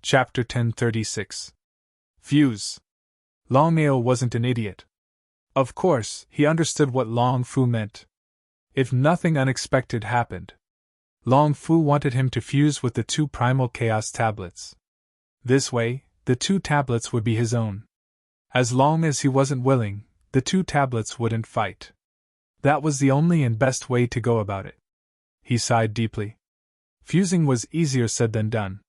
Chapter 1036. Fuse. Longao wasn't an idiot. Of course, he understood what Long Fu meant. If nothing unexpected happened, Long Fu wanted him to fuse with the 2 primal chaos tablets. This way, the 2 tablets would be his own. As long as he wasn't willing, the 2 tablets wouldn't fight. That was the only and best way to go about it. He sighed deeply. Fusing was easier said than done.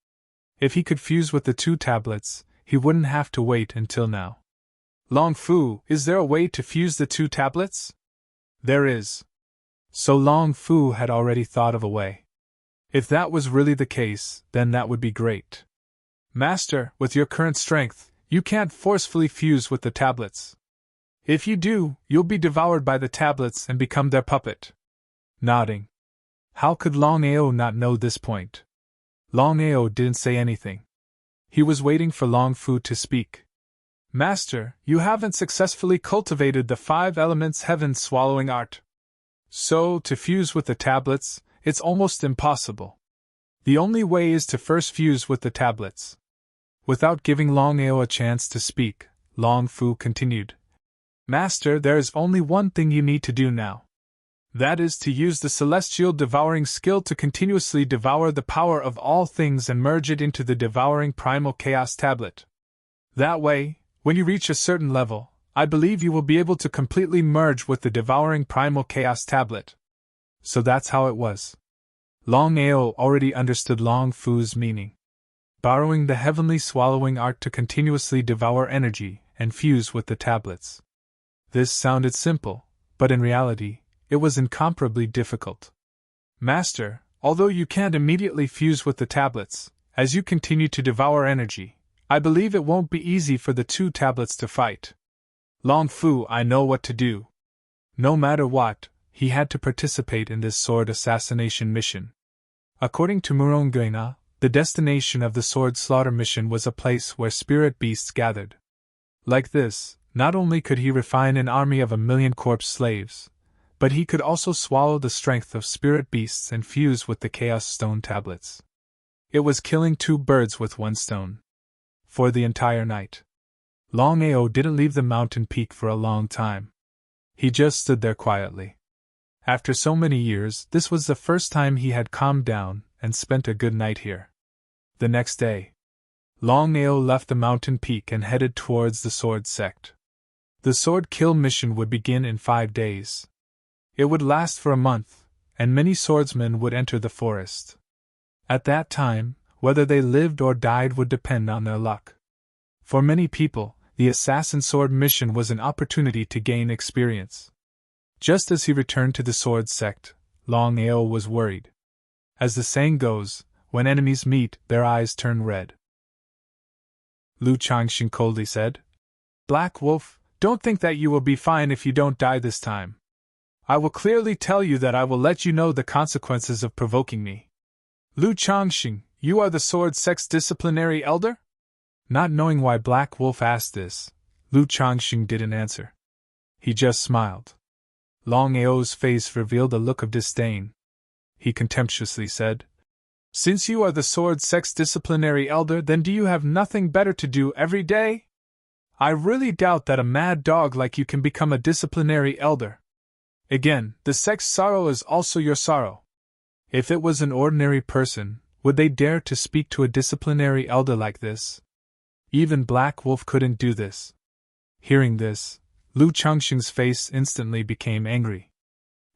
If he could fuse with the 2 tablets, he wouldn't have to wait until now. Long Fu, is there a way to fuse the 2 tablets? There is. So Long Fu had already thought of a way. If that was really the case, then that would be great. Master, with your current strength, you can't forcefully fuse with the tablets. If you do, you'll be devoured by the tablets and become their puppet. Nodding. How could Longao not know this point? Longao didn't say anything. He was waiting for Long Fu to speak. Master, you haven't successfully cultivated the 5 elements heaven swallowing art. So, to fuse with the tablets, it's almost impossible. The only way is to first fuse with the tablets. Without giving Longao a chance to speak, Long Fu continued. Master, there is only one thing you need to do now. That is to use the celestial devouring skill to continuously devour the power of all things and merge it into the devouring primal chaos tablet. That way, when you reach a certain level, I believe you will be able to completely merge with the devouring primal chaos tablet. So that's how it was. Longao already understood Long Fu's meaning. Borrowing the heavenly swallowing art to continuously devour energy and fuse with the tablets. This sounded simple, but in reality, it was incomparably difficult. Master, although you can't immediately fuse with the tablets, as you continue to devour energy, I believe it won't be easy for the 2 tablets to fight. Long Fu, I know what to do. No matter what, he had to participate in this sword assassination mission. According to Murongena, the destination of the sword slaughter mission was a place where spirit beasts gathered. Like this, not only could he refine an army of 1,000,000 corpse slaves, but he could also swallow the strength of spirit beasts and fuse with the Chaos Stone tablets. It was killing 2 birds with 1 stone. For the entire night, Longao didn't leave the mountain peak for a long time. He just stood there quietly. After so many years, this was the first time he had calmed down and spent a good night here. The next day, Longao left the mountain peak and headed towards the sword sect. The sword kill mission would begin in 5 days. It would last for a month, and many swordsmen would enter the forest. At that time, whether they lived or died would depend on their luck. For many people, the assassin sword mission was an opportunity to gain experience. Just as he returned to the sword sect, Longao was worried. As the saying goes, when enemies meet, their eyes turn red. Lu Changxing coldly said, Black Wolf, don't think that you will be fine if you don't die this time. I will clearly tell you that I will let you know the consequences of provoking me. Lu Changxing, you are the sword sect's disciplinary elder? Not knowing why Black Wolf asked this, Lu Changxing didn't answer. He just smiled. Longao's face revealed a look of disdain. He contemptuously said, Since you are the sword sect's disciplinary elder, then do you have nothing better to do every day? I really doubt that a mad dog like you can become a disciplinary elder. Again, the sect's sorrow is also your sorrow. If it was an ordinary person, would they dare to speak to a disciplinary elder like this? Even Black Wolf couldn't do this. Hearing this, Lu Changxing's face instantly became angry.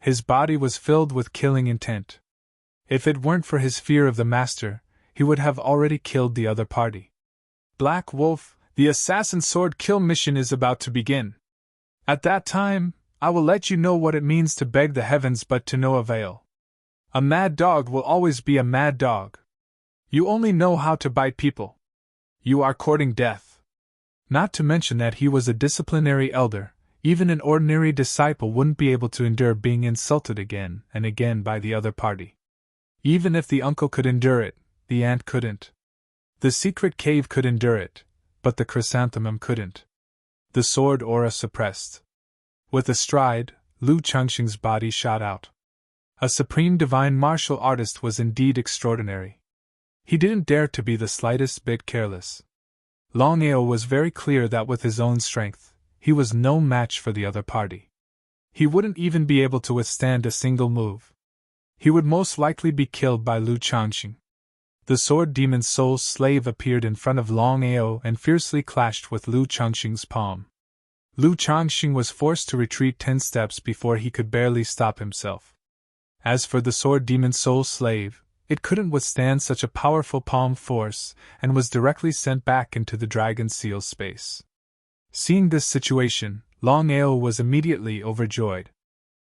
His body was filled with killing intent. If it weren't for his fear of the master, he would have already killed the other party. Black Wolf, the assassin sword kill mission is about to begin. At that time, I will let you know what it means to beg the heavens but to no avail. A mad dog will always be a mad dog. You only know how to bite people. You are courting death. Not to mention that he was a disciplinary elder, even an ordinary disciple wouldn't be able to endure being insulted again and again by the other party. Even if the uncle could endure it, the aunt couldn't. The secret cave could endure it, but the chrysanthemum couldn't. The sword aura suppressed. With a stride, Lu Changxing's body shot out. A supreme divine martial artist was indeed extraordinary. He didn't dare to be the slightest bit careless. Longao was very clear that with his own strength, he was no match for the other party. He wouldn't even be able to withstand a single move. He would most likely be killed by Lu Changxing. The sword demon's soul slave appeared in front of Longao and fiercely clashed with Lu Changxing's palm. Lu Changxing was forced to retreat 10 steps before he could barely stop himself. As for the sword demon's soul slave, it couldn't withstand such a powerful palm force and was directly sent back into the dragon seal space. Seeing this situation, Longao was immediately overjoyed.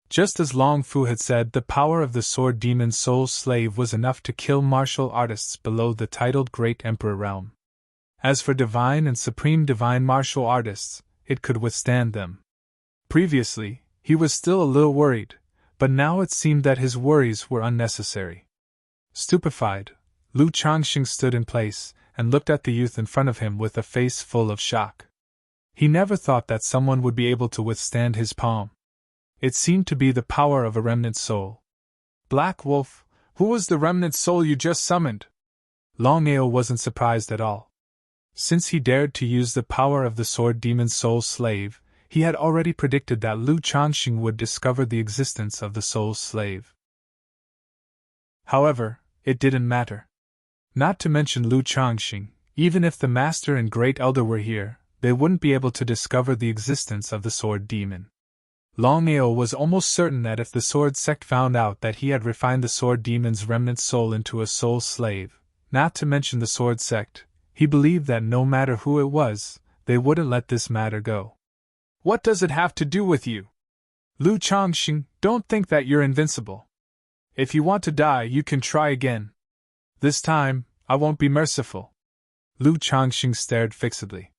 Just as Long Fu had said, the power of the sword demon's soul slave was enough to kill martial artists below the titled Great Emperor realm. As for divine and supreme divine martial artists, it could withstand them. Previously, he was still a little worried, but now it seemed that his worries were unnecessary. Stupefied, Lu Changxing stood in place and looked at the youth in front of him with a face full of shock. He never thought that someone would be able to withstand his palm. It seemed to be the power of a remnant soul. Black Wolf, who was the remnant soul you just summoned? Longao wasn't surprised at all. Since he dared to use the power of the sword demon's soul slave, he had already predicted that Lu Changxing would discover the existence of the soul slave. However, it didn't matter. Not to mention Lu Changxing, even if the Master and Great Elder were here, they wouldn't be able to discover the existence of the sword demon. Longao was almost certain that if the sword sect found out that he had refined the sword demon's remnant soul into a soul slave, not to mention the sword sect, he believed that no matter who it was, they wouldn't let this matter go. What does it have to do with you? Lu Changxing, don't think that you're invincible. If you want to die, you can try again. This time, I won't be merciful. Lu Changxing stared fixedly.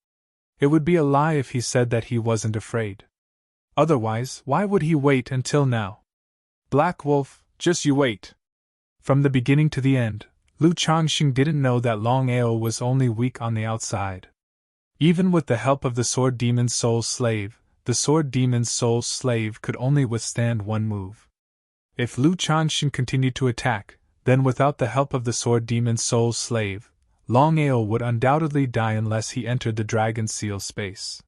It would be a lie if he said that he wasn't afraid. Otherwise, why would he wait until now? Black Wolf, just you wait. From the beginning to the end, Lu Changxing didn't know that Longao was only weak on the outside. Even with the help of the sword demon's soul slave, the sword demon's soul slave could only withstand one move. If Lu Changxing continued to attack, then without the help of the sword demon's soul slave, Longao would undoubtedly die unless he entered the dragon seal space.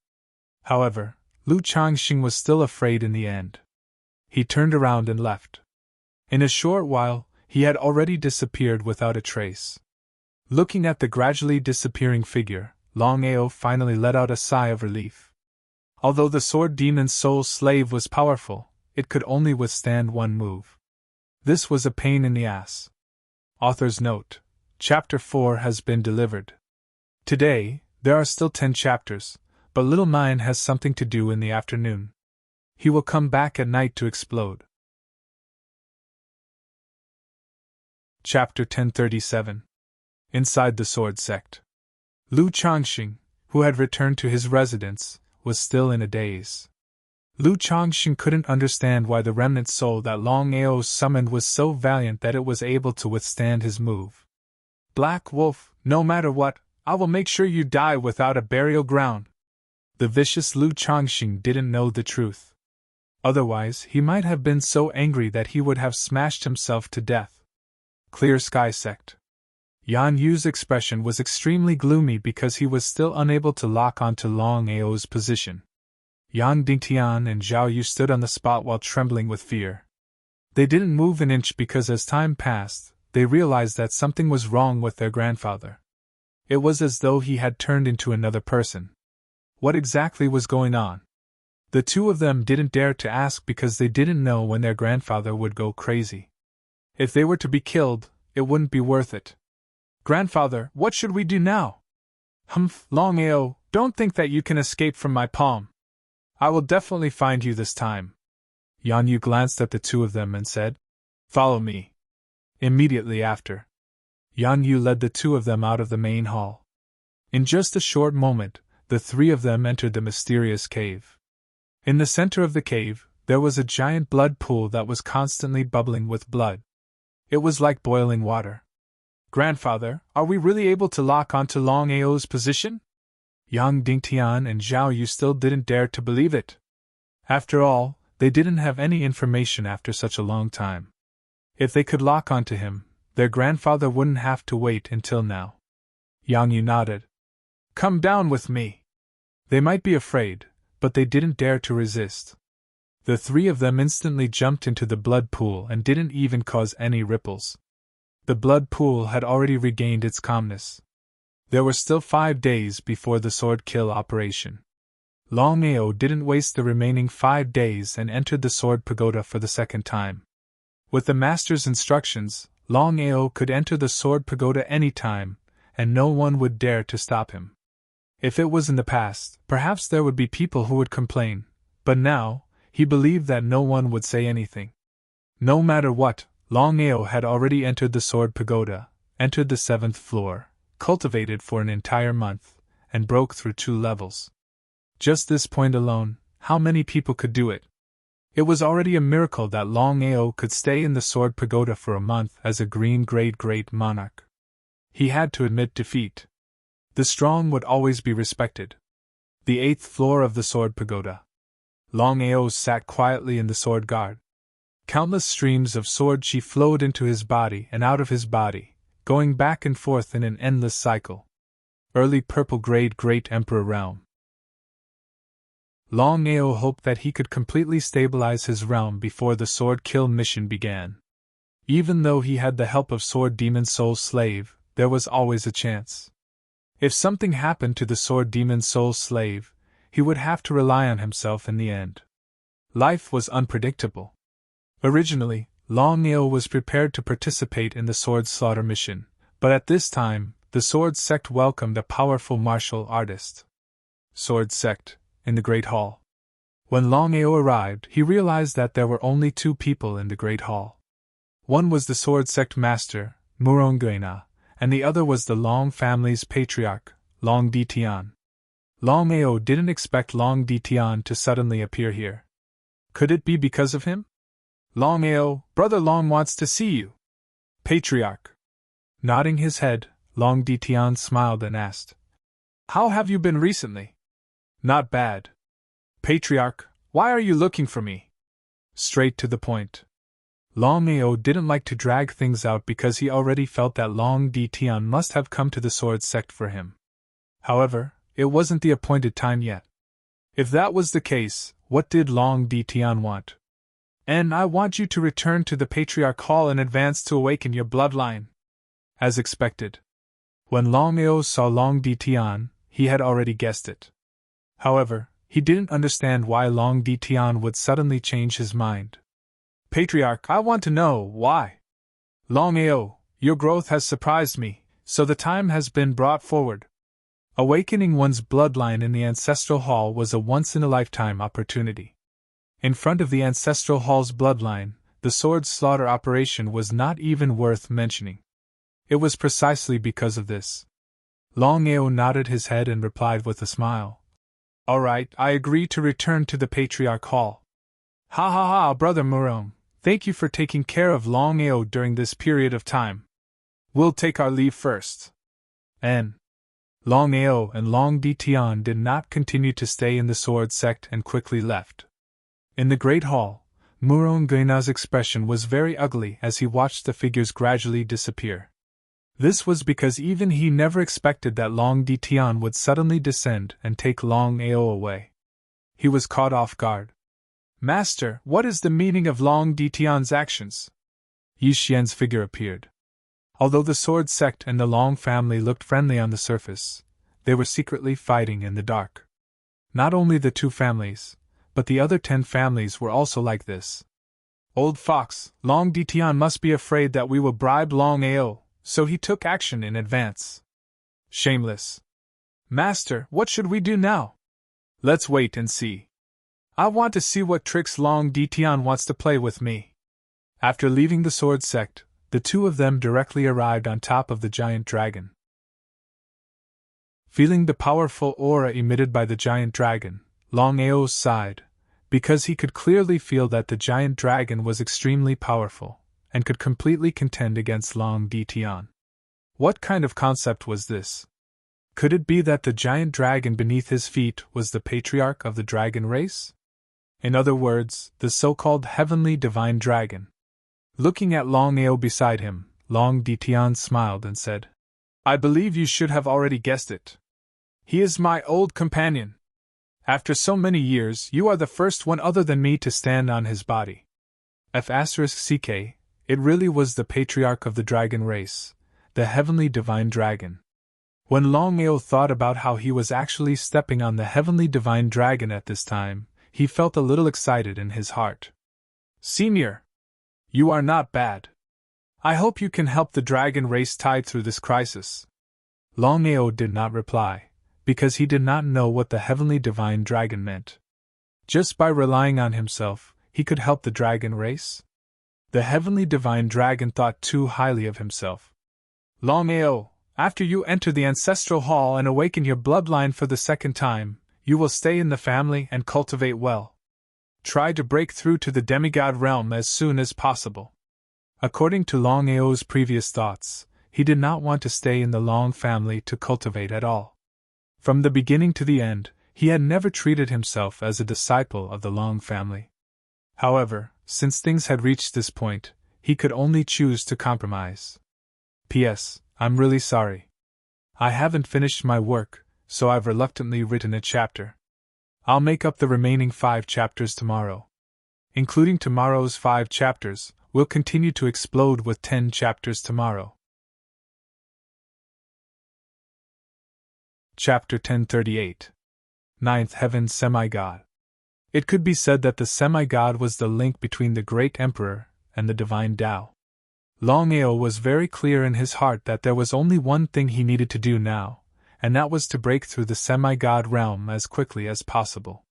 However, Lu Changxing was still afraid in the end. He turned around and left. In a short while, he had already disappeared without a trace. Looking at the gradually disappearing figure, Longao finally let out a sigh of relief. Although the sword demon's soul slave was powerful, it could only withstand one move. This was a pain in the ass. Author's note: Chapter 4 has been delivered. Today, there are still 10 chapters, but Little Nine has something to do in the afternoon. He will come back at night to explode. Chapter 1037. Inside the Sword Sect. Lu Changxing, who had returned to his residence, was still in a daze. Lu Changxing couldn't understand why the remnant soul that Longao summoned was so valiant that it was able to withstand his move. Black Wolf, no matter what, I will make sure you die without a burial ground. The vicious Lu Changxing didn't know the truth. Otherwise, he might have been so angry that he would have smashed himself to death. Clear Sky Sect. Yan Yu's expression was extremely gloomy because he was still unable to lock onto Longao's position. Yang Dingtian and Zhao Yu stood on the spot while trembling with fear. They didn't move an inch because as time passed, they realized that something was wrong with their grandfather. It was as though he had turned into another person. What exactly was going on? The two of them didn't dare to ask because they didn't know when their grandfather would go crazy. If they were to be killed, it wouldn't be worth it. Grandfather, what should we do now? Humph, Longao, don't think that you can escape from my palm. I will definitely find you this time. Yan Yu glanced at the two of them and said, Follow me. Immediately after, Yan Yu led the two of them out of the main hall. In just a short moment, the three of them entered the mysterious cave. In the center of the cave, there was a giant blood pool that was constantly bubbling with blood. It was like boiling water. Grandfather, are we really able to lock onto Longao's position? Yang Dingtian and Zhao Yu still didn't dare to believe it. After all, they didn't have any information after such a long time. If they could lock onto him, Their grandfather wouldn't have to wait until now. Yang Yu nodded. Come down with me. They might be afraid, but they didn't dare to resist. The three of them instantly jumped into the blood pool and didn't even cause any ripples. The blood pool had already regained its calmness. There were still 5 days before the sword kill operation. Longao didn't waste the remaining 5 days and entered the sword pagoda for the second time. With the master's instructions, Longao could enter the sword pagoda any time, and no one would dare to stop him. If it was in the past, perhaps there would be people who would complain, but now, he believed that no one would say anything. No matter what, Longao had already entered the sword pagoda, entered the 7th floor, cultivated for an entire month, and broke through 2 levels. Just this point alone, how many people could do it? It was already a miracle that Longao could stay in the sword pagoda for a month as a green grade great monarch. He had to admit defeat. The strong would always be respected. The 8th floor of the sword pagoda. Longao sat quietly in the sword guard. Countless streams of sword chi flowed into his body and out of his body, going back and forth in an endless cycle. Early purple grade great emperor realm. Longao hoped that he could completely stabilize his realm before the sword kill mission began. Even though he had the help of Sword Demon Soul Slave, there was always a chance. If something happened to the Sword Demon Soul Slave, he would have to rely on himself in the end. Life was unpredictable. Originally, Longao was prepared to participate in the sword slaughter mission, but at this time, the sword sect welcomed a powerful martial artist. Sword sect, in the Great Hall. When Longao arrived, he realized that there were only 2 people in the Great Hall. One was the sword sect master, Murongena, and the other was the Long family's patriarch, Long Ditian. Longao didn't expect Long Ditian to suddenly appear here. Could it be because of him? Longao, Brother Long wants to see you. Patriarch. Nodding his head, Long Ditian smiled and asked, How have you been recently? Not bad. Patriarch, why are you looking for me? Straight to the point. Longao didn't like to drag things out because he already felt that Long Ditian must have come to the sword sect for him. However, it wasn't the appointed time yet. If that was the case, what did Long Ditian want? And I want you to return to the Patriarch Hall in advance to awaken your bloodline. As expected. When Longao saw Long Ditian, he had already guessed it. However, he didn't understand why Long Ditian would suddenly change his mind. Patriarch, I want to know why. Longao, your growth has surprised me, so the time has been brought forward. Awakening one's bloodline in the Ancestral Hall was a once-in-a-lifetime opportunity. In front of the Ancestral Hall's bloodline, the sword slaughter operation was not even worth mentioning. It was precisely because of this. Longao nodded his head and replied with a smile. All right, I agree to return to the Patriarch Hall. Ha ha ha, Brother Murong, thank you for taking care of Longao during this period of time. We'll take our leave first. N. Longao and Long Ditian did not continue to stay in the sword sect and quickly left. In the Great Hall, Muronggena's expression was very ugly as he watched the figures gradually disappear. This was because even he never expected that Long Ditian would suddenly descend and take Longao away. He was caught off guard. Master, what is the meaning of Long Ditian's actions? Yi Xian's figure appeared. Although the sword sect and the Long family looked friendly on the surface, they were secretly fighting in the dark. Not only the 2 families, but the other 10 families were also like this. Old Fox, Long Ditian must be afraid that we will bribe Longao, so he took action in advance. Shameless. Master, what should we do now? Let's wait and see. I want to see what tricks Long Ditian wants to play with me. After leaving the sword sect, the 2 of them directly arrived on top of the giant dragon. Feeling the powerful aura emitted by the giant dragon, Longao sighed, because he could clearly feel that the giant dragon was extremely powerful, and could completely contend against Long Ditian. What kind of concept was this? Could it be that the giant dragon beneath his feet was the patriarch of the dragon race? In other words, the so-called heavenly divine dragon. Looking at Longao beside him, Long Ditian smiled and said, I believe you should have already guessed it. He is my old companion. After so many years, you are the first one other than me to stand on his body. F***ck, it really was the patriarch of the dragon race, the heavenly divine dragon. When Longao thought about how he was actually stepping on the heavenly divine dragon at this time, he felt a little excited in his heart. Senior, you are not bad. I hope you can help the dragon race tide through this crisis. Longao did not reply, because he did not know what the heavenly divine dragon meant. Just by relying on himself, he could help the dragon race? The heavenly divine dragon thought too highly of himself. Longao, after you enter the ancestral hall and awaken your bloodline for the second time, you will stay in the family and cultivate well. Try to break through to the demigod realm as soon as possible. According to Longao's previous thoughts, he did not want to stay in the Long family to cultivate at all. From the beginning to the end, he had never treated himself as a disciple of the Long family. However, since things had reached this point, he could only choose to compromise. P.S. I'm really sorry. I haven't finished my work, so I've reluctantly written a chapter. I'll make up the remaining 5 chapters tomorrow. Including tomorrow's 5 chapters, we'll continue to explode with 10 chapters tomorrow. Chapter 1038. Ninth Heaven Semi-God. It could be said that the semi-god was the link between the great emperor and the divine Tao. Longao was very clear in his heart that there was only one thing he needed to do now, and that was to break through the semi-god realm as quickly as possible.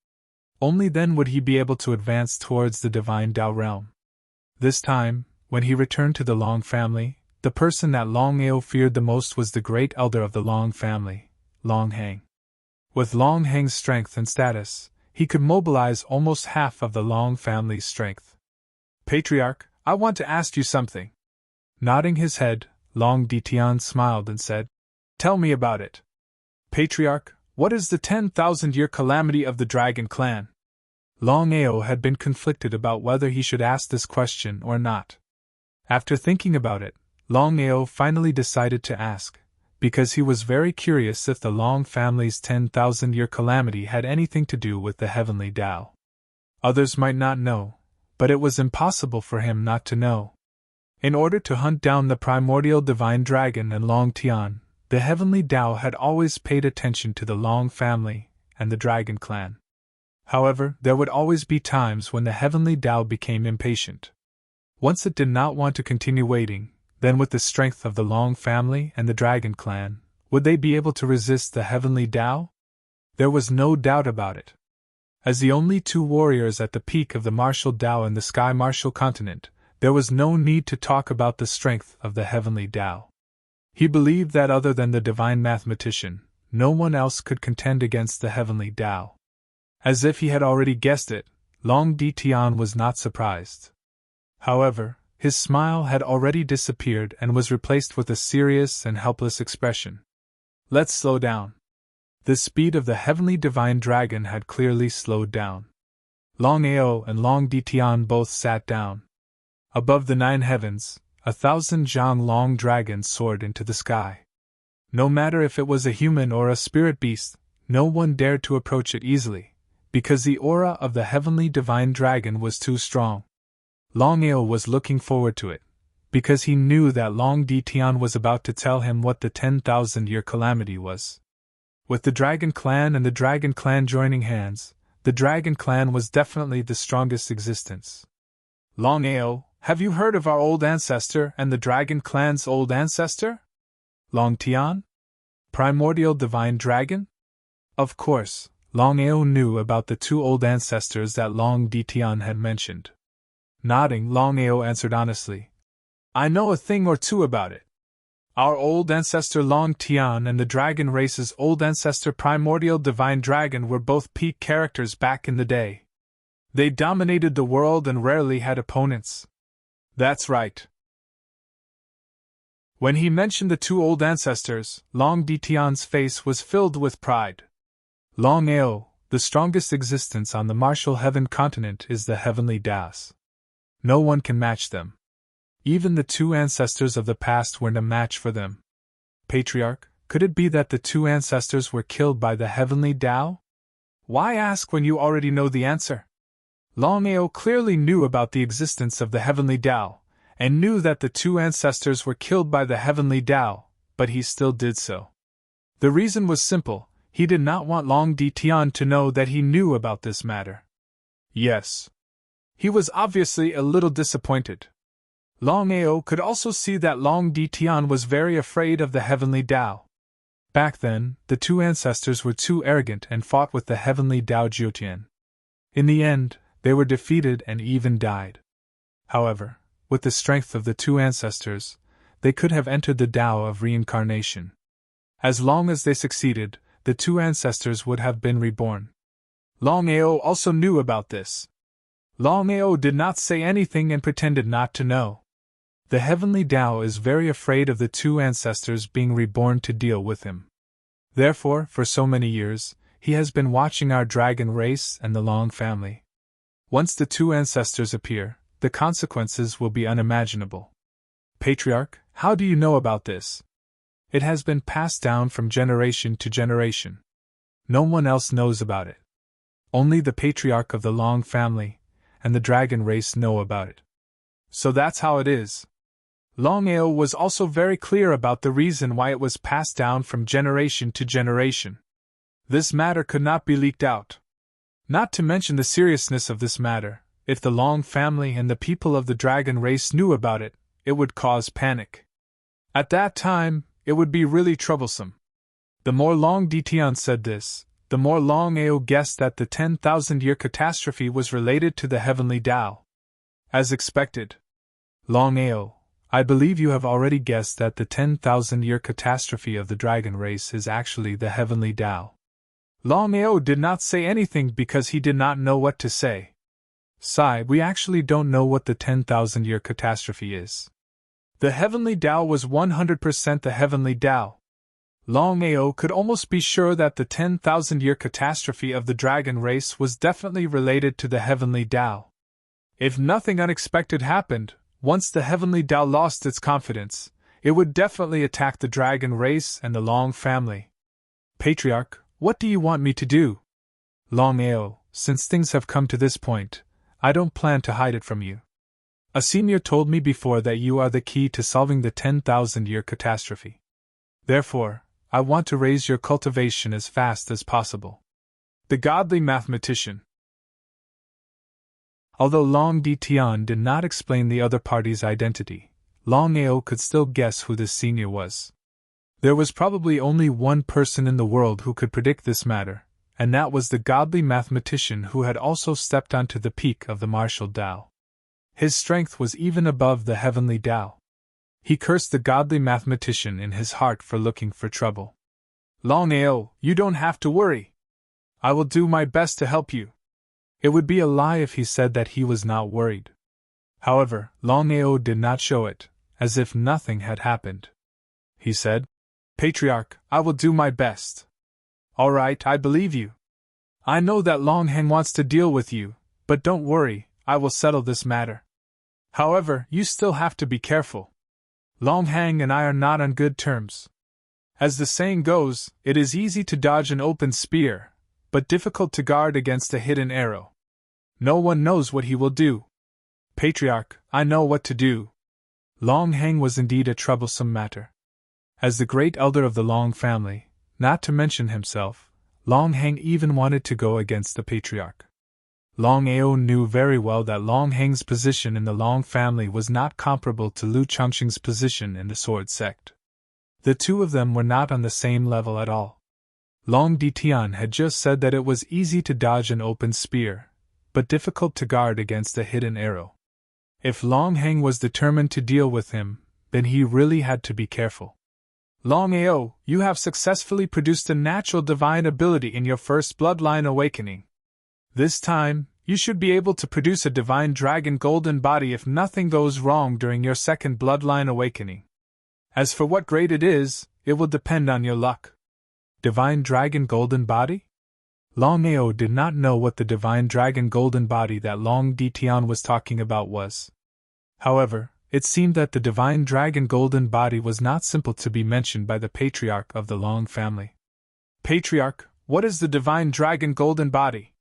Only then would he be able to advance towards the divine Tao realm. This time, when he returned to the Long family, the person that Longao feared the most was the great elder of the Long family, Long Hang. With Long Hang's strength and status, he could mobilize almost half of the Long family's strength. Patriarch, I want to ask you something. Nodding his head, Long Ditian smiled and said, Tell me about it. Patriarch, what is the 10,000-year calamity of the Dragon Clan? Longao had been conflicted about whether he should ask this question or not. After thinking about it, Longao finally decided to ask, because he was very curious if the Long family's 10,000-year calamity had anything to do with the heavenly Tao. Others might not know, but it was impossible for him not to know. In order to hunt down the primordial divine dragon and Long Tian, the heavenly Tao had always paid attention to the Long family and the Dragon Clan. However, there would always be times when the heavenly Tao became impatient. Once it did not want to continue waiting, then with the strength of the Long family and the Dragon Clan, would they be able to resist the heavenly Tao? There was no doubt about it. As the only 2 warriors at the peak of the martial Tao in the Sky Martial Continent, there was no need to talk about the strength of the heavenly Tao. He believed that other than the divine mathematician, no one else could contend against the heavenly Tao. As if he had already guessed it, Long Ditian was not surprised. However, his smile had already disappeared and was replaced with a serious and helpless expression. Let's slow down. The speed of the heavenly divine dragon had clearly slowed down. Longao and Long Ditian both sat down. Above the 9 heavens, 1,000 Zhang Long dragons soared into the sky. No matter if it was a human or a spirit beast, no one dared to approach it easily, because the aura of the heavenly divine dragon was too strong. Longao was looking forward to it, because he knew that Long Ditian was about to tell him what the 10,000-year calamity was. With the Dragon Clan and the Dragon Clan joining hands, the Dragon Clan was definitely the strongest existence. Longao, have you heard of our old ancestor and the Dragon Clan's old ancestor? Long Tian? Primordial Divine Dragon? Of course, Longao knew about the 2 old ancestors that Long Ditian had mentioned. Nodding, Longao answered honestly, I know a thing or 2 about it. Our old ancestor Long Tian and the dragon race's old ancestor Primordial Divine Dragon were both peak characters back in the day. They dominated the world and rarely had opponents. That's right. When he mentioned the 2 old ancestors, Long Ditian's face was filled with pride. Longao, the strongest existence on the martial heaven continent is the heavenly Daos. No one can match them. Even the two ancestors of the past weren't a match for them. Patriarch, could it be that the two ancestors were killed by the heavenly Tao? Why ask when you already know the answer? Longao clearly knew about the existence of the heavenly Tao, and knew that the two ancestors were killed by the heavenly Tao, but he still did so. The reason was simple: he did not want Long Ditian to know that he knew about this matter. Yes. He was obviously a little disappointed. Longao could also see that Long Ditian was very afraid of the heavenly Tao. Back then, the two ancestors were too arrogant and fought with the heavenly Tao Jiutian. In the end, they were defeated and even died. However, with the strength of the two ancestors, they could have entered the Tao of reincarnation. As long as they succeeded, the two ancestors would have been reborn. Longao also knew about this. Longao did not say anything and pretended not to know. The heavenly Tao is very afraid of the two ancestors being reborn to deal with him. Therefore, for so many years, he has been watching our dragon race and the Long family. Once the two ancestors appear, the consequences will be unimaginable. Patriarch, how do you know about this? It has been passed down from generation to generation. No one else knows about it. Only the patriarch of the Long family and the dragon race know about it. So that's how it is. Longao was also very clear about the reason why it was passed down from generation to generation. This matter could not be leaked out. Not to mention the seriousness of this matter, if the Long family and the people of the dragon race knew about it, it would cause panic. At that time, it would be really troublesome. The more Long Ditian said this, the more Longao guessed that the 10,000-year catastrophe was related to the heavenly Tao. As expected. Longao, I believe you have already guessed that the 10,000-year catastrophe of the dragon race is actually the heavenly Tao. Longao did not say anything because he did not know what to say. Sigh, we actually don't know what the 10,000-year catastrophe is. The heavenly Tao was 100% the heavenly Tao. Longao could almost be sure that the 10,000-year catastrophe of the dragon race was definitely related to the heavenly Tao. If nothing unexpected happened, once the heavenly Tao lost its confidence, it would definitely attack the dragon race and the Long family. Patriarch, what do you want me to do? Longao, since things have come to this point, I don't plan to hide it from you. A senior told me before that you are the key to solving the 10,000-year catastrophe. Therefore, I want to raise your cultivation as fast as possible. The godly mathematician. Although Long Ditian did not explain the other party's identity, Longao could still guess who this senior was. There was probably only one person in the world who could predict this matter, and that was the godly mathematician who had also stepped onto the peak of the martial Tao. His strength was even above the heavenly Tao. He cursed the godly mathematician in his heart for looking for trouble. Longao, you don't have to worry. I will do my best to help you. It would be a lie if he said that he was not worried. However, Longao did not show it, as if nothing had happened. He said, Patriarch, I will do my best. All right, I believe you. I know that Longhang wants to deal with you, but don't worry, I will settle this matter. However, you still have to be careful. Longhang and I are not on good terms. As the saying goes, it is easy to dodge an open spear, but difficult to guard against a hidden arrow. No one knows what he will do. Patriarch, I know what to do. Longhang was indeed a troublesome matter. As the great elder of the Long family, not to mention himself, Longhang even wanted to go against the patriarch. Longao knew very well that Longhang's position in the Long family was not comparable to Lu Chongqing's position in the Sword sect. The two of them were not on the same level at all. Long Ditian had just said that it was easy to dodge an open spear, but difficult to guard against a hidden arrow. If Longhang was determined to deal with him, then he really had to be careful. Longao, you have successfully produced a natural divine ability in your first bloodline awakening. This time, you should be able to produce a divine dragon golden body if nothing goes wrong during your second bloodline awakening. As for what grade it is, it will depend on your luck. Divine dragon golden body? Longao did not know what the divine dragon golden body that Long Ditian was talking about was. However, it seemed that the divine dragon golden body was not simple to be mentioned by the patriarch of the Long family. Patriarch, what is the divine dragon golden body?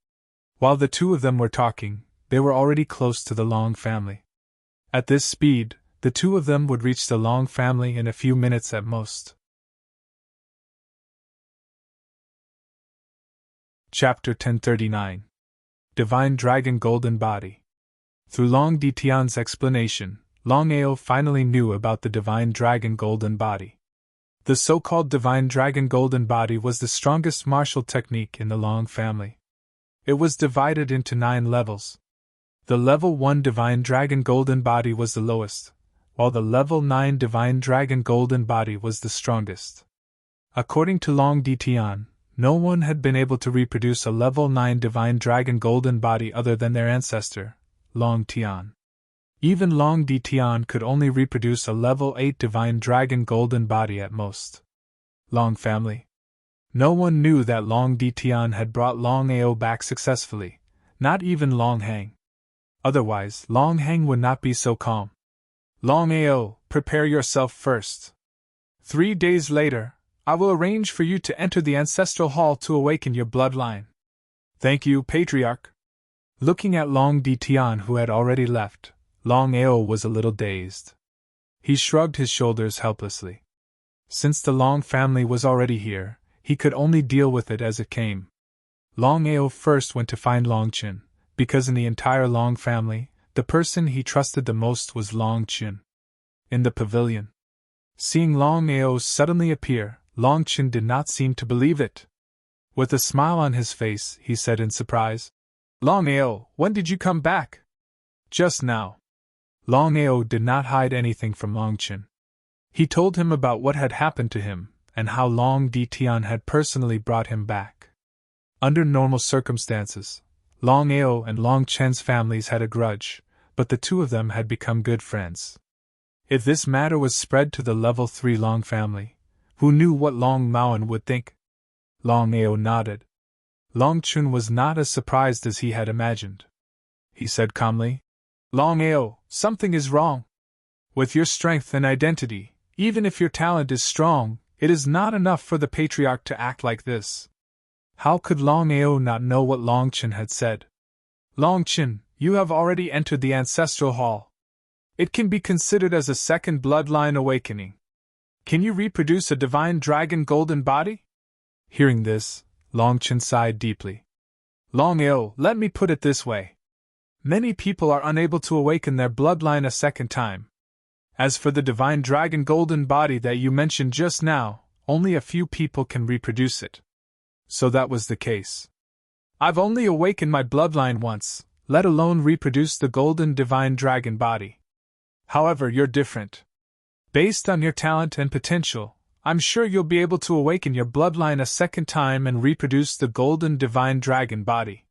While the two of them were talking, they were already close to the Long family. At this speed, the two of them would reach the Long family in a few minutes at most. Chapter 1039. Divine Dragon Golden Body. Through Long Ditian's explanation, Longao finally knew about the Divine Dragon Golden Body. The so-called Divine Dragon Golden Body was the strongest martial technique in the Long family. It was divided into 9 levels. The Level 1 Divine Dragon Golden Body was the lowest, while the Level 9 Divine Dragon Golden Body was the strongest. According to Long Ditian, no one had been able to reproduce a Level 9 Divine Dragon Golden Body other than their ancestor, Long Tian. Even Long Ditian could only reproduce a Level 8 Divine Dragon Golden Body at most. Long family. No one knew that Long Ditian had brought Longao back successfully, not even Long Hang. Otherwise, Long Hang would not be so calm. Longao, prepare yourself first. 3 days later, I will arrange for you to enter the ancestral hall to awaken your bloodline. Thank you, Patriarch. Looking at Long Ditian, who had already left, Longao was a little dazed. He shrugged his shoulders helplessly. Since the Long family was already here, he could only deal with it as it came. Longao first went to find Long Qin, because in the entire Long family, the person he trusted the most was Long Qin. In the pavilion, seeing Longao suddenly appear, Long Qin did not seem to believe it. With a smile on his face, he said in surprise, Longao, when did you come back? Just now. Longao did not hide anything from Long Qin. He told him about what had happened to him, and how Long Ditian had personally brought him back. Under normal circumstances, Longao and Long Chen's families had a grudge, but the two of them had become good friends. If this matter was spread to the Level 3 Long family, who knew what Long Maoan would think? Longao nodded. Long Chun was not as surprised as he had imagined. He said calmly, Longao, something is wrong. With your strength and identity, even if your talent is strong, it is not enough for the Patriarch to act like this. How could Longao not know what Long Qin had said? Long Qin, you have already entered the ancestral hall. It can be considered as a second bloodline awakening. Can you reproduce a divine dragon golden body? Hearing this, Long Qin sighed deeply. Longao, let me put it this way. Many people are unable to awaken their bloodline a second time. As for the divine dragon golden body that you mentioned just now, only a few people can reproduce it. So that was the case. I've only awakened my bloodline once, let alone reproduce the golden divine dragon body. However, you're different. Based on your talent and potential, I'm sure you'll be able to awaken your bloodline a second time and reproduce the golden divine dragon body.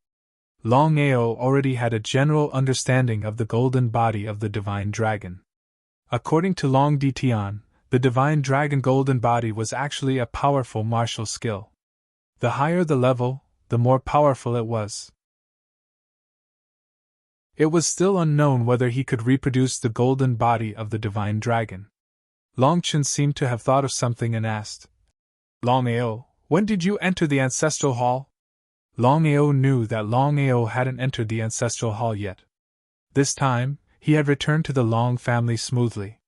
Longao already had a general understanding of the golden body of the divine dragon. According to Long Ditian, the divine dragon golden body was actually a powerful martial skill. The higher the level, the more powerful it was. It was still unknown whether he could reproduce the golden body of the divine dragon. Long Qin seemed to have thought of something and asked, Longao, when did you enter the ancestral hall? Longao knew that Longao hadn't entered the ancestral hall yet. This time, he had returned to the Long family smoothly.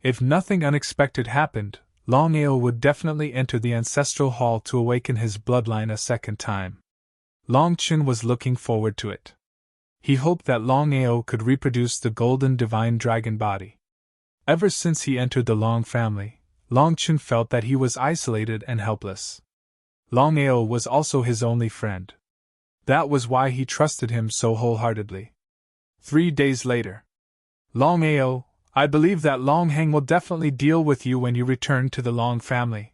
If nothing unexpected happened, Longao would definitely enter the ancestral hall to awaken his bloodline a second time. Long Qin was looking forward to it. He hoped that Longao could reproduce the golden divine dragon body. Ever since he entered the Long family, Long Qin felt that he was isolated and helpless. Longao was also his only friend. That was why he trusted him so wholeheartedly. 3 days later. Longao, I believe that Long Hang will definitely deal with you when you return to the Long family.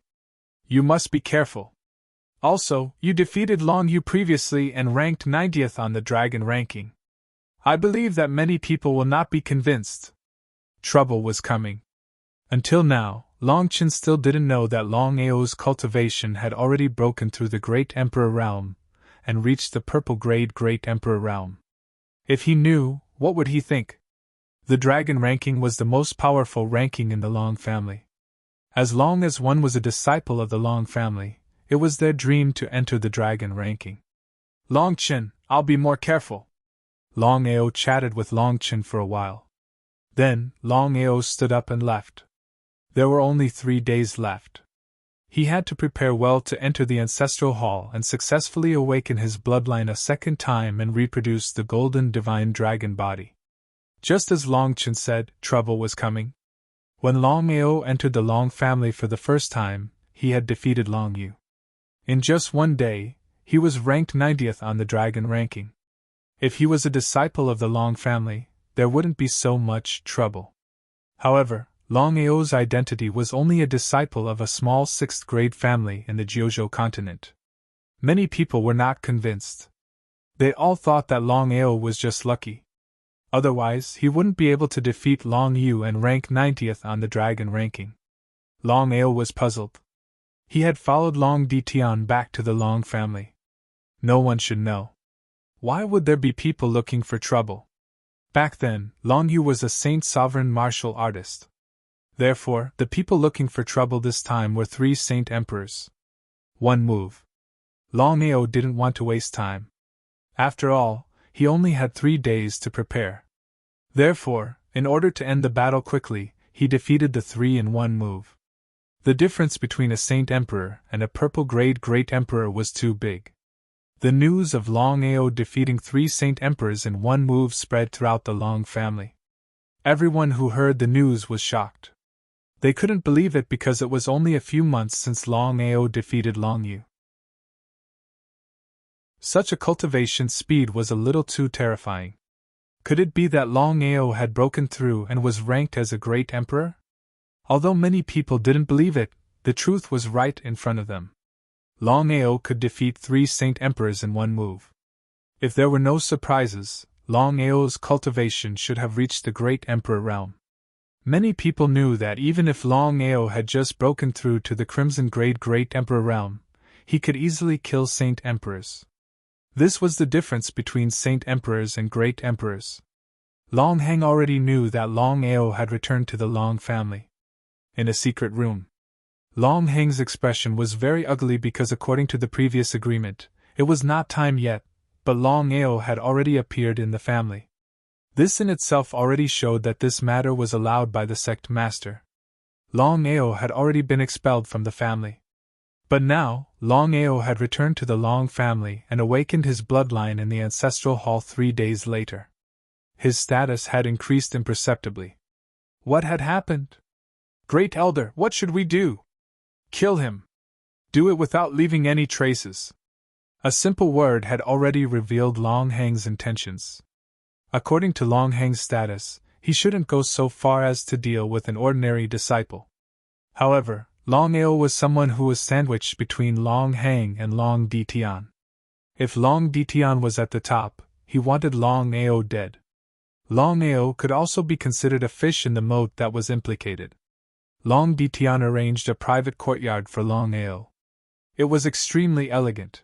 You must be careful. Also, you defeated Long Yu previously and ranked 90th on the dragon ranking. I believe that many people will not be convinced. Trouble was coming. Until now, Long Qin still didn't know that Longao's cultivation had already broken through the Great Emperor realm and reached the purple grade Great Emperor realm. If he knew, what would he think? The dragon ranking was the most powerful ranking in the Long family. As long as one was a disciple of the Long family, it was their dream to enter the dragon ranking. Longchen, I'll be more careful. Longao chatted with Longchen for a while. Then, Longao stood up and left. There were only 3 days left. He had to prepare well to enter the ancestral hall and successfully awaken his bloodline a second time and reproduce the golden divine dragon body. Just as Longchen said, trouble was coming. When Longao entered the Long family for the first time, he had defeated Longyu. In just 1 day, he was ranked 90th on the dragon ranking. If he was a disciple of the Long family, there wouldn't be so much trouble. However, Longao's identity was only a disciple of a small 6th grade family in the Jiuzhou continent. Many people were not convinced. They all thought that Longao was just lucky. Otherwise, he wouldn't be able to defeat Long Yu and rank 90th on the dragon ranking. Longao was puzzled. He had followed Long Ditian back to the Long family. No one should know. Why would there be people looking for trouble? Back then, Long Yu was a saint sovereign martial artist. Therefore, the people looking for trouble this time were 3 saint emperors. One move. Longao didn't want to waste time. After all, he only had 3 days to prepare. Therefore, in order to end the battle quickly, he defeated the 3 in 1 move. The difference between a saint emperor and a purple grade great emperor was too big. The news of Longao defeating 3 saint emperors in 1 move spread throughout the Long family. Everyone who heard the news was shocked. They couldn't believe it because it was only a few months since Longao defeated Longyu. Such a cultivation speed was a little too terrifying. Could it be that Longao had broken through and was ranked as a great emperor? Although many people didn't believe it, the truth was right in front of them. Longao could defeat 3 saint emperors in 1 move. If there were no surprises, Longao's cultivation should have reached the great emperor realm. Many people knew that even if Longao had just broken through to the Crimson Grade Great Emperor realm, he could easily kill Saint Emperors. This was the difference between Saint Emperors and Great Emperors. Long Heng already knew that Longao had returned to the Long family. In a secret room. Long Heng's expression was very ugly because according to the previous agreement, it was not time yet, but Longao had already appeared in the family. This in itself already showed that this matter was allowed by the sect master. Longao had already been expelled from the family. But now, Longao had returned to the Long family and awakened his bloodline in the ancestral hall 3 days later. His status had increased imperceptibly. What had happened? Great Elder, what should we do? Kill him. Do it without leaving any traces. A simple word had already revealed Long Heng's intentions. According to Long Heng's status, he shouldn't go so far as to deal with an ordinary disciple. However, Longao was someone who was sandwiched between Long Heng and Long Ditian. If Long Ditian was at the top, he wanted Longao dead. Longao could also be considered a fish in the moat that was implicated. Long Ditian arranged a private courtyard for Longao. It was extremely elegant.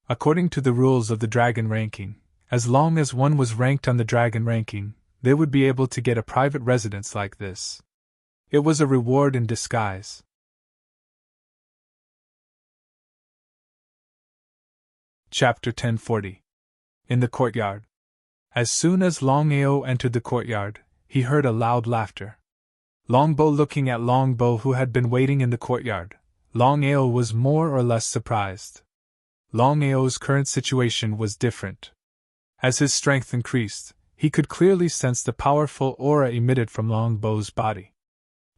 According to the rules of the dragon ranking, as long as one was ranked on the dragon ranking, they would be able to get a private residence like this. It was a reward in disguise. Chapter 1040. In the courtyard. As soon as Longao entered the courtyard, he heard a loud laughter. Longbo looking at Longbo who had been waiting in the courtyard, Longao was more or less surprised. Longao's current situation was different. As his strength increased, he could clearly sense the powerful aura emitted from Longbo's body.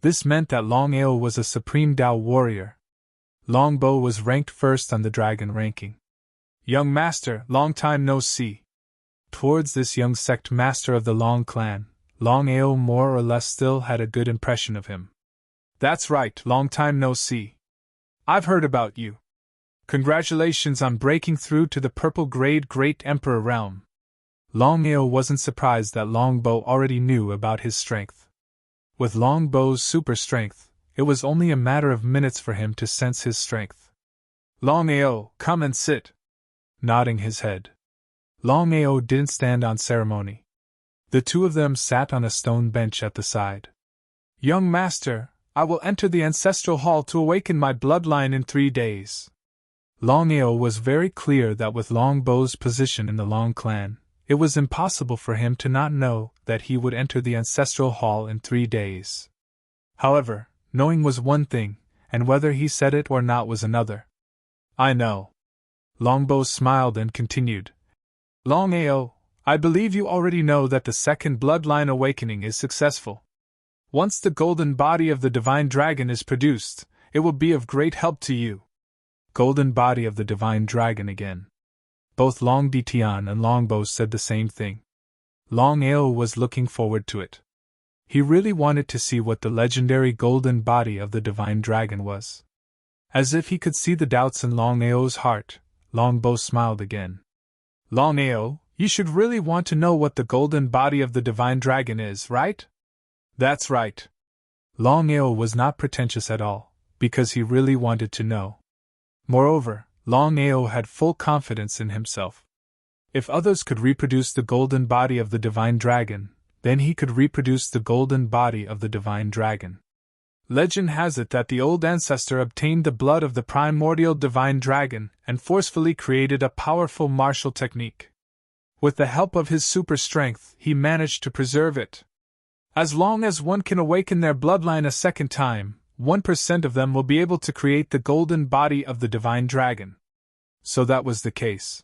This meant that Longao was a supreme Dao warrior. Longbo was ranked first on the dragon ranking. Young master, long time no see. Towards this young sect master of the Long clan, Longao more or less still had a good impression of him. That's right, long time no see. I've heard about you. Congratulations on breaking through to the purple grade Great Emperor realm. Longao wasn't surprised that Longbo already knew about his strength. With Longbo's super strength, it was only a matter of minutes for him to sense his strength. Longao, come and sit. Nodding his head. Longao didn't stand on ceremony. The two of them sat on a stone bench at the side. "Young master, I will enter the ancestral hall to awaken my bloodline in 3 days." Longao was very clear that with Longbo's position in the Long clan, it was impossible for him to not know that he would enter the ancestral hall in 3 days. However, knowing was one thing, and whether he said it or not was another. "I know." Longbo smiled and continued. "Longao, I believe you already know that the second bloodline awakening is successful. Once the golden body of the divine dragon is produced, it will be of great help to you." Golden body of the divine dragon again. Both Long Ditian and Longbo said the same thing. Longao was looking forward to it. He really wanted to see what the legendary golden body of the divine dragon was. As if he could see the doubts in Longao's heart, Longbo smiled again. "Longao, you should really want to know what the golden body of the divine dragon is, right?" "That's right." Longao was not pretentious at all, because he really wanted to know. Moreover, Longao had full confidence in himself. If others could reproduce the golden body of the divine dragon, then he could reproduce the golden body of the divine dragon. Legend has it that the old ancestor obtained the blood of the primordial divine dragon and forcefully created a powerful martial technique. With the help of his super strength, he managed to preserve it. As long as one can awaken their bloodline a second time, 1% of them will be able to create the golden body of the divine dragon. So that was the case.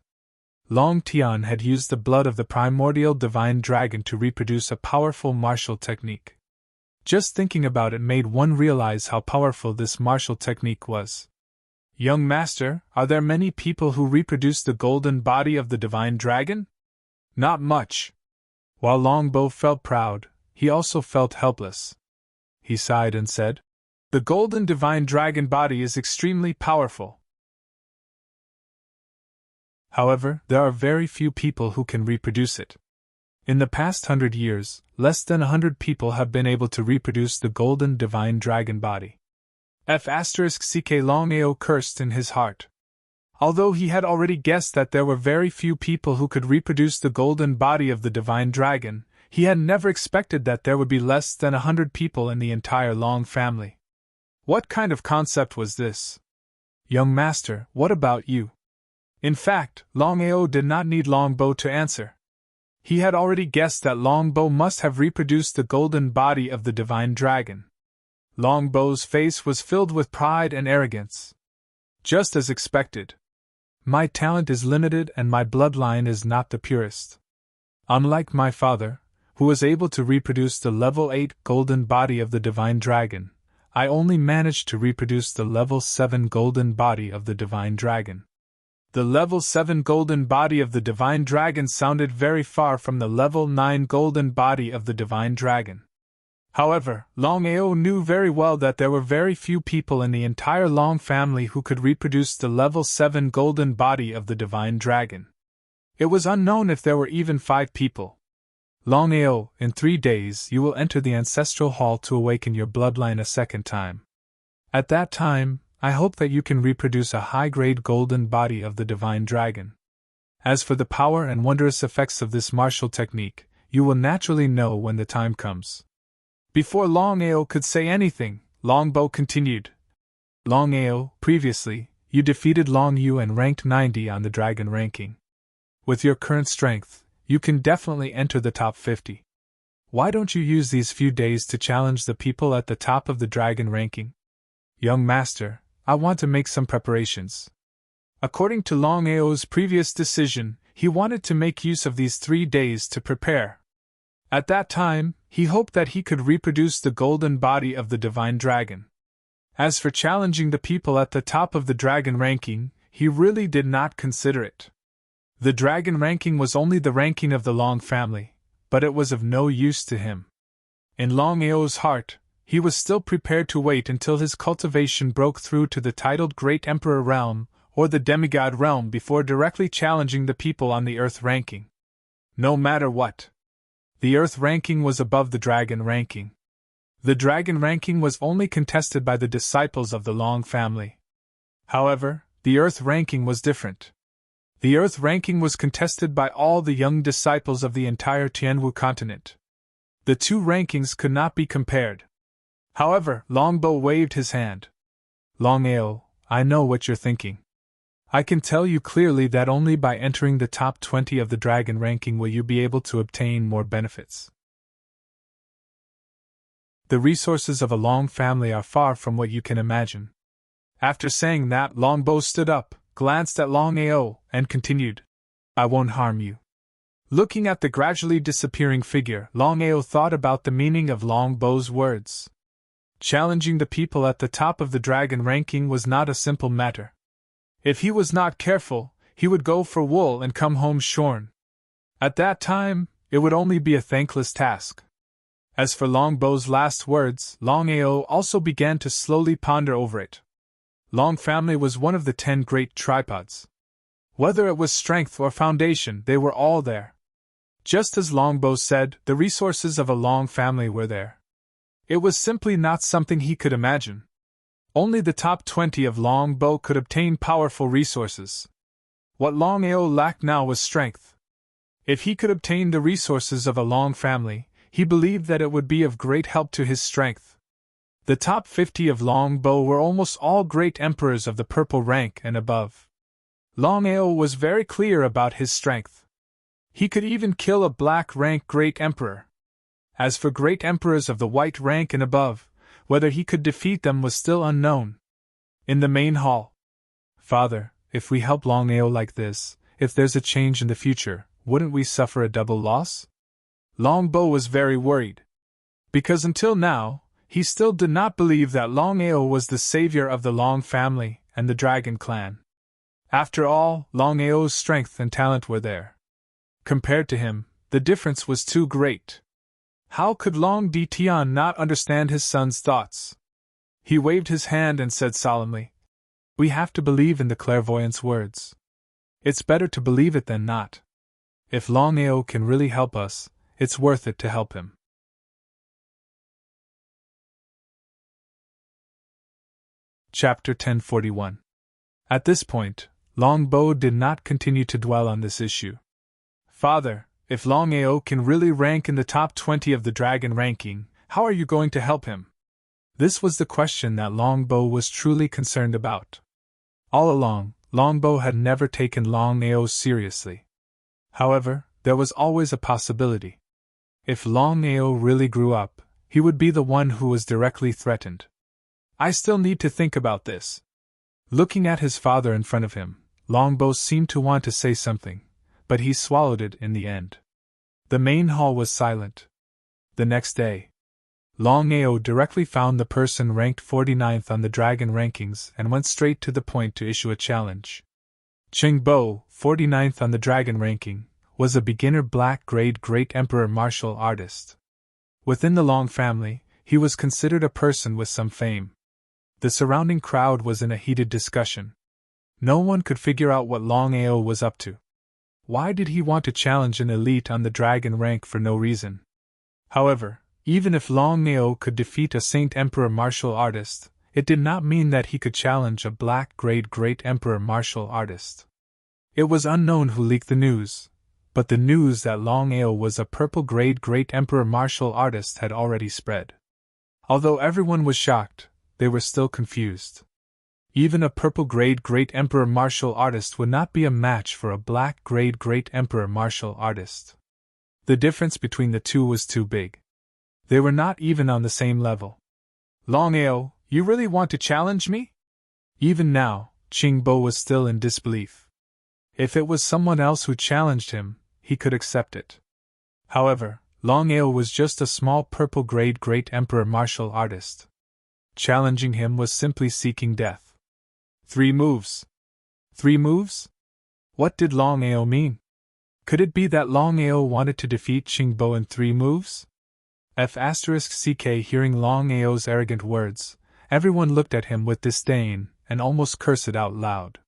Long Tian had used the blood of the primordial divine dragon to reproduce a powerful martial technique. Just thinking about it made one realize how powerful this martial technique was. "Young master, are there many people who reproduce the golden body of the divine dragon?" "Not much." While Longbo felt proud, he also felt helpless. He sighed and said, "The golden divine dragon body is extremely powerful. However, there are very few people who can reproduce it. In the past 100 years, less than 100 people have been able to reproduce the golden divine dragon body." Ck Longao cursed in his heart. Although he had already guessed that there were very few people who could reproduce the golden body of the divine dragon, he had never expected that there would be less than 100 people in the entire Long family. What kind of concept was this? "Young master, what about you?" In fact, Longao did not need Longbo to answer. He had already guessed that Longbo must have reproduced the golden body of the divine dragon. Longbo's face was filled with pride and arrogance. "Just as expected. My talent is limited and my bloodline is not the purest. Unlike my father, who was able to reproduce the level 8 golden body of the divine dragon, I only managed to reproduce the level 7 golden body of the divine dragon." The level 7 golden body of the divine dragon sounded very far from the level 9 golden body of the divine dragon. However, Longao knew very well that there were very few people in the entire Long family who could reproduce the level 7 golden body of the divine dragon. It was unknown if there were even 5 people. "Longao, in 3 days you will enter the ancestral hall to awaken your bloodline a second time. At that time, I hope that you can reproduce a high-grade golden body of the divine dragon. As for the power and wondrous effects of this martial technique, you will naturally know when the time comes." Before Longao could say anything, Longbo continued. "Longao, previously, you defeated Long Yu and ranked 90 on the dragon ranking. With your current strength, you can definitely enter the top 50. Why don't you use these few days to challenge the people at the top of the dragon ranking?" "Young master, I want to make some preparations." According to Longao's previous decision, he wanted to make use of these 3 days to prepare. At that time, he hoped that he could reproduce the golden body of the divine dragon. As for challenging the people at the top of the dragon ranking, he really did not consider it. The dragon ranking was only the ranking of the Long family, but it was of no use to him. In Longao's heart, he was still prepared to wait until his cultivation broke through to the titled Great Emperor realm, or the demigod realm, before directly challenging the people on the Earth ranking. No matter what. The Earth ranking was above the dragon ranking. The dragon ranking was only contested by the disciples of the Long family. However, the Earth ranking was different. The Earth ranking was contested by all the young disciples of the entire Tianwu continent. The two rankings could not be compared. However, Longbow waved his hand. Longao, I know what you're thinking. I can tell you clearly that only by entering the top 20 of the dragon ranking will you be able to obtain more benefits. The resources of a Long family are far from what you can imagine. After saying that, Longbow stood up, glanced at Longao, and continued, I won't harm you. Looking at the gradually disappearing figure, Longao thought about the meaning of Longbow's words. Challenging the people at the top of the dragon ranking was not a simple matter. If he was not careful, he would go for wool and come home shorn. At that time, it would only be a thankless task. As for Longbow's last words, Longao also began to slowly ponder over it. Long family was one of the 10 great tripods. Whether it was strength or foundation, they were all there. Just as Longbow said, the resources of a Long family were there. It was simply not something he could imagine. Only the top 20 of Longbow could obtain powerful resources. What Longao lacked now was strength. If he could obtain the resources of a Long family, he believed that it would be of great help to his strength. The top 50 of Longbow were almost all great emperors of the purple rank and above. Longao was very clear about his strength. He could even kill a black rank great emperor. As for great emperors of the white rank and above, whether he could defeat them was still unknown. In the main hall. Father, if we help Longao like this, if there's a change in the future, wouldn't we suffer a double loss? Longbow was very worried. Because until now, he still did not believe that Longao was the savior of the Long family and the Dragon clan. After all, Longao's strength and talent were there. Compared to him, the difference was too great. How could Long Di Tian not understand his son's thoughts? He waved his hand and said solemnly, We have to believe in the clairvoyant's words. It's better to believe it than not. If Longao can really help us, it's worth it to help him. Chapter 1041. At this point, Longbow did not continue to dwell on this issue. Father, if Longao can really rank in the top 20 of the dragon ranking, how are you going to help him? This was the question that Longbow was truly concerned about. All along, Longbow had never taken Longao seriously. However, there was always a possibility. If Longao really grew up, he would be the one who was directly threatened. I still need to think about this. Looking at his father in front of him, Longbow seemed to want to say something, but he swallowed it in the end. The main hall was silent. The next day, Longao directly found the person ranked 49th on the dragon rankings and went straight to the point to issue a challenge. Qingbo, 49th on the dragon ranking, was a beginner black-grade great emperor martial artist. Within the Long family, he was considered a person with some fame. The surrounding crowd was in a heated discussion. No one could figure out what Longao was up to. Why did he want to challenge an elite on the dragon rank for no reason? However, even if Longao could defeat a Saint Emperor martial artist, it did not mean that he could challenge a black-grade great emperor martial artist. It was unknown who leaked the news, but the news that Longao was a purple-grade great emperor martial artist had already spread. Although everyone was shocked, they were still confused. Even a purple-grade great emperor martial artist would not be a match for a black-grade great emperor martial artist. The difference between the two was too big. They were not even on the same level. Longao, you really want to challenge me? Even now, Qingbo was still in disbelief. If it was someone else who challenged him, he could accept it. However, Longao was just a small purple-grade great emperor martial artist. Challenging him was simply seeking death. 3 moves. 3 moves? What did Longao mean? Could it be that Longao wanted to defeat Qingbo in 3 moves? F***ck hearing Longao's arrogant words, everyone looked at him with disdain and almost cursed out loud.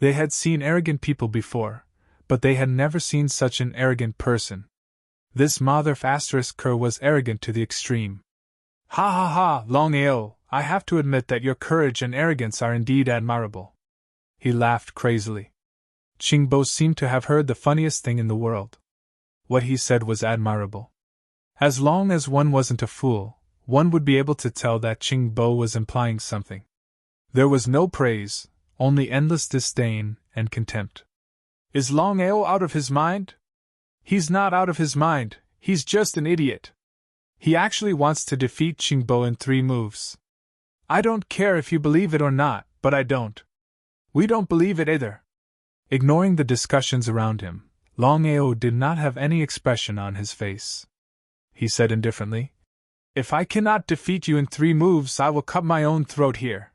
They had seen arrogant people before, but they had never seen such an arrogant person. This mother ***ker was arrogant to the extreme. Ha ha ha, Longao, I have to admit that your courage and arrogance are indeed admirable. He laughed crazily. Qingbo seemed to have heard the funniest thing in the world. What he said was admirable. As long as one wasn't a fool, one would be able to tell that Qingbo was implying something. There was no praise, only endless disdain and contempt. Is Longao out of his mind? He's not out of his mind, he's just an idiot. He actually wants to defeat Qingbo in 3 moves. I don't care if you believe it or not, but I don't. We don't believe it either. Ignoring the discussions around him, Longao did not have any expression on his face. He said indifferently, If I cannot defeat you in 3 moves, I will cut my own throat here.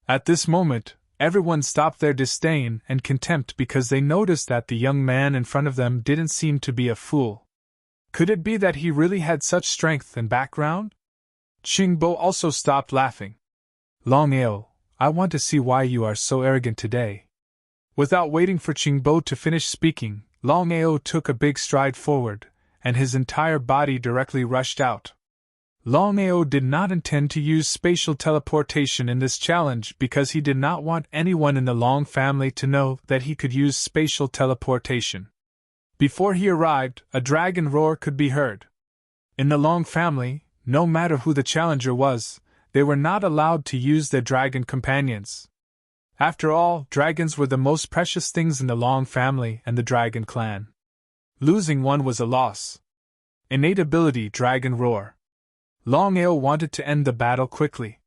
At this moment, everyone stopped their disdain and contempt because they noticed that the young man in front of them didn't seem to be a fool. Could it be that he really had such strength and background? Qingbo also stopped laughing. Longao, I want to see why you are so arrogant today. Without waiting for Qingbo to finish speaking, Longao took a big stride forward, and his entire body directly rushed out. Longao did not intend to use spatial teleportation in this challenge because he did not want anyone in the Long family to know that he could use spatial teleportation. Before he arrived, a dragon roar could be heard. In the Long family, no matter who the challenger was, they were not allowed to use their dragon companions. After all, dragons were the most precious things in the Long family and the dragon clan. Losing one was a loss. Innate ability Dragon Roar. Longao wanted to end the battle quickly.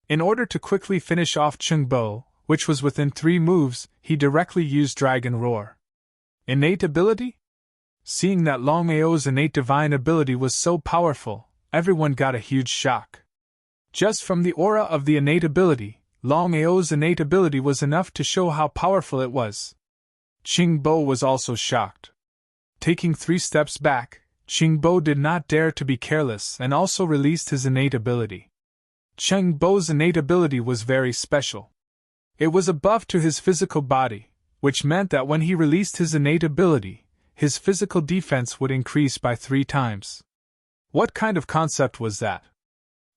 In order to quickly finish off Qingbo, which was within 3 moves, he directly used Dragon Roar. Innate ability? Seeing that Longao's innate divine ability was so powerful, everyone got a huge shock. Just from the aura of the innate ability, Longao's innate ability was enough to show how powerful it was. Qingbo was also shocked. Taking 3 steps back, Qingbo did not dare to be careless and also released his innate ability. Qingbo's innate ability was very special. It was a buff to his physical body, which meant that when he released his innate ability, his physical defense would increase by 3 times. What kind of concept was that?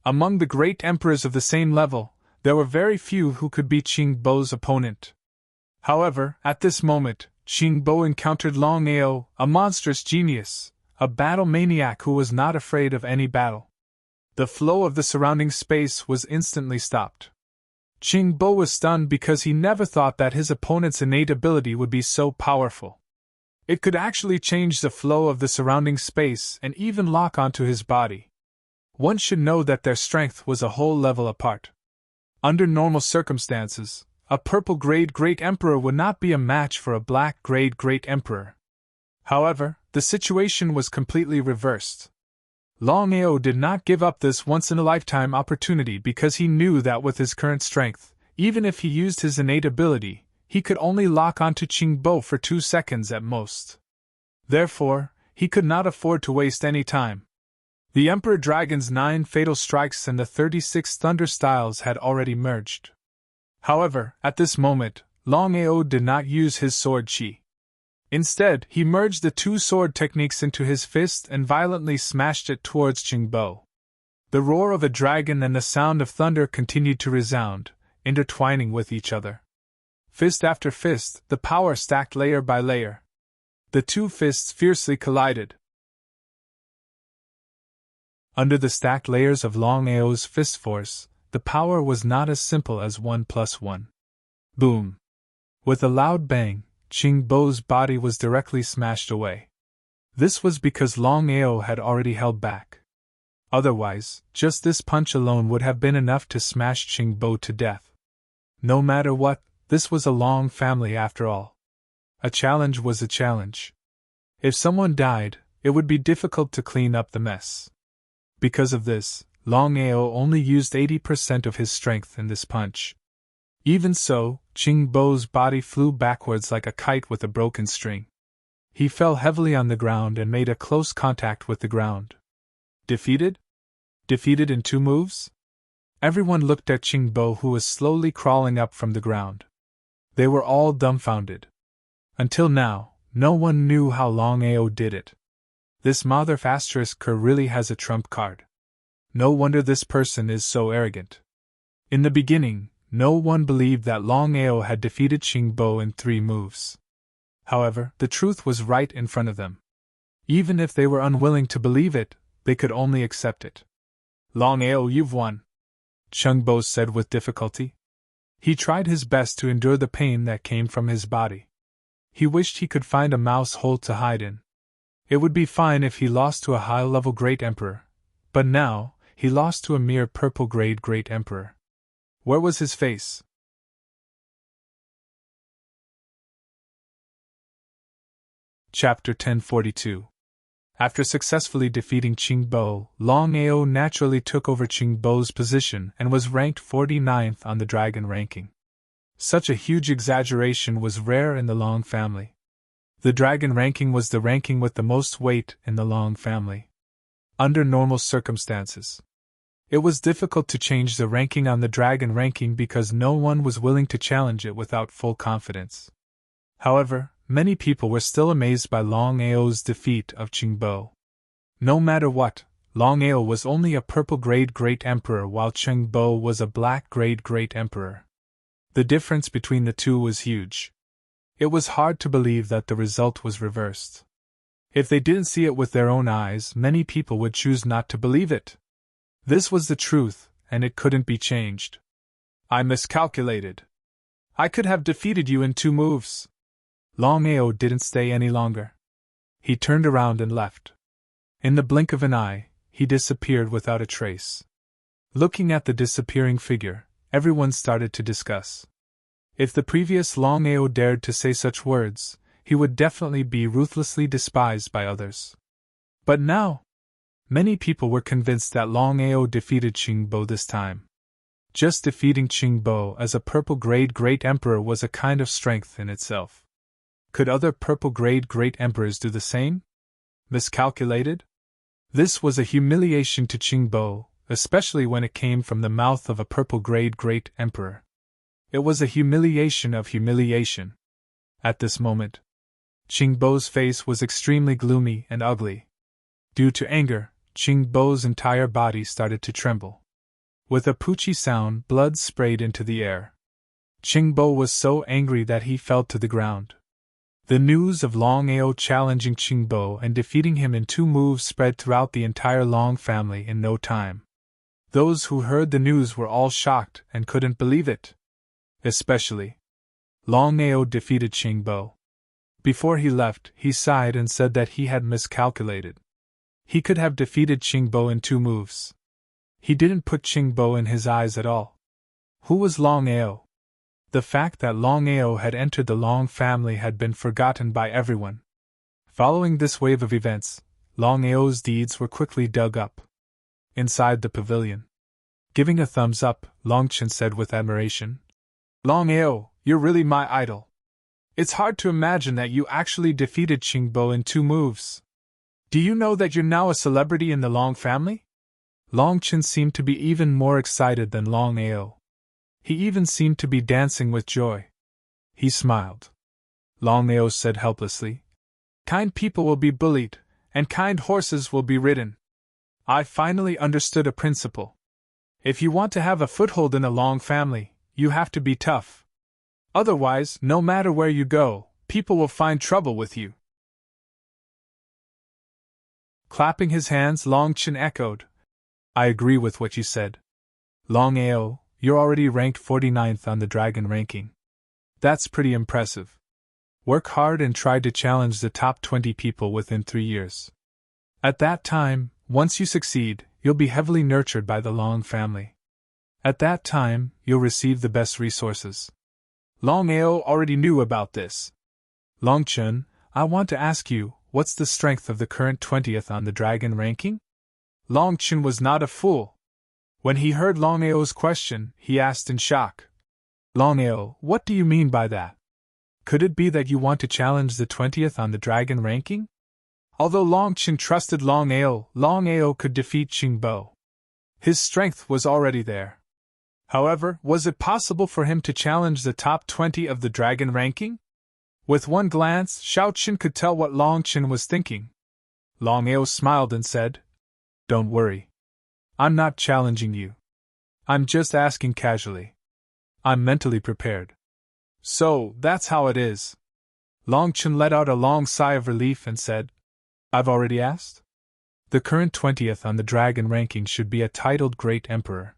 Among the great emperors of the same level, there were very few who could beat Qingbo's opponent. However, at this moment, Qingbo encountered Longao, a monstrous genius, a battle maniac who was not afraid of any battle. The flow of the surrounding space was instantly stopped. Qingbo was stunned because he never thought that his opponent's innate ability would be so powerful. It could actually change the flow of the surrounding space and even lock onto his body. One should know that their strength was a whole level apart. Under normal circumstances, a purple grade Great Emperor would not be a match for a black grade Great Emperor. However, the situation was completely reversed. Longao did not give up this once-in-a-lifetime opportunity because he knew that with his current strength, even if he used his innate ability, he could only lock onto Qingbo for 2 seconds at most. Therefore, he could not afford to waste any time. The Emperor Dragon's 9 fatal strikes and the 36 thunder styles had already merged. However, at this moment, Longao did not use his sword chi. Instead, he merged the 2 sword techniques into his fist and violently smashed it towards Qingbo. The roar of a dragon and the sound of thunder continued to resound, intertwining with each other. Fist after fist, the power stacked layer by layer. The 2 fists fiercely collided. Under the stacked layers of Longao's fist force, the power was not as simple as 1 + 1. Boom! With a loud bang, Qingbo's body was directly smashed away. This was because Longao had already held back. Otherwise, just this punch alone would have been enough to smash Qingbo to death. No matter what, this was a Long family after all. A challenge was a challenge. If someone died, it would be difficult to clean up the mess. Because of this, Longao only used 80% of his strength in this punch. Even so, Qingbo's body flew backwards like a kite with a broken string. He fell heavily on the ground and made a close contact with the ground. Defeated? Defeated in 2 moves? Everyone looked at Qingbo, who was slowly crawling up from the ground. They were all dumbfounded. Until now, no one knew how Longao did it. This Mother Kerr really has a trump card. No wonder this person is so arrogant. In the beginning, no one believed that Longao had defeated Qingbo in 3 moves. However, the truth was right in front of them. Even if they were unwilling to believe it, they could only accept it. Longao, you've won, Qingbo said with difficulty. He tried his best to endure the pain that came from his body. He wished he could find a mouse hole to hide in. It would be fine if he lost to a high-level Great Emperor, but now, he lost to a mere purple-grade Great Emperor. Where was his face? Chapter 1042. After successfully defeating Qingbo, Longao naturally took over Qingbo's position and was ranked 49th on the dragon ranking. Such a huge exaggeration was rare in the Long family. The dragon ranking was the ranking with the most weight in the Long family. Under normal circumstances, it was difficult to change the ranking on the dragon ranking because no one was willing to challenge it without full confidence. However, many people were still amazed by Longao's defeat of Qingbo. No matter what, Longao was only a purple-grade Great Emperor while Qingbo was a black-grade Great Emperor. The difference between the two was huge. It was hard to believe that the result was reversed. If they didn't see it with their own eyes, many people would choose not to believe it. This was the truth, and it couldn't be changed. I miscalculated. I could have defeated you in 2 moves. Longao didn't stay any longer. He turned around and left. In the blink of an eye, he disappeared without a trace. Looking at the disappearing figure, everyone started to discuss. If the previous Longao dared to say such words, he would definitely be ruthlessly despised by others. But now, many people were convinced that Longao defeated Qingbo this time. Just defeating Qingbo as a purple-grade Great Emperor was a kind of strength in itself. Could other purple-grade Great Emperors do the same? Miscalculated? This was a humiliation to Qingbo, especially when it came from the mouth of a purple-grade Great Emperor. It was a humiliation of humiliation. At this moment, Qingbo's face was extremely gloomy and ugly. Due to anger, Qingbo's entire body started to tremble. With a poochie sound, blood sprayed into the air. Qingbo was so angry that he fell to the ground. The news of Longao challenging Qingbo and defeating him in 2 moves spread throughout the entire Long family in no time. Those who heard the news were all shocked and couldn't believe it. Especially, Longao defeated Qingbo. Before he left, he sighed and said that he had miscalculated. He could have defeated Qingbo in 2 moves. He didn't put Qingbo in his eyes at all. Who was Longao? The fact that Longao had entered the Long family had been forgotten by everyone. Following this wave of events, Longao's deeds were quickly dug up. Inside the pavilion, giving a thumbs up, Longchen said with admiration, "Longao, you're really my idol. It's hard to imagine that you actually defeated Qingbo in 2 moves. Do you know that you're now a celebrity in the Long family?" Longchen seemed to be even more excited than Longao. He even seemed to be dancing with joy. He smiled. Longao said helplessly, "Kind people will be bullied, and kind horses will be ridden. I finally understood a principle. If you want to have a foothold in the Long family, you have to be tough. Otherwise, no matter where you go, people will find trouble with you." Clapping his hands, Longchen echoed, "I agree with what you said. Longao, you're already ranked 49th on the dragon ranking. That's pretty impressive. Work hard and try to challenge the top 20 people within 3 years. At that time, once you succeed, you'll be heavily nurtured by the Long family. At that time, you'll receive the best resources." Longao already knew about this. "Longchen, I want to ask you, what's the strength of the current 20th on the dragon ranking?" Longchen was not a fool. When he heard Longao's question, he asked in shock, "Longao, what do you mean by that? Could it be that you want to challenge the 20th on the dragon ranking?" Although Longchen trusted Longao could defeat Qingbo. His strength was already there. However, was it possible for him to challenge the top 20 of the dragon ranking? With one glance, Shaochen could tell what Longchen was thinking. Longao smiled and said, "Don't worry. I'm not challenging you. I'm just asking casually. I'm mentally prepared. So, that's how it is. Long Chen let out a long sigh of relief and said, I've already asked? The current 20th on the dragon ranking should be a titled Great Emperor.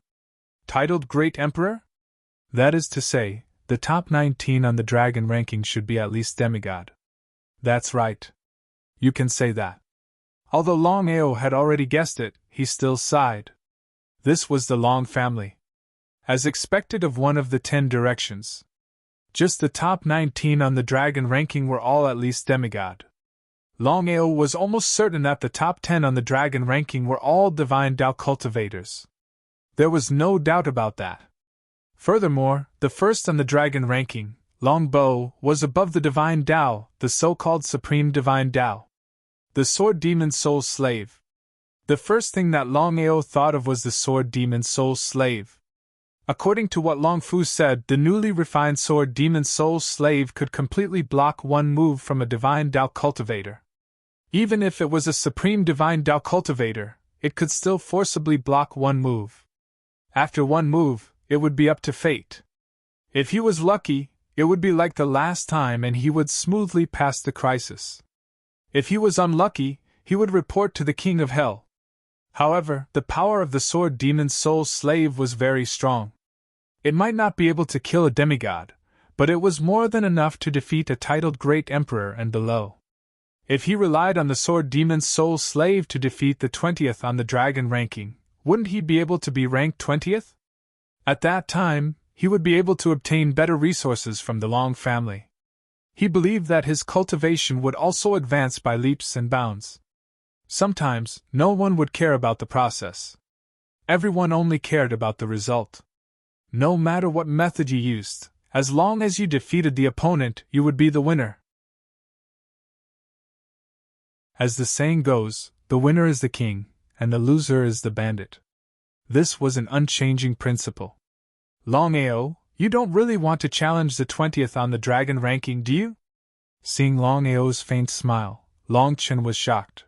Titled Great Emperor? That is to say, the top 19 on the dragon ranking should be at least demigod. That's right. You can say that. Although Longao had already guessed it, he still sighed. This was the Long family. As expected of one of the 10 directions. Just the top 19 on the dragon ranking were all at least demigod. Longao was almost certain that the top 10 on the dragon ranking were all divine Dao cultivators. There was no doubt about that. Furthermore, the first on the dragon ranking, Longbo, was above the divine Dao, the so-called supreme divine Dao. The sword demon soul slave. The first thing that Longao thought of was the sword demon soul slave. According to what Long Fu said, the newly refined sword demon soul slave could completely block one move from a divine Dao cultivator. Even if it was a supreme divine Dao cultivator, it could still forcibly block one move. After one move, it would be up to fate. If he was lucky, it would be like the last time and he would smoothly pass the crisis. If he was unlucky, he would report to the King of Hell. However, the power of the sword demon soul slave was very strong. It might not be able to kill a demigod, but it was more than enough to defeat a titled Great Emperor and below. If he relied on the sword demon soul slave to defeat the 20th on the dragon ranking, wouldn't he be able to be ranked 20th? At that time, he would be able to obtain better resources from the Long family. He believed that his cultivation would also advance by leaps and bounds. Sometimes, no one would care about the process. Everyone only cared about the result. No matter what method you used, as long as you defeated the opponent, you would be the winner. As the saying goes, the winner is the king, and the loser is the bandit. This was an unchanging principle. Longao, you don't really want to challenge the 20th on the dragon ranking, do you? Seeing Longao's faint smile, Long Chen was shocked.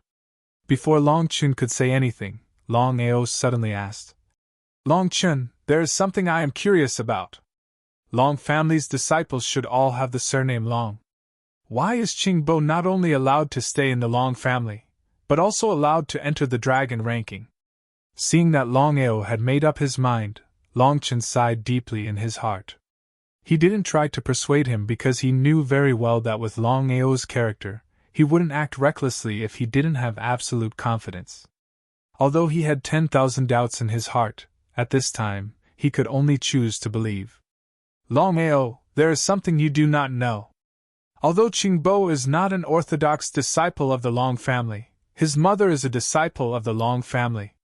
Before Long Chen could say anything, Longao suddenly asked, Long Chen, there is something I am curious about. Long family's disciples should all have the surname Long. Why is Qingbo not only allowed to stay in the Long family, but also allowed to enter the dragon ranking? Seeing that Longao had made up his mind, Long Chen sighed deeply in his heart. He didn't try to persuade him because he knew very well that with Longao's character, he wouldn't act recklessly if he didn't have absolute confidence. Although he had 10,000 doubts in his heart, at this time, he could only choose to believe. Longao, there is something you do not know. Although Qingbo is not an orthodox disciple of the Long family, his mother is a disciple of the Long family.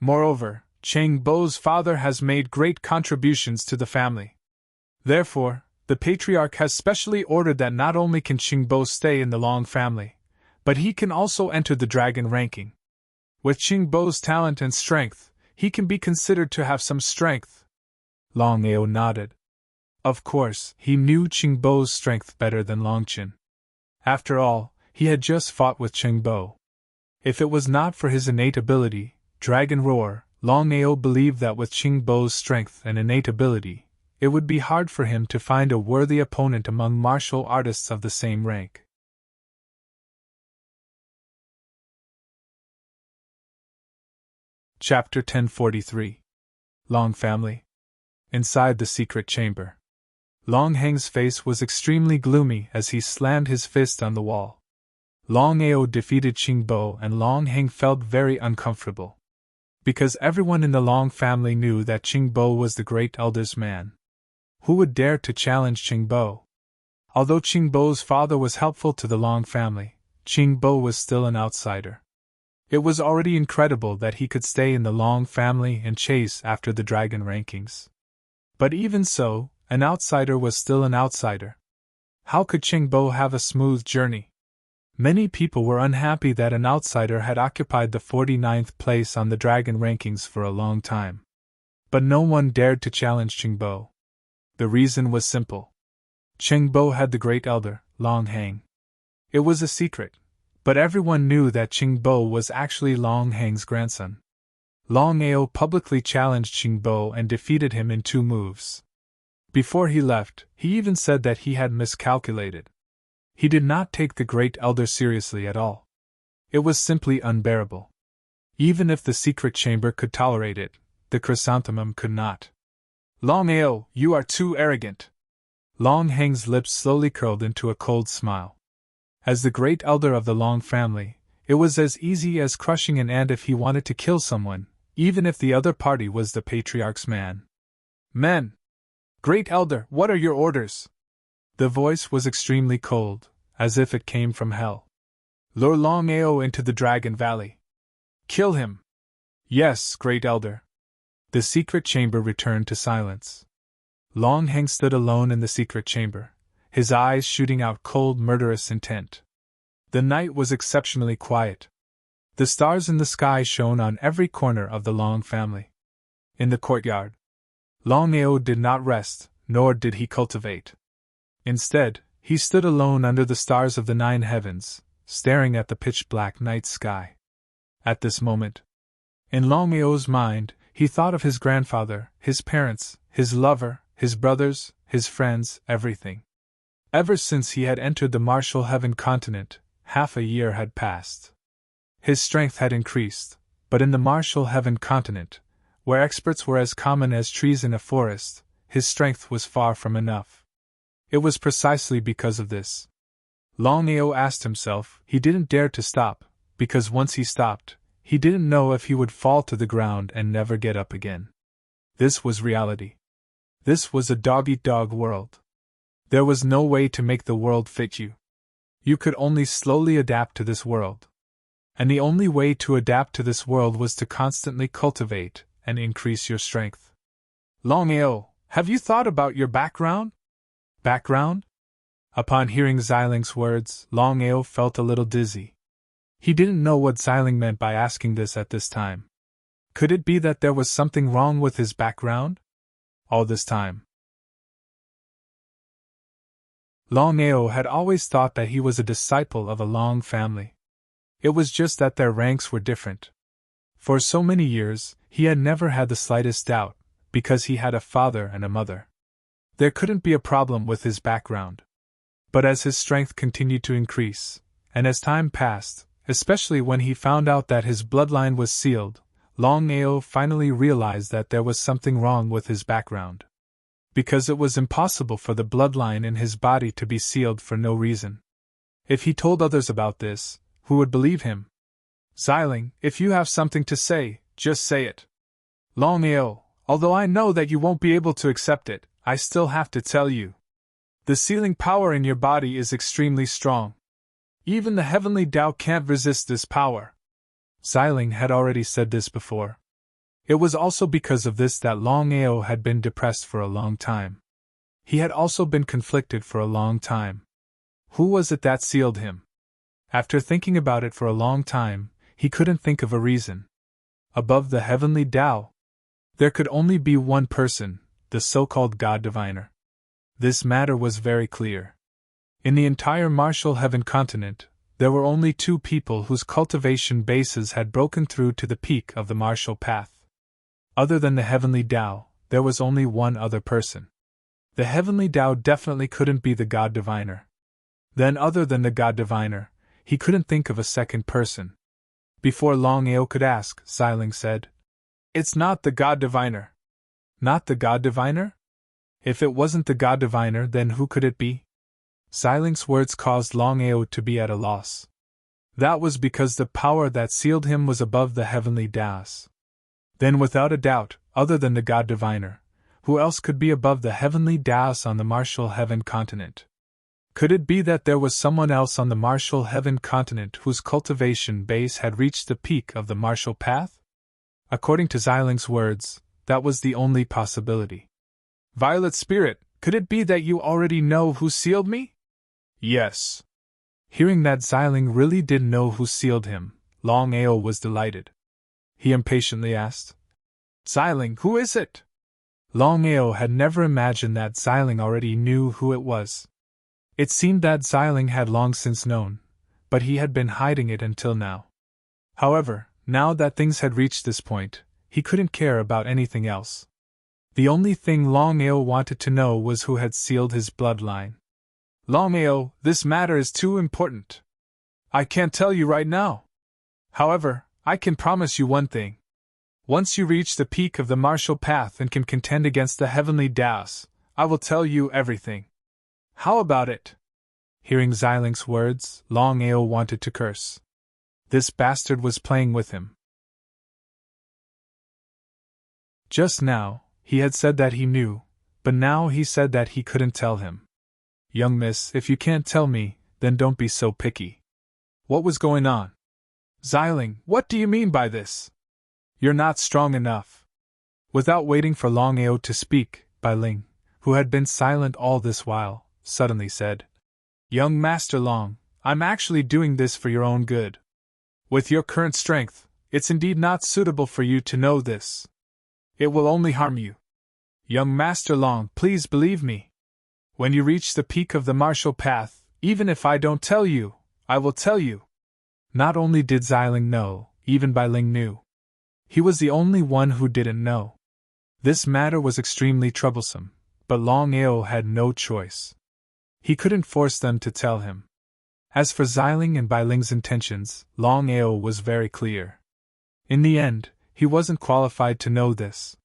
Moreover, Qingbo's father has made great contributions to the family. Therefore, the patriarch has specially ordered that not only can Qingbo stay in the Long family, but he can also enter the dragon ranking. With Qingbo's talent and strength, he can be considered to have some strength. Longao nodded. Of course, he knew Qingbo's strength better than Longchen. After all, he had just fought with Qingbo. If it was not for his innate ability, Dragon Roar, Longao believed that with Qingbo's strength and innate ability, it would be hard for him to find a worthy opponent among martial artists of the same rank. Chapter 1043. Long Family. Inside the secret chamber. Long Heng's face was extremely gloomy as he slammed his fist on the wall. Longao defeated Qingbo and Long Heng felt very uncomfortable. Because everyone in the Long family knew that Qingbo was the great elder's man. Who would dare to challenge Qingbo? Although Qingbo's father was helpful to the Long family, Qingbo was still an outsider. It was already incredible that he could stay in the Long family and chase after the dragon rankings. But even so, an outsider was still an outsider. How could Qingbo have a smooth journey? Many people were unhappy that an outsider had occupied the 49th place on the dragon rankings for a long time. But no one dared to challenge Qingbo. The reason was simple. Qingbo had the great elder, Long Heng. It was a secret, but everyone knew that Qingbo was actually Long Heng's grandson. Longao publicly challenged Qingbo and defeated him in 2 moves. Before he left, he even said that he had miscalculated. He did not take the Great Elder seriously at all. It was simply unbearable. Even if the secret chamber could tolerate it, the chrysanthemum could not. Longao, you are too arrogant. Long Heng's lips slowly curled into a cold smile. As the Great Elder of the Long family, it was as easy as crushing an ant if he wanted to kill someone, even if the other party was the patriarch's man. Men! Great Elder, what are your orders? The voice was extremely cold, as if it came from hell. Lure Longao into the Dragon Valley. Kill him. Yes, Great Elder. The secret chamber returned to silence. Long Heng stood alone in the secret chamber, his eyes shooting out cold, murderous intent. The night was exceptionally quiet. The stars in the sky shone on every corner of the Long family. In the courtyard, Longao did not rest, nor did he cultivate. Instead, he stood alone under the stars of the 9 heavens, staring at the pitch-black night sky. At this moment, in Longao's mind, he thought of his grandfather, his parents, his lover, his brothers, his friends, everything. Ever since he had entered the martial heaven continent, half a year had passed. His strength had increased, but in the martial heaven continent, where experts were as common as trees in a forest, his strength was far from enough. It was precisely because of this. Longao asked himself, he didn't dare to stop, because once he stopped, he didn't know if he would fall to the ground and never get up again. This was reality. This was a dog-eat-dog world. There was no way to make the world fit you. You could only slowly adapt to this world. And the only way to adapt to this world was to constantly cultivate and increase your strength. Longao, have you thought about your background? Background? Upon hearing Xiling's words, Longao felt a little dizzy. He didn't know what Xiling meant by asking this at this time. Could it be that there was something wrong with his background? All this time, Longao had always thought that he was a disciple of a Long family. It was just that their ranks were different. For so many years, he had never had the slightest doubt, because he had a father and a mother. There couldn't be a problem with his background. But as his strength continued to increase, and as time passed, especially when he found out that his bloodline was sealed, Longao finally realized that there was something wrong with his background. Because it was impossible for the bloodline in his body to be sealed for no reason. If he told others about this, who would believe him? Xiling, if you have something to say, just say it. Longao, although I know that you won't be able to accept it, I still have to tell you. The sealing power in your body is extremely strong. Even the heavenly Tao can't resist this power. Xiling had already said this before. It was also because of this that Longao had been depressed for a long time. He had also been conflicted for a long time. Who was it that sealed him? After thinking about it for a long time, he couldn't think of a reason. Above the heavenly Tao, there could only be one person, the so-called God Diviner. This matter was very clear. In the entire martial heaven continent, there were only 2 people whose cultivation bases had broken through to the peak of the martial path. Other than the heavenly Tao, there was only one other person. The heavenly Tao definitely couldn't be the God Diviner. Then other than the God Diviner, he couldn't think of a second person. Before Longao could ask, Xiling said, "It's not the God Diviner." Not the God Diviner? If it wasn't the God Diviner, then who could it be? Xiling's words caused Longao to be at a loss. That was because the power that sealed him was above the heavenly Taos. Then without a doubt, other than the God Diviner, who else could be above the heavenly Taos on the martial heaven continent? Could it be that there was someone else on the martial heaven continent whose cultivation base had reached the peak of the martial path? According to Xiling's words, that was the only possibility. Violet Spirit, could it be that you already know who sealed me? Yes. Hearing that Xiling really did know who sealed him, Longao was delighted. He impatiently asked, "Xiling, who is it?" Longao had never imagined that Xiling already knew who it was. It seemed that Xiling had long since known, but he had been hiding it until now. However, now that things had reached this point, he couldn't care about anything else. The only thing Longao wanted to know was who had sealed his bloodline. Longao, this matter is too important. I can't tell you right now. However, I can promise you one thing. Once you reach the peak of the martial path and can contend against the heavenly Taoists, I will tell you everything. How about it? Hearing Xilin's words, Longao wanted to curse. This bastard was playing with him. Just now, he had said that he knew, but now he said that he couldn't tell him. Young miss, if you can't tell me, then don't be so picky. What was going on? Xiling, what do you mean by this? You're not strong enough. Without waiting for Longao to speak, Bai Ling, who had been silent all this while, suddenly said, Young Master Long, I'm actually doing this for your own good. With your current strength, it's indeed not suitable for you to know this. It will only harm you. Young Master Long, please believe me. When you reach the peak of the martial path, even if I don't tell you, I will tell you. Not only did Xiling know, even Bai Ling knew. He was the only one who didn't know. This matter was extremely troublesome, but Longao had no choice. He couldn't force them to tell him. As for Xiling and Bai Ling's intentions, Longao was very clear. In the end, he wasn't qualified to know this.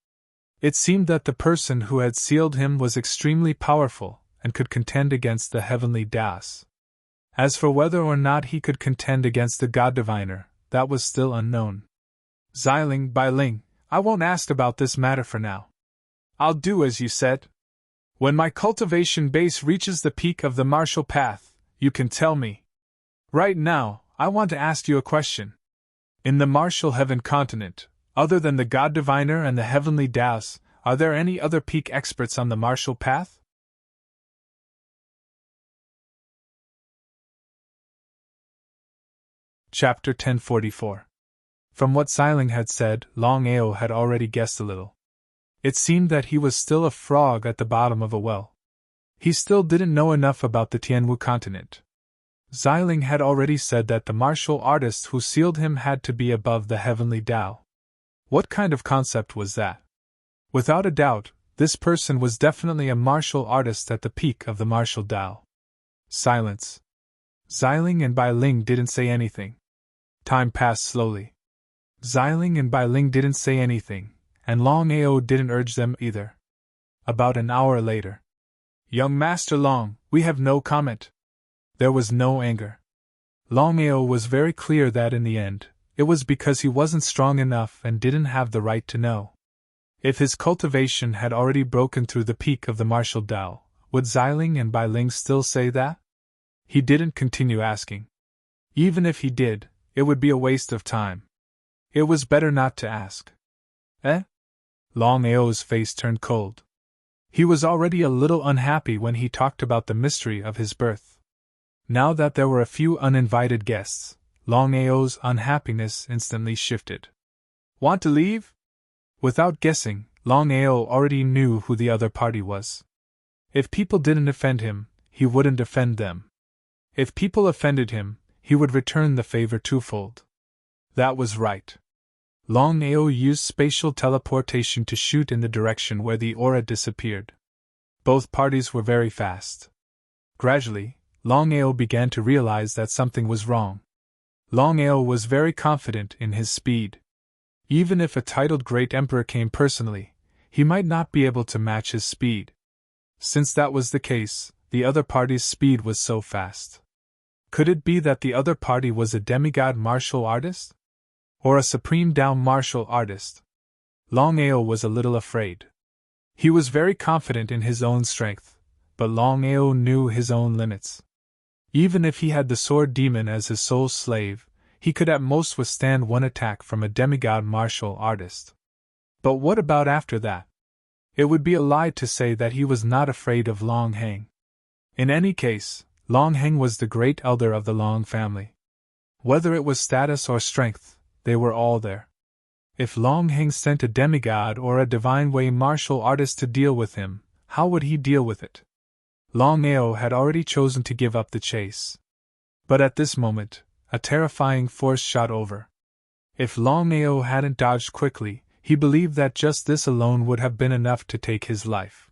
It seemed that the person who had sealed him was extremely powerful and could contend against the heavenly Taoists. As for whether or not he could contend against the God Diviner, that was still unknown. Xiling, Bai Ling, I won't ask about this matter for now. I'll do as you said. When my cultivation base reaches the peak of the martial path, you can tell me. Right now, I want to ask you a question. In the martial heaven continent, other than the God Diviner and the heavenly Taoists, are there any other peak experts on the martial path? Chapter 1044. From what Xiling had said, Longao had already guessed a little. It seemed that he was still a frog at the bottom of a well. He still didn't know enough about the Tianwu continent. Xiling had already said that the martial artist who sealed him had to be above the heavenly Tao. What kind of concept was that? Without a doubt, this person was definitely a martial artist at the peak of the martial Tao. Silence. Xiling and Bai Ling didn't say anything. Time passed slowly. Xiling and Bai Ling didn't say anything, and Longao didn't urge them either. About an hour later. Young Master Long, we have no comment. There was no anger. Longao was very clear that in the end, it was because he wasn't strong enough and didn't have the right to know. If his cultivation had already broken through the peak of the martial Tao, would Xiling and Bai Ling still say that? He didn't continue asking. Even if he did, it would be a waste of time. It was better not to ask. Eh? Longao's face turned cold. He was already a little unhappy when he talked about the mystery of his birth. Now that there were a few uninvited guests, Longao's unhappiness instantly shifted. Want to leave? Without guessing, Longao already knew who the other party was. If people didn't offend him, he wouldn't offend them. If people offended him, he would return the favor twofold. That was right. Longao used spatial teleportation to shoot in the direction where the aura disappeared. Both parties were very fast. Gradually, Longao began to realize that something was wrong. Longao was very confident in his speed. Even if a titled Great Emperor came personally, he might not be able to match his speed. Since that was the case, the other party's speed was so fast. Could it be that the other party was a demigod martial artist? Or a supreme Tao martial artist? Longao was a little afraid. He was very confident in his own strength, but Longao knew his own limits. Even if he had the sword demon as his sole slave, he could at most withstand one attack from a demigod martial artist. But what about after that? It would be a lie to say that he was not afraid of Long Heng. In any case, Long Heng was the great elder of the Long family. Whether it was status or strength, they were all there. If Long Heng sent a demigod or a divine way martial artist to deal with him, how would he deal with it? Longao had already chosen to give up the chase. But at this moment, a terrifying force shot over. If Longao hadn't dodged quickly, he believed that just this alone would have been enough to take his life.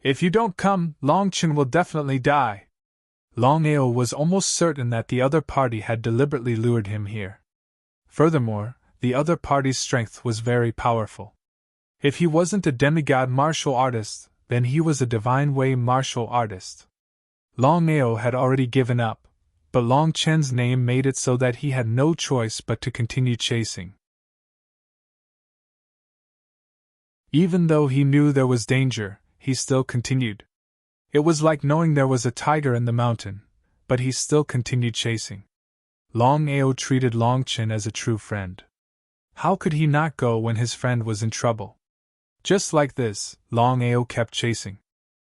If you don't come, Longchen will definitely die. Longao was almost certain that the other party had deliberately lured him here. Furthermore, the other party's strength was very powerful. If he wasn't a demigod martial artist, then he was a divine way martial artist. Longao had already given up, but Long Chen's name made it so that he had no choice but to continue chasing. Even though he knew there was danger, he still continued. It was like knowing there was a tiger in the mountain, but he still continued chasing. Longao treated Long Chen as a true friend. How could he not go when his friend was in trouble? Just like this, Longao kept chasing.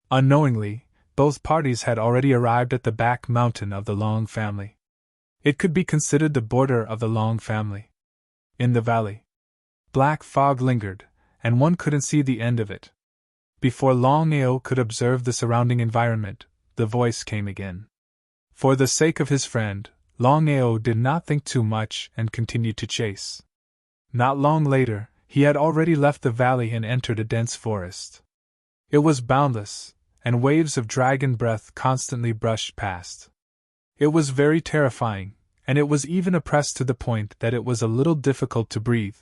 Unknowingly, both parties had already arrived at the back mountain of the Long family. It could be considered the border of the Long family. In the valley, black fog lingered, and one couldn't see the end of it. Before Longao could observe the surrounding environment, the voice came again. For the sake of his friend, Longao did not think too much and continued to chase. Not long later, he had already left the valley and entered a dense forest. It was boundless, and waves of dragon breath constantly brushed past. It was very terrifying, and it was even oppressed to the point that it was a little difficult to breathe.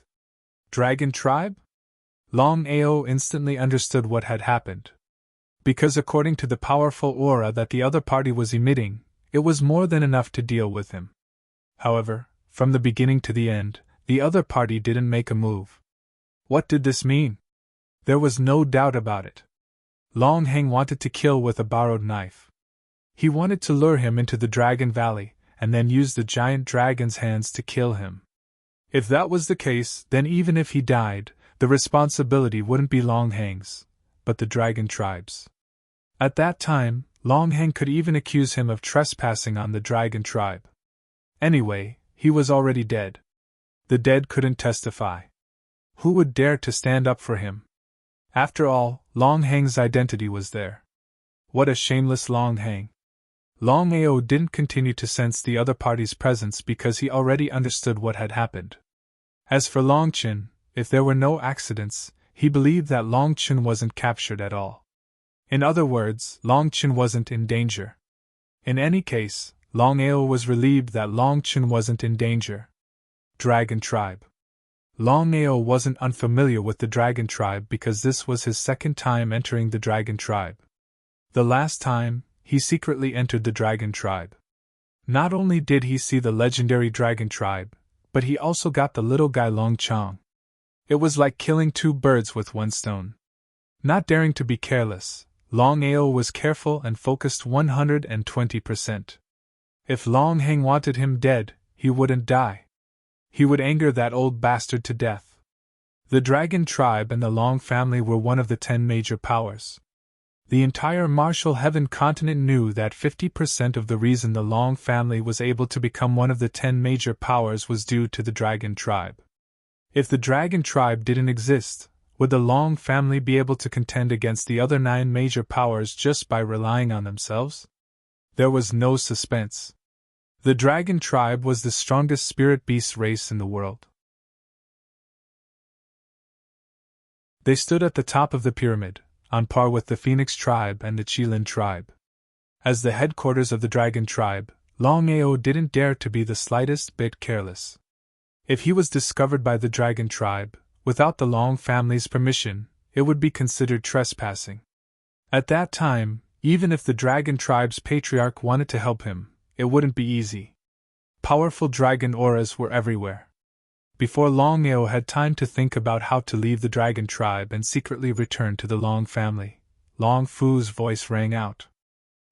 Dragon tribe? Longao instantly understood what had happened. Because according to the powerful aura that the other party was emitting, it was more than enough to deal with him. However, from the beginning to the end, the other party didn't make a move. What did this mean? There was no doubt about it. Long Heng wanted to kill with a borrowed knife. He wanted to lure him into the Dragon Valley, and then use the giant dragon's hands to kill him. If that was the case, then even if he died, the responsibility wouldn't be Long Heng's, but the dragon tribe's. At that time, Long Heng could even accuse him of trespassing on the dragon tribe. Anyway, he was already dead. The dead couldn't testify. Who would dare to stand up for him? After all, Long Heng's identity was there. What a shameless Long Heng. Longao didn't continue to sense the other party's presence because he already understood what had happened. As for Long Chen, if there were no accidents, he believed that Long Chen wasn't captured at all. In other words, Long Chen wasn't in danger. In any case, Longao was relieved that Long Chen wasn't in danger. Dragon Tribe. Longao wasn't unfamiliar with the Dragon Tribe because this was his second time entering the Dragon Tribe. The last time, he secretly entered the Dragon Tribe. Not only did he see the legendary Dragon Tribe, but he also got the little guy Long Chong. It was like killing two birds with one stone. Not daring to be careless, Longao was careful and focused 120%. If Long Heng wanted him dead, he wouldn't die. He would anger that old bastard to death. The Dragon Tribe and the Long family were one of the 10 major powers. The entire martial heaven continent knew that 50% of the reason the Long family was able to become one of the 10 major powers was due to the Dragon Tribe. If the Dragon Tribe didn't exist, would the Long family be able to contend against the other 9 major powers just by relying on themselves? There was no suspense. The Dragon Tribe was the strongest spirit beast race in the world. They stood at the top of the pyramid, on par with the Phoenix Tribe and the Qilin Tribe. As the headquarters of the Dragon Tribe, Longao didn't dare to be the slightest bit careless. If he was discovered by the Dragon Tribe, without the Long family's permission, it would be considered trespassing. At that time, even if the Dragon Tribe's patriarch wanted to help him, it wouldn't be easy. Powerful dragon auras were everywhere. Before Longao had time to think about how to leave the Dragon Tribe and secretly return to the Long family, Long Fu's voice rang out.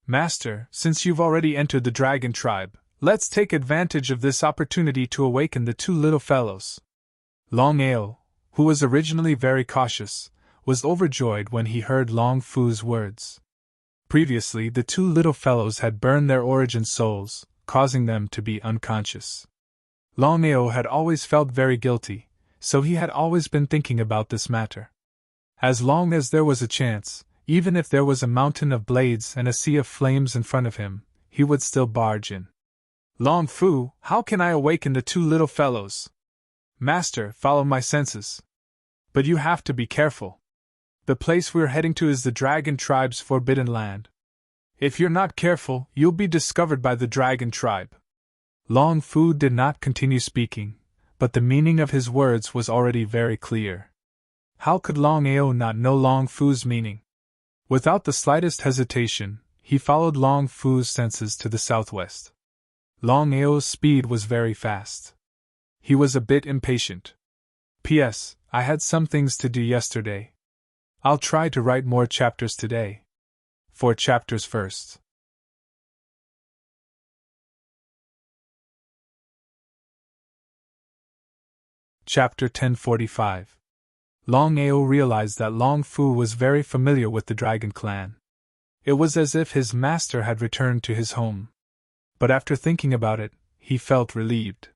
Master, since you've already entered the Dragon Tribe, let's take advantage of this opportunity to awaken the 2 little fellows. Longao, who was originally very cautious, was overjoyed when he heard Long Fu's words. Previously, the 2 little fellows had burned their origin souls, causing them to be unconscious. Longao had always felt very guilty, so he had always been thinking about this matter. As long as there was a chance, even if there was a mountain of blades and a sea of flames in front of him, he would still barge in. Long Fu, how can I awaken the 2 little fellows? Master, follow my senses. But you have to be careful. The place we're heading to is the dragon tribe's forbidden land. If you're not careful, you'll be discovered by the dragon tribe. Long Fu did not continue speaking, but the meaning of his words was already very clear. How could Longao not know Long Fu's meaning? Without the slightest hesitation, he followed Long Fu's senses to the southwest. Longao's speed was very fast. He was a bit impatient. P.S. I had some things to do yesterday. I'll try to write more chapters today. 4 chapters first. Chapter 1045. Longao realized that Long Fu was very familiar with the Dragon Clan. It was as if his master had returned to his home. But after thinking about it, he felt relieved.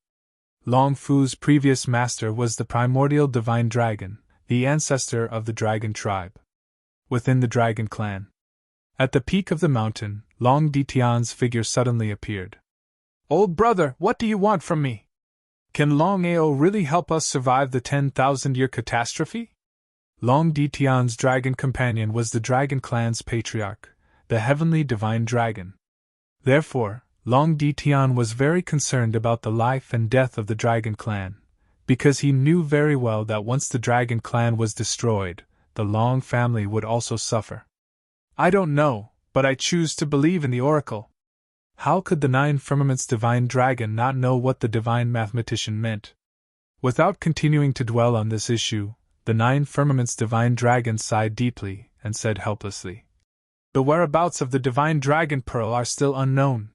Long Fu's previous master was the primordial divine dragon, the ancestor of the dragon tribe. Within the Dragon Clan. At the peak of the mountain, Long Ditian's figure suddenly appeared. "Old brother, what do you want from me? Can Longao really help us survive the 10,000-year catastrophe?" Long Ditian's dragon companion was the Dragon Clan's patriarch, the heavenly divine dragon. Therefore, Long Ditian was very concerned about the life and death of the Dragon Clan, because he knew very well that once the Dragon Clan was destroyed, the Long family would also suffer. "I don't know, but I choose to believe in the oracle." How could the 9 firmaments divine dragon not know what the divine mathematician meant? Without continuing to dwell on this issue, the 9 firmaments divine dragon sighed deeply and said helplessly, "The whereabouts of the divine dragon pearl are still unknown.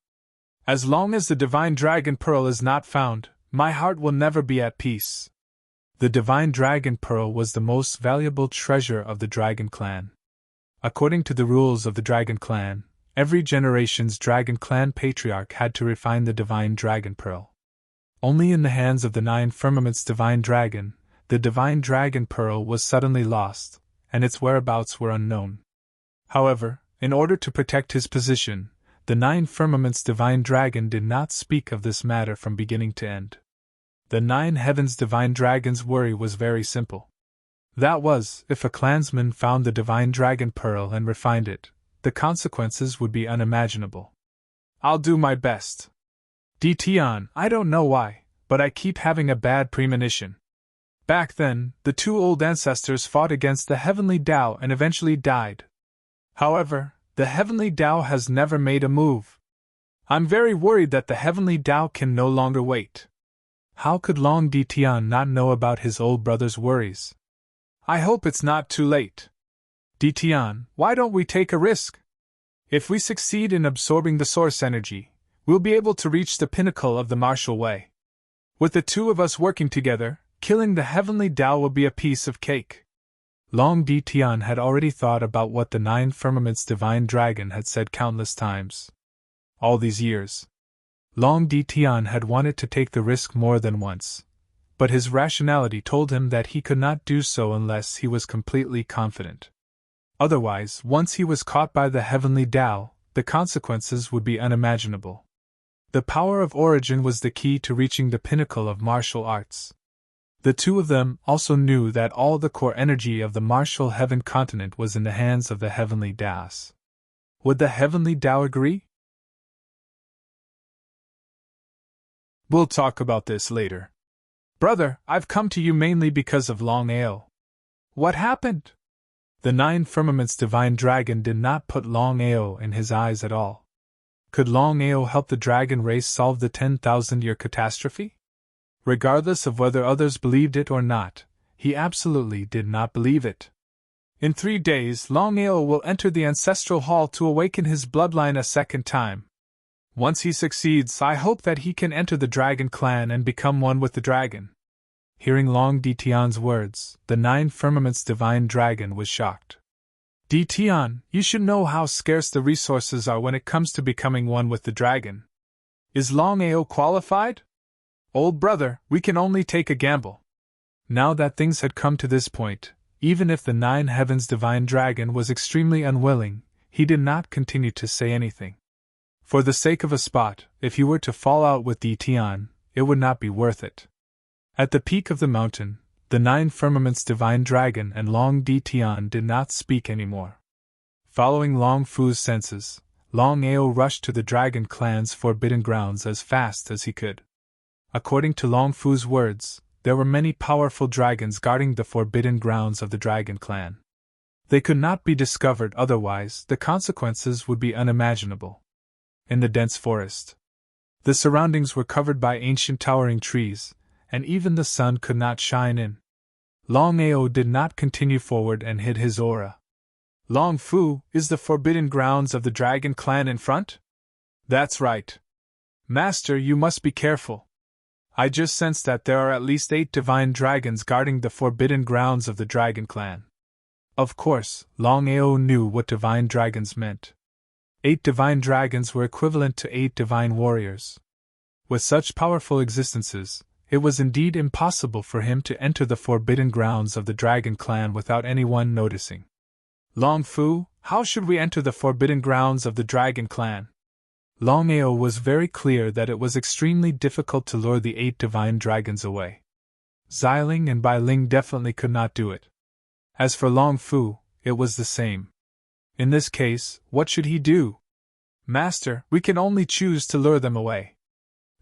As long as the divine dragon pearl is not found, my heart will never be at peace." The divine dragon pearl was the most valuable treasure of the Dragon Clan. According to the rules of the Dragon Clan, every generation's Dragon Clan patriarch had to refine the divine dragon pearl. Only in the hands of the 9 firmaments divine dragon, the divine dragon pearl was suddenly lost, and its whereabouts were unknown. However, in order to protect his position, the 9 firmaments divine dragon did not speak of this matter from beginning to end. The 9 heavens divine dragon's worry was very simple. That was, if a clansman found the divine dragon pearl and refined it, the consequences would be unimaginable. "I'll do my best. Ditian, I don't know why, but I keep having a bad premonition. Back then, the 2 old ancestors fought against the heavenly Tao and eventually died. However, the heavenly Tao has never made a move. I'm very worried that the heavenly Tao can no longer wait." How could Long Ditian not know about his old brother's worries? "I hope it's not too late. Ditian, why don't we take a risk? If we succeed in absorbing the source energy, we'll be able to reach the pinnacle of the martial way. With the 2 of us working together, killing the heavenly Tao will be a piece of cake." Long Ditian had already thought about what the 9 firmaments divine dragon had said countless times. All these years, Long Ditian had wanted to take the risk more than once, but his rationality told him that he could not do so unless he was completely confident. Otherwise, once he was caught by the heavenly Tao, the consequences would be unimaginable. The power of origin was the key to reaching the pinnacle of martial arts. The 2 of them also knew that all the core energy of the martial heaven continent was in the hands of the heavenly Taos. Would the heavenly Tao agree? We'll talk about this later. "Brother, I've come to you mainly because of Longao." "What happened?" The 9 firmaments divine dragon did not put Longao in his eyes at all. Could Longao help the dragon race solve the 10,000-year catastrophe? Regardless of whether others believed it or not, he absolutely did not believe it. "In 3 days, Longao will enter the ancestral hall to awaken his bloodline a second time. Once he succeeds, I hope that he can enter the Dragon Clan and become one with the dragon." Hearing Long Ditian's words, the 9 firmaments divine dragon was shocked. "Ditian, you should know how scarce the resources are when it comes to becoming one with the dragon. Is Longao qualified?" "Old brother, we can only take a gamble." Now that things had come to this point, even if the 9 heavens divine dragon was extremely unwilling, he did not continue to say anything. For the sake of a spot, if he were to fall out with Ditian, it would not be worth it. At the peak of the mountain, The 9 Firmament's divine dragon and Long Tian did not speak anymore. Following Long Fu's senses, Longao rushed to the dragon clan's forbidden grounds as fast as he could. According to Long Fu's words, there were many powerful dragons guarding the forbidden grounds of the dragon clan. They could not be discovered, otherwise the consequences would be unimaginable. In the dense forest, the surroundings were covered by ancient towering trees, and even the sun could not shine in. Longao did not continue forward and hid his aura. Long Fu, is the forbidden grounds of the dragon clan in front? That's right. Master, you must be careful. I just sensed that there are at least 8 divine dragons guarding the forbidden grounds of the dragon clan. Of course, Longao knew what divine dragons meant. 8 divine dragons were equivalent to 8 divine warriors. With such powerful existences, it was indeed impossible for him to enter the forbidden grounds of the dragon clan without anyone noticing. Long Fu, how should we enter the forbidden grounds of the dragon clan? Longao was very clear that it was extremely difficult to lure the 8 divine dragons away. Xiling and Bai Ling definitely could not do it. As for Long Fu, it was the same. In this case, what should he do? Master, we can only choose to lure them away.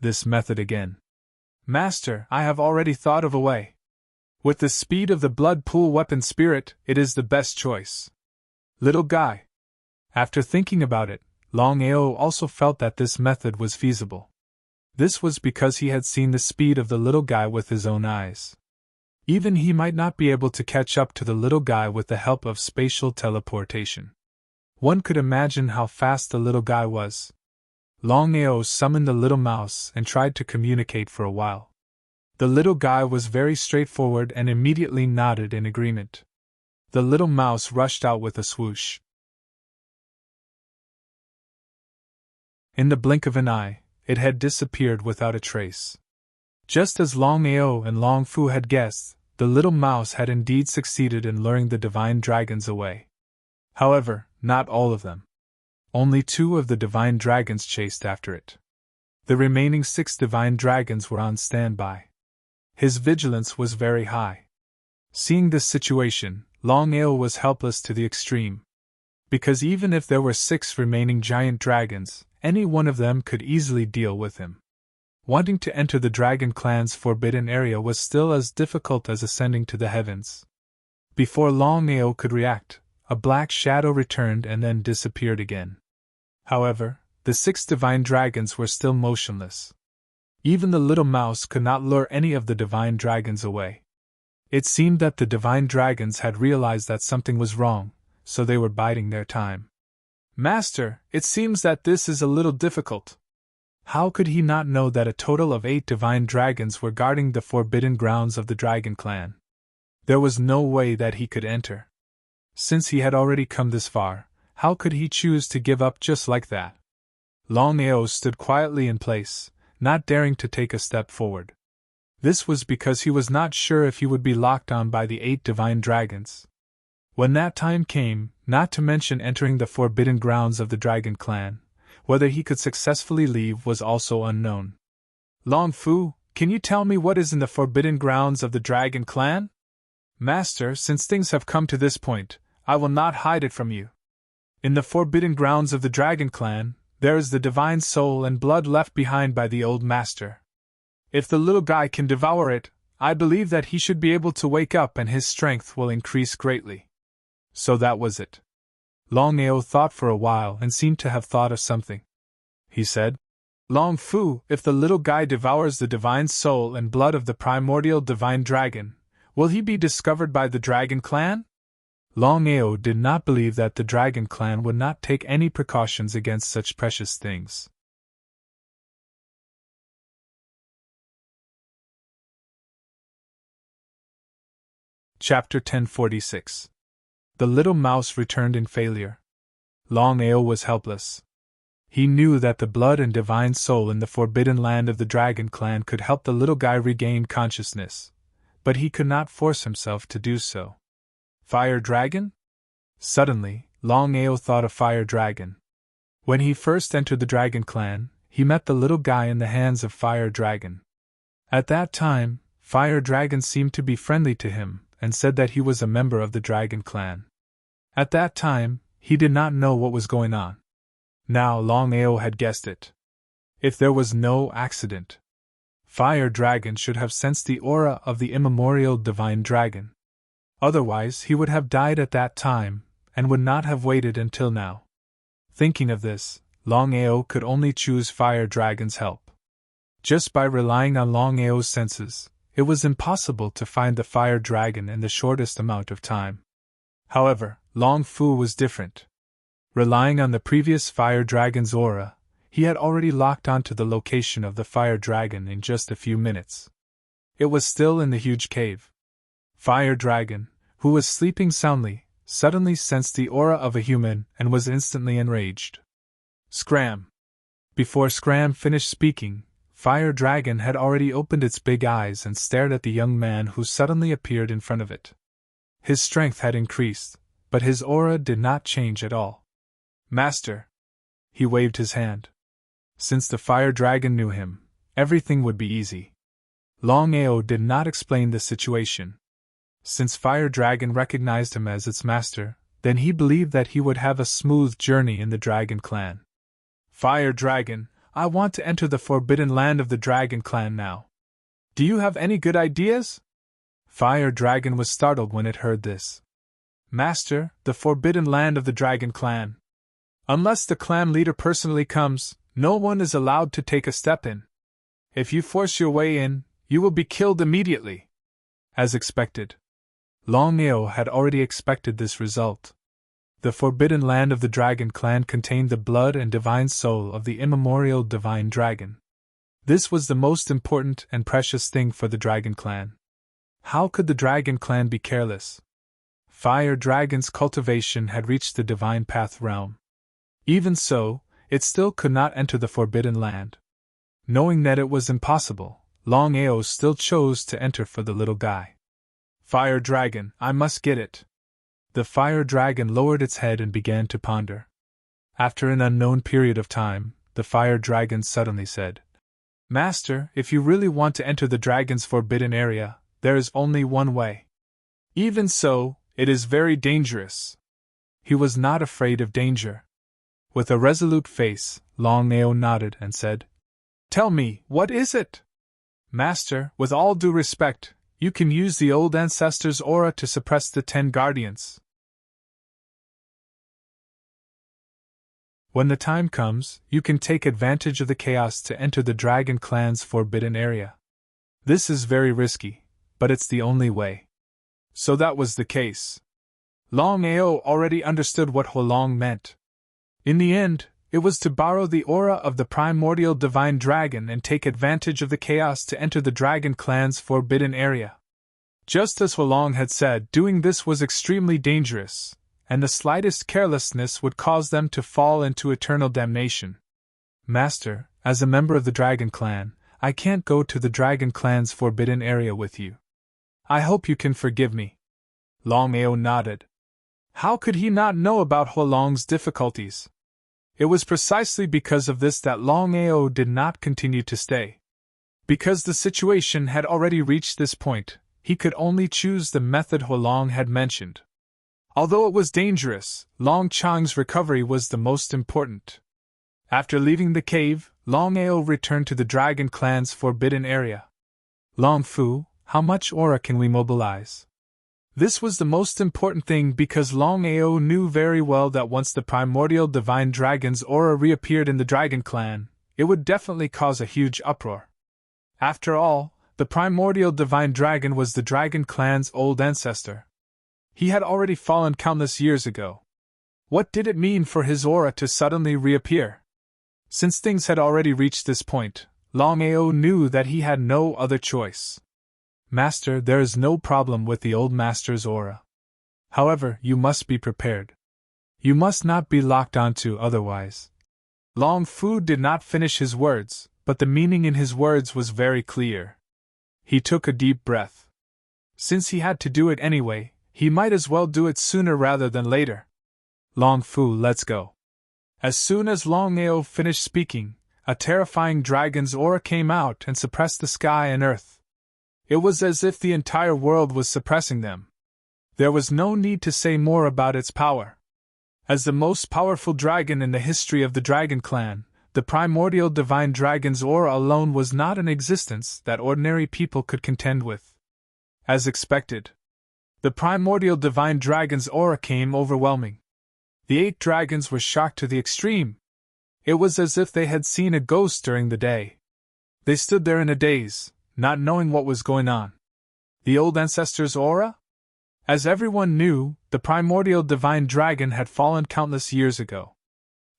This method again. Master, I have already thought of a way. With the speed of the blood pool weapon spirit, it is the best choice. Little guy. After thinking about it, Longao also felt that this method was feasible. This was because he had seen the speed of the little guy with his own eyes. Even he might not be able to catch up to the little guy with the help of spatial teleportation. One could imagine how fast the little guy was. Longao summoned the little mouse and tried to communicate for a while. The little guy was very straightforward and immediately nodded in agreement. The little mouse rushed out with a swoosh. In the blink of an eye, it had disappeared without a trace. Just as Longao and Long Fu had guessed, the little mouse had indeed succeeded in luring the divine dragons away. However, not all of them. Only 2 of the divine dragons chased after it. The remaining 6 divine dragons were on standby. His vigilance was very high. Seeing this situation, Longao was helpless to the extreme. Because even if there were 6 remaining giant dragons, any one of them could easily deal with him. Wanting to enter the dragon clan's forbidden area was still as difficult as ascending to the heavens. Before Longao could react, a black shadow returned and then disappeared again. However, the 6 divine dragons were still motionless. Even the little mouse could not lure any of the divine dragons away. It seemed that the divine dragons had realized that something was wrong, so they were biding their time. Master, it seems that this is a little difficult. How could he not know that a total of 8 divine dragons were guarding the forbidden grounds of the dragon clan? There was no way that he could enter. Since he had already come this far, how could he choose to give up just like that? Longao stood quietly in place, not daring to take a step forward. This was because he was not sure if he would be locked on by the 8 divine dragons. When that time came, not to mention entering the forbidden grounds of the dragon clan, whether he could successfully leave was also unknown. Long Fu, can you tell me what is in the forbidden grounds of the dragon clan? Master, since things have come to this point, I will not hide it from you. In the forbidden grounds of the dragon clan, there is the divine soul and blood left behind by the old master. If the little guy can devour it, I believe that he should be able to wake up and his strength will increase greatly. So that was it. Longao thought for a while and seemed to have thought of something. He said, Long Fu, if the little guy devours the divine soul and blood of the primordial divine dragon, will he be discovered by the dragon clan? Longao did not believe that the dragon clan would not take any precautions against such precious things. Chapter 1046. The little mouse returned in failure. Longao was helpless. He knew that the blood and divine soul in the forbidden land of the dragon clan could help the little guy regain consciousness, but he could not force himself to do so. Fire dragon? Suddenly, Longao thought of fire dragon. When he first entered the dragon clan, he met the little guy in the hands of fire dragon. At that time, Fire Dragon seemed to be friendly to him and said that he was a member of the dragon clan. At that time, he did not know what was going on. Now Longao had guessed it. If there was no accident, Fire Dragon should have sensed the aura of the immemorial divine dragon. Otherwise, he would have died at that time and would not have waited until now. Thinking of this, Longao could only choose Fire Dragon's help. Just by relying on Longao's senses, it was impossible to find the Fire Dragon in the shortest amount of time. However, Long Fu was different. Relying on the previous Fire Dragon's aura, he had already locked onto the location of the Fire Dragon in just a few minutes. It was still in the huge cave. Fire Dragon, who was sleeping soundly, suddenly sensed the aura of a human and was instantly enraged. Scram! Before Scram finished speaking, Fire Dragon had already opened its big eyes and stared at the young man who suddenly appeared in front of it. His strength had increased, but his aura did not change at all. Master! He waved his hand. Since the Fire Dragon knew him, everything would be easy. Longao did not explain the situation. Since Fire Dragon recognized him as its master, then he believed that he would have a smooth journey in the Dragon Clan. Fire Dragon, I want to enter the forbidden land of the Dragon Clan now. Do you have any good ideas? Fire Dragon was startled when it heard this. Master, the forbidden land of the Dragon Clan. Unless the clan leader personally comes, no one is allowed to take a step in. If you force your way in, you will be killed immediately. As expected. Longao had already expected this result. The forbidden land of the Dragon Clan contained the blood and divine soul of the immemorial divine dragon. This was the most important and precious thing for the Dragon Clan. How could the Dragon Clan be careless? Fire Dragon's cultivation had reached the divine path realm. Even so, it still could not enter the forbidden land. Knowing that it was impossible, Longao still chose to enter for the little guy. Fire Dragon, I must get it. The Fire Dragon lowered its head and began to ponder. After an unknown period of time, the Fire Dragon suddenly said, Master, if you really want to enter the dragon's forbidden area, there is only one way. Even so, it is very dangerous. He was not afraid of danger. With a resolute face, Longao nodded and said, Tell me, what is it? Master, with all due respect, you can use the old ancestor's aura to suppress the 10 guardians. When the time comes, you can take advantage of the chaos to enter the Dragon Clan's forbidden area. This is very risky, but it's the only way. So that was the case. Longao already understood what Huolong meant. In the end, it was to borrow the aura of the primordial divine dragon and take advantage of the chaos to enter the Dragon Clan's forbidden area. Just as Huolong had said, doing this was extremely dangerous, and the slightest carelessness would cause them to fall into eternal damnation. Master, as a member of the Dragon Clan, I can't go to the Dragon Clan's forbidden area with you. I hope you can forgive me. Longao nodded. How could he not know about Huolong's difficulties? It was precisely because of this that Longao did not continue to stay. Because the situation had already reached this point, he could only choose the method Huolong had mentioned. Although it was dangerous, Long Chang's recovery was the most important. After leaving the cave, Longao returned to the Dragon Clan's forbidden area. Long Fu, how much aura can we mobilize? This was the most important thing because Longao knew very well that once the primordial divine dragon's aura reappeared in the Dragon Clan, it would definitely cause a huge uproar. After all, the primordial divine dragon was the Dragon Clan's old ancestor. He had already fallen countless years ago. What did it mean for his aura to suddenly reappear? Since things had already reached this point, Longao knew that he had no other choice. Master, there is no problem with the old master's aura. However, you must be prepared. You must not be locked onto otherwise. Long Fu did not finish his words, but the meaning in his words was very clear. He took a deep breath. Since he had to do it anyway, he might as well do it sooner rather than later. Long Fu, let's go. As soon as Longao finished speaking, a terrifying dragon's aura came out and suppressed the sky and earth. It was as if the entire world was suppressing them. There was no need to say more about its power. As the most powerful dragon in the history of the Dragon Clan, the primordial divine dragon's aura alone was not an existence that ordinary people could contend with. As expected, the primordial divine dragon's aura came overwhelming. The 8 dragons were shocked to the extreme. It was as if they had seen a ghost during the day. They stood there in a daze, not knowing what was going on. The old ancestor's aura? As everyone knew, the primordial divine dragon had fallen countless years ago.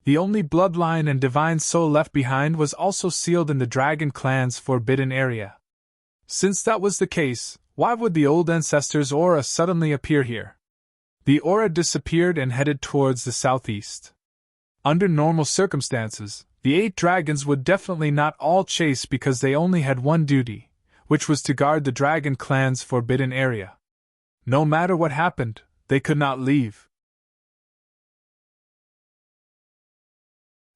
The only bloodline and divine soul left behind was also sealed in the Dragon Clan's forbidden area. Since that was the case, why would the old ancestor's aura suddenly appear here? The aura disappeared and headed towards the southeast. Under normal circumstances, the 8 dragons would definitely not all chase because they only had one duty, which was to guard the Dragon Clan's forbidden area. No matter what happened, they could not leave.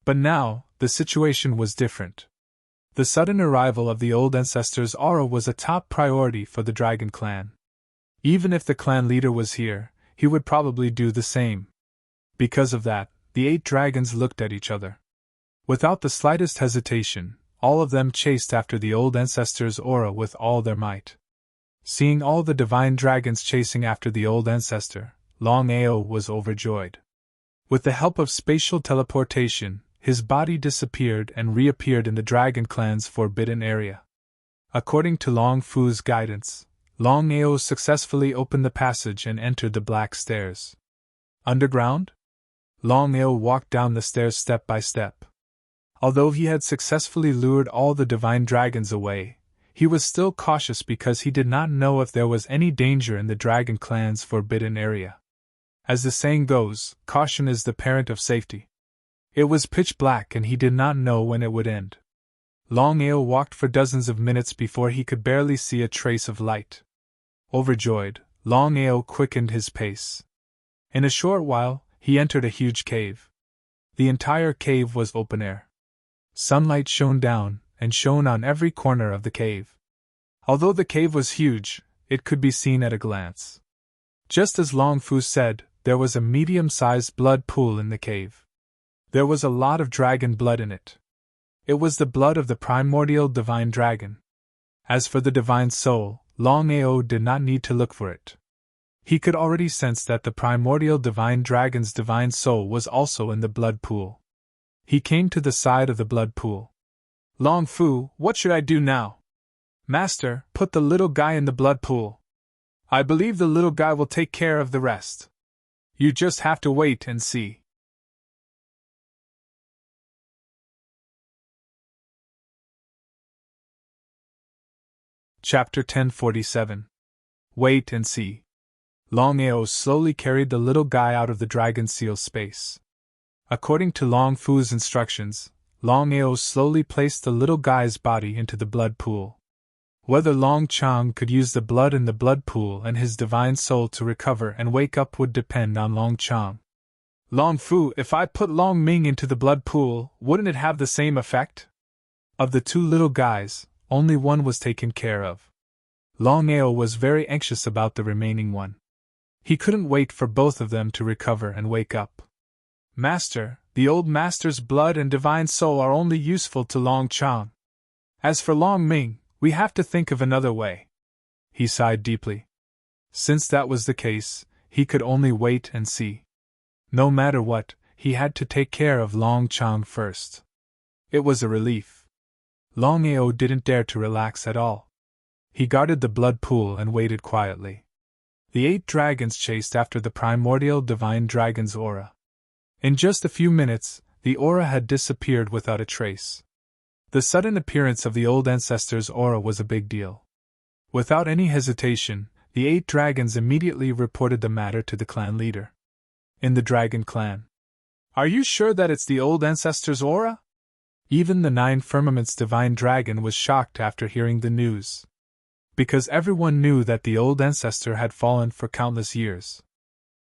But now, the situation was different. The sudden arrival of the old ancestor's aura was a top priority for the Dragon Clan. Even if the clan leader was here, he would probably do the same. Because of that, the 8 dragons looked at each other. Without the slightest hesitation, all of them chased after the old ancestor's aura with all their might. Seeing all the divine dragons chasing after the old ancestor, Longao was overjoyed. With the help of spatial teleportation, his body disappeared and reappeared in the Dragon Clan's forbidden area. According to Long Fu's guidance, Longao successfully opened the passage and entered the black stairs. Underground? Longao walked down the stairs step by step. Although he had successfully lured all the divine dragons away, he was still cautious because he did not know if there was any danger in the Dragon Clan's forbidden area. As the saying goes, caution is the parent of safety. It was pitch black and he did not know when it would end. Longao walked for dozens of minutes before he could barely see a trace of light. Overjoyed, Longao quickened his pace. In a short while, he entered a huge cave. The entire cave was open air. Sunlight shone down and shone on every corner of the cave. Although the cave was huge, it could be seen at a glance. Just as Long Fu said, there was a medium-sized blood pool in the cave. There was a lot of dragon blood in it. It was the blood of the primordial divine dragon. As for the divine soul, Longao did not need to look for it. He could already sense that the primordial divine dragon's divine soul was also in the blood pool. He came to the side of the blood pool. Long Fu, what should I do now? Master, put the little guy in the blood pool. I believe the little guy will take care of the rest. You just have to wait and see. Chapter 1047. Wait and see. Longao slowly carried the little guy out of the dragon seal space. According to Long Fu's instructions, Longao slowly placed the little guy's body into the blood pool. Whether Long Chang could use the blood in the blood pool and his divine soul to recover and wake up would depend on Long Chang. Long Fu, if I put Long Ming into the blood pool, wouldn't it have the same effect? Of the 2 little guys, only one was taken care of. Longao was very anxious about the remaining one. He couldn't wait for both of them to recover and wake up. Master, the old master's blood and divine soul are only useful to Long Chang. As for Long Ming, we have to think of another way. He sighed deeply. Since that was the case, he could only wait and see. No matter what, he had to take care of Long Chang first. It was a relief. Longao didn't dare to relax at all. He guarded the blood pool and waited quietly. The 8 dragons chased after the primordial divine dragon's aura. In just a few minutes, the aura had disappeared without a trace. The sudden appearance of the old ancestor's aura was a big deal. Without any hesitation, the 8 dragons immediately reported the matter to the clan leader. In the Dragon Clan. Are you sure that it's the old ancestor's aura? Even the 9 Firmament's divine dragon was shocked after hearing the news. Because everyone knew that the old ancestor had fallen for countless years.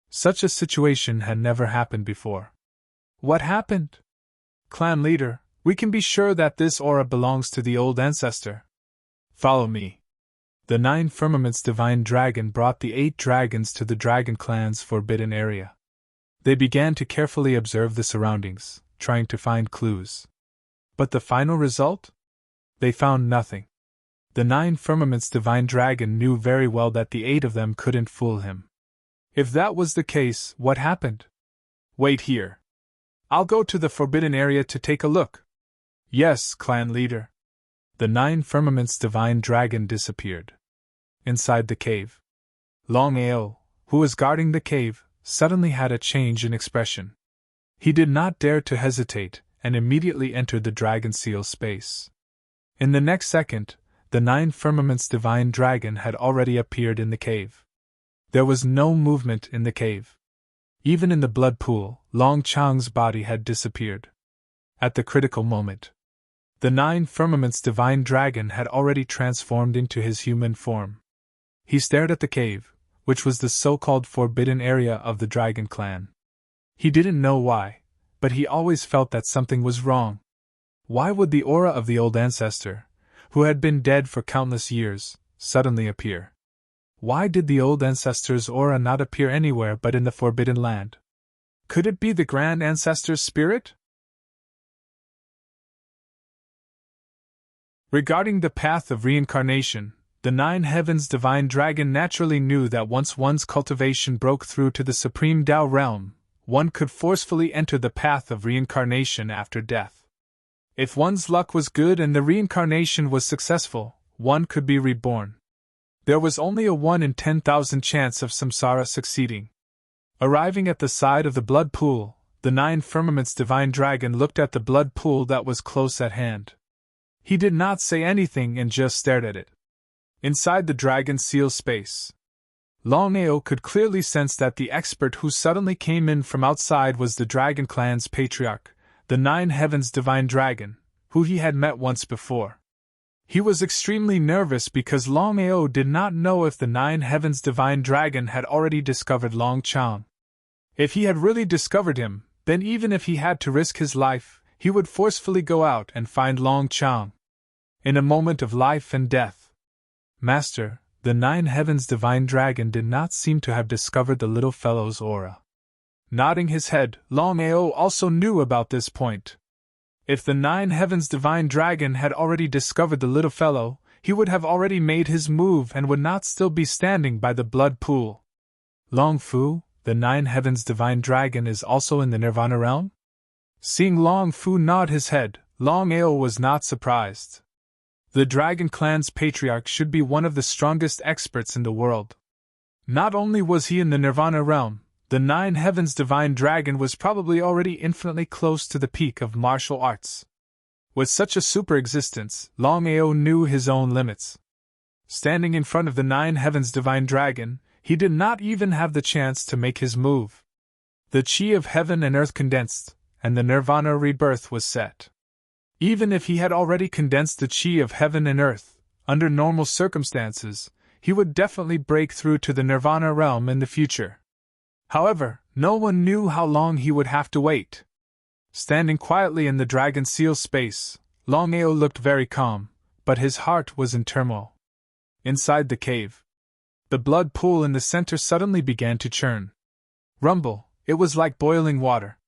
Such a situation had never happened before. What happened? Clan leader, we can be sure that this aura belongs to the old ancestor. Follow me. The 9 firmaments divine dragon brought the 8 dragons to the dragon clan's forbidden area. They began to carefully observe the surroundings, trying to find clues. But the final result? They found nothing. The 9 firmaments divine dragon knew very well that the 8 of them couldn't fool him. If that was the case, what happened? Wait here. I'll go to the forbidden area to take a look. Yes, clan leader. The 9 firmaments divine dragon disappeared. Inside the cave, Longao, who was guarding the cave, suddenly had a change in expression. He did not dare to hesitate and immediately entered the dragon seal space. In the next second, the 9 firmaments divine dragon had already appeared in the cave. There was no movement in the cave. Even in the blood pool, Long Chang's body had disappeared. At the critical moment, the 9 firmaments divine dragon had already transformed into his human form. He stared at the cave, which was the so-called forbidden area of the dragon clan. He didn't know why, but he always felt that something was wrong. Why would the aura of the old ancestor, who had been dead for countless years, suddenly appear? Why did the old ancestor's aura not appear anywhere but in the forbidden land? Could it be the grand ancestor's spirit? Regarding the path of reincarnation, the 9 heavens divine dragon naturally knew that once one's cultivation broke through to the supreme Tao realm, one could forcefully enter the path of reincarnation after death. If one's luck was good and the reincarnation was successful, one could be reborn. There was only a 1 in 10,000 chance of samsara succeeding. Arriving at the side of the blood pool, the 9 firmaments divine dragon looked at the blood pool that was close at hand. He did not say anything and just stared at it. Inside the dragon seal space, Longao could clearly sense that the expert who suddenly came in from outside was the dragon clan's patriarch, the 9 heavens divine dragon, who he had met once before. He was extremely nervous because Longao did not know if the 9 heavens divine dragon had already discovered Long Chang. If he had really discovered him, then even if he had to risk his life, he would forcefully go out and find Long Chang. In a moment of life and death, Master, the 9 heavens divine dragon did not seem to have discovered the little fellow's aura. Nodding his head, Longao also knew about this point. If the 9 heavens divine dragon had already discovered the little fellow, he would have already made his move and would not still be standing by the blood pool. Long Fu, the 9 heavens divine dragon, is also in the Nirvana realm? Seeing Long Fu nod his head, Longao was not surprised. The dragon clan's patriarch should be one of the strongest experts in the world. Not only was he in the Nirvana realm, the 9 heavens divine dragon was probably already infinitely close to the peak of martial arts. With such a super existence, Longao knew his own limits. Standing in front of the 9 heavens divine dragon, he did not even have the chance to make his move. The chi of heaven and earth condensed, and the Nirvana rebirth was set. Even if he had already condensed the chi of heaven and earth, under normal circumstances, he would definitely break through to the Nirvana realm in the future. However, no one knew how long he would have to wait. Standing quietly in the dragon seal space, Longao looked very calm, but his heart was in turmoil. Inside the cave, the blood pool in the center suddenly began to churn. Rumble, it was like boiling water.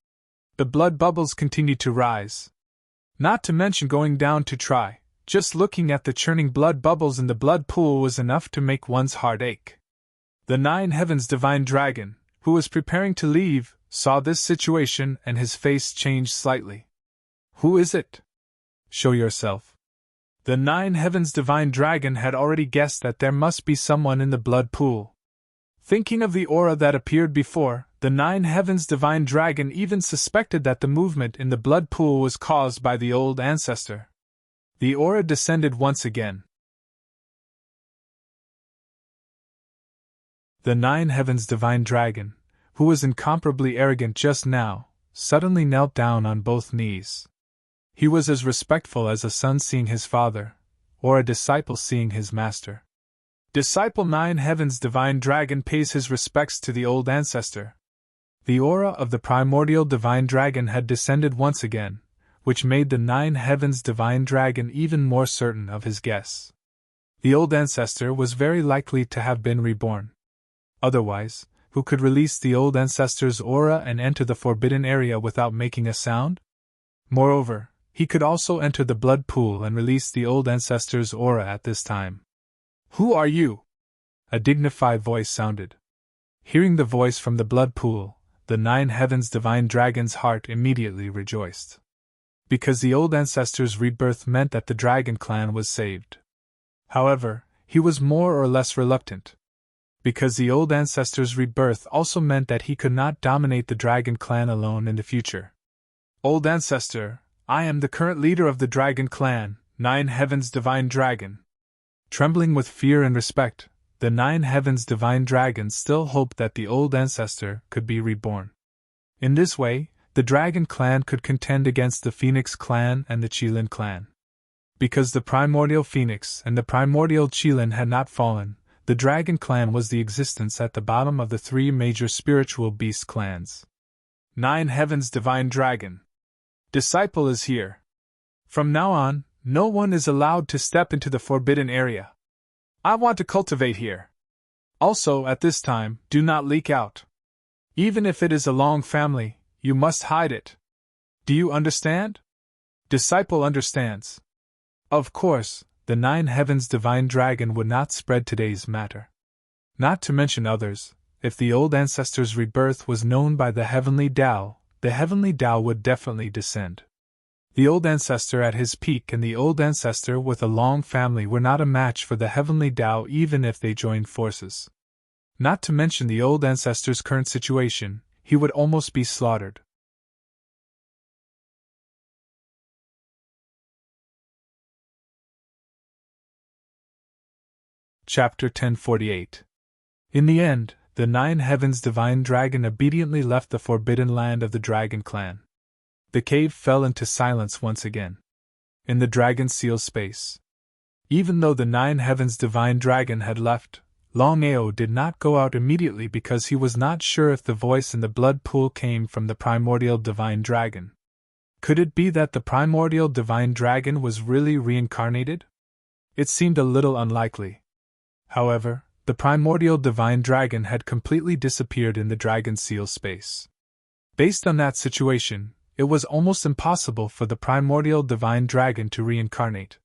The blood bubbles continued to rise. Not to mention going down to try, just looking at the churning blood bubbles in the blood pool was enough to make one's heart ache. The 9 heavens divine dragon, who was preparing to leave, saw this situation and his face changed slightly. Who is it? Show yourself. The 9 heavens divine dragon had already guessed that there must be someone in the blood pool. Thinking of the aura that appeared before, the 9 heavens divine dragon even suspected that the movement in the blood pool was caused by the old ancestor. The aura descended once again. The 9 heavens divine dragon, who was incomparably arrogant just now, suddenly knelt down on both knees. He was as respectful as a son seeing his father, or a disciple seeing his master. Disciple 9 heavens divine dragon pays his respects to the old ancestor. The aura of the primordial divine dragon had descended once again, which made the 9 heavens divine dragon even more certain of his guess. The old ancestor was very likely to have been reborn. Otherwise, who could release the old ancestor's aura and enter the forbidden area without making a sound? Moreover, he could also enter the blood pool and release the old ancestor's aura at this time. "Who are you?" a dignified voice sounded. Hearing the voice from the blood pool, the 9 heavens divine dragon's heart immediately rejoiced. Because the old ancestor's rebirth meant that the dragon clan was saved. However, he was more or less reluctant. Because the old ancestor's rebirth also meant that he could not dominate the dragon clan alone in the future. "Old ancestor, I am the current leader of the dragon clan, 9 heavens divine dragon." Trembling with fear and respect, the 9 heavens divine dragon still hoped that the old ancestor could be reborn. In this way, the dragon clan could contend against the Phoenix clan and the Qilin clan. Because the primordial Phoenix and the primordial Qilin had not fallen, the dragon clan was the existence at the bottom of the 3 major spiritual beast clans. 9 heavens divine dragon. Disciple is here. From now on, no one is allowed to step into the forbidden area. I want to cultivate here. Also, at this time, do not leak out. Even if it is a long family, you must hide it. Do you understand? Disciple understands. Of course, the 9 heavens divine dragon would not spread today's matter. Not to mention others, if the old ancestor's rebirth was known by the heavenly Tao, the heavenly Tao would definitely descend. The old ancestor at his peak and the old ancestor with a long family were not a match for the heavenly Tao even if they joined forces. Not to mention the old ancestor's current situation, he would almost be slaughtered. Chapter 1048. In the end, the 9 heavens divine dragon obediently left the forbidden land of the dragon clan. The cave fell into silence once again. In the dragon seal space. Even though the 9 heavens divine dragon had left, Longao did not go out immediately because he was not sure if the voice in the blood pool came from the primordial divine dragon. Could it be that the primordial divine dragon was really reincarnated? It seemed a little unlikely. However, the primordial divine dragon had completely disappeared in the dragon seal space. Based on that situation, it was almost impossible for the primordial divine dragon to reincarnate.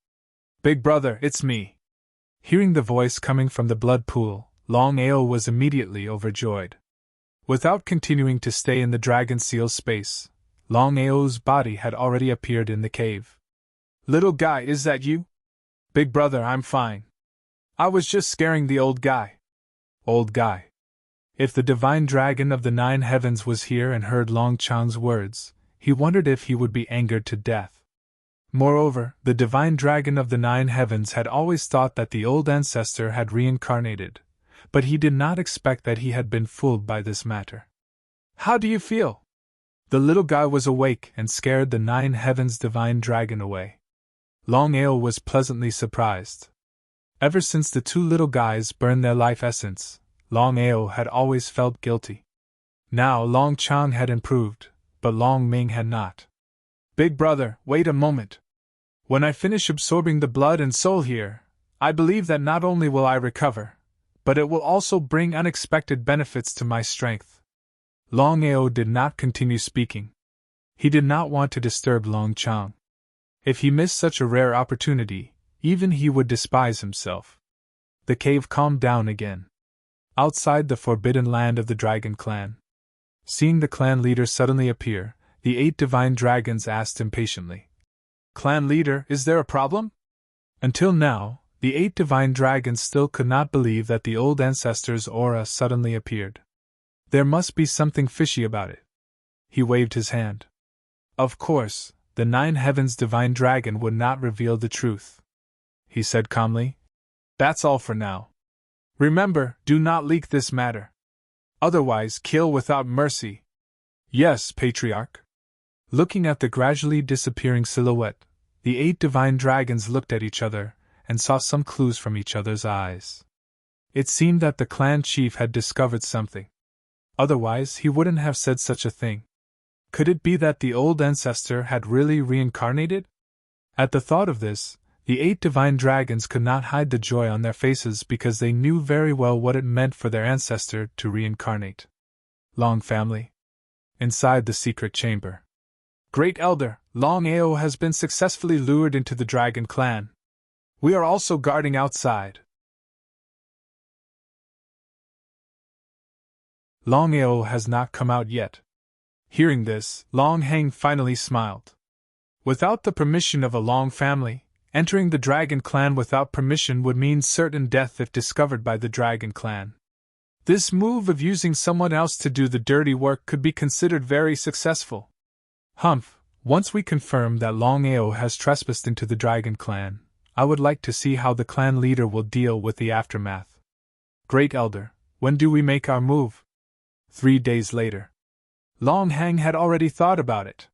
"Big brother, it's me." Hearing the voice coming from the blood pool, Longao was immediately overjoyed. Without continuing to stay in the dragon seal space, Longao's body had already appeared in the cave. "Little guy, is that you?" "Big brother, I'm fine. I was just scaring the old guy." Old guy. If the divine dragon of the 9 heavens was here and heard Longchang's words, he wondered if he would be angered to death. Moreover, the divine dragon of the 9 heavens had always thought that the old ancestor had reincarnated, but he did not expect that he had been fooled by this matter. "How do you feel?" The little guy was awake and scared the 9 heavens divine dragon away. Longao was pleasantly surprised. Ever since the 2 little guys burned their life essence, Longao had always felt guilty. Now Longchang had improved, but Long Ming had not. "Big brother, wait a moment. When I finish absorbing the blood and soul here, I believe that not only will I recover, but it will also bring unexpected benefits to my strength." Longao did not continue speaking. He did not want to disturb Longchang. If he missed such a rare opportunity, even he would despise himself. The cave calmed down again. Outside the forbidden land of the dragon clan. Seeing the clan leader suddenly appear, the 8 divine dragons asked impatiently, "Clan leader, is there a problem?" Until now, the 8 divine dragons still could not believe that the old ancestor's aura suddenly appeared. There must be something fishy about it. He waved his hand. Of course, the 9 heavens divine dragon would not reveal the truth. He said calmly, "That's all for now. Remember, do not leak this matter. Otherwise, kill without mercy." "Yes, Patriarch." Looking at the gradually disappearing silhouette, the 8 divine dragons looked at each other and saw some clues from each other's eyes. It seemed that the clan chief had discovered something. Otherwise, he wouldn't have said such a thing. Could it be that the old ancestor had really reincarnated? At the thought of this, The 8 divine dragons could not hide the joy on their faces because they knew very well what it meant for their ancestor to reincarnate. Long family. Inside the secret chamber. Great Elder, Longao has been successfully lured into the dragon clan. We are also guarding outside. Longao has not come out yet. Hearing this, Longhang finally smiled. Without the permission of a Long family, entering the dragon clan without permission would mean certain death if discovered by the dragon clan. This move of using someone else to do the dirty work could be considered very successful. Humph, once we confirm that Longao has trespassed into the dragon clan, I would like to see how the clan leader will deal with the aftermath. Great Elder, when do we make our move? 3 days later. Longhang had already thought about it.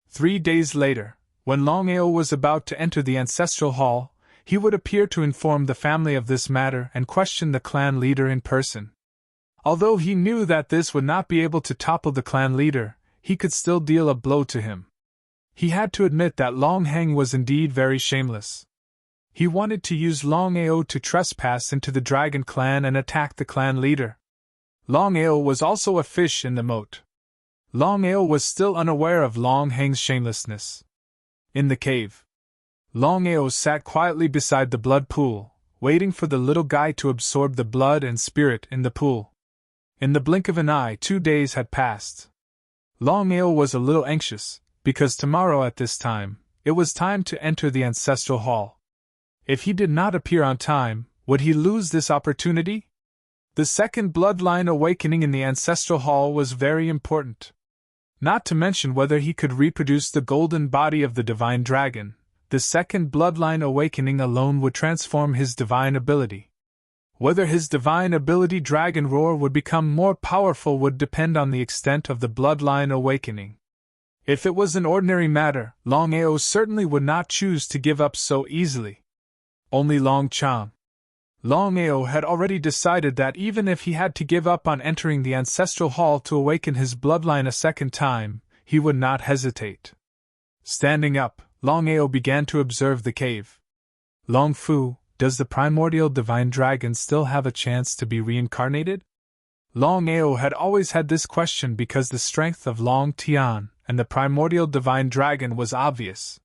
3 days later, when Longao was about to enter the ancestral hall, he would appear to inform the family of this matter and question the clan leader in person. Although he knew that this would not be able to topple the clan leader, he could still deal a blow to him. He had to admit that Longhang was indeed very shameless. He wanted to use Longao to trespass into the dragon clan and attack the clan leader. Longao was also a fish in the moat. Longao was still unaware of Longhang's shamelessness. In the cave, Longao sat quietly beside the blood pool, waiting for the little guy to absorb the blood and spirit in the pool. In the blink of an eye, 2 days had passed. Longao was a little anxious, because tomorrow at this time, it was time to enter the ancestral hall. If he did not appear on time, would he lose this opportunity? The second bloodline awakening in the ancestral hall was very important. Not to mention whether he could reproduce the golden body of the divine dragon, the second bloodline awakening alone would transform his divine ability. Whether his divine ability Dragon Roar would become more powerful would depend on the extent of the bloodline awakening. If it was an ordinary matter, Longao certainly would not choose to give up so easily. Only Longchang. Longao had already decided that even if he had to give up on entering the ancestral hall to awaken his bloodline a second time, he would not hesitate. Standing up, Longao began to observe the cave. Long Fu, does the primordial divine dragon still have a chance to be reincarnated? Longao had always had this question because the strength of Long Tian and the primordial divine dragon was obvious.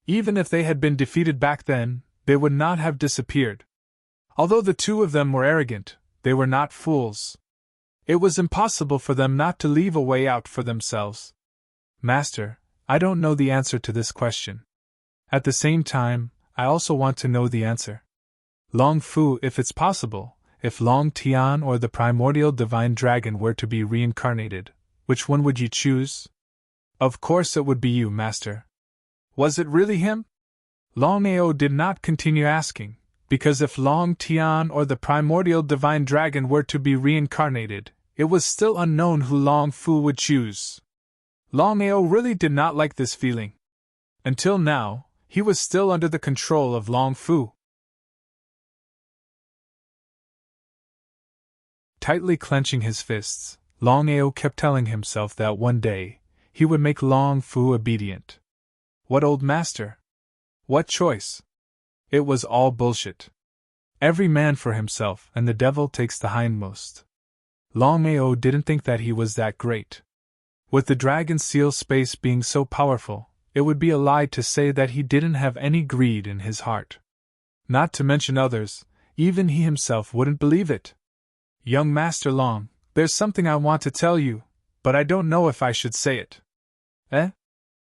Even if they had been defeated back then, they would not have disappeared. Although the two of them were arrogant, they were not fools. It was impossible for them not to leave a way out for themselves. Master, I don't know the answer to this question. At the same time, I also want to know the answer. Long Fu, if it's possible, if Long Tian or the primordial divine dragon were to be reincarnated, which one would you choose? Of course it would be you, Master. Was it really him? Longao did not continue asking, because if Long Tian or the primordial divine dragon were to be reincarnated, it was still unknown who Long Fu would choose. Longao really did not like this feeling. Until now, he was still under the control of Long Fu. Tightly clenching his fists, Longao kept telling himself that one day, he would make Long Fu obedient. What old master? What choice? It was all bullshit. Every man for himself, and the devil takes the hindmost. Longao didn't think that he was that great. With the dragon seal space being so powerful, it would be a lie to say that he didn't have any greed in his heart. Not to mention others, even he himself wouldn't believe it. Young Master Long, there's something I want to tell you, but I don't know if I should say it. Eh?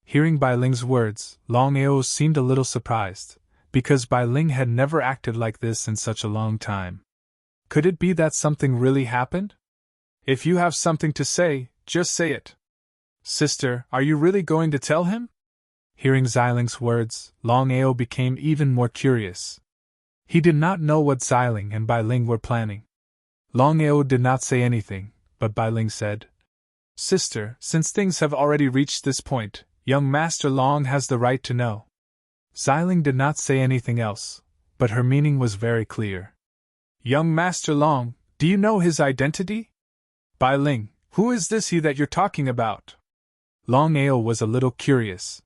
Hearing Bai Ling's words, Longao seemed a little surprised, because Bai Ling had never acted like this in such a long time. Could it be that something really happened? If you have something to say, just say it. Sister, are you really going to tell him? Hearing Xiling's words, Longao became even more curious. He did not know what Xiling and Bai Ling were planning. Longao did not say anything, but Bai Ling said, Sister, since things have already reached this point, young Master Long has the right to know. Xiling did not say anything else, but her meaning was very clear. Young Master Long, do you know his identity? Bai Ling, who is this he that you're talking about? Longao was a little curious.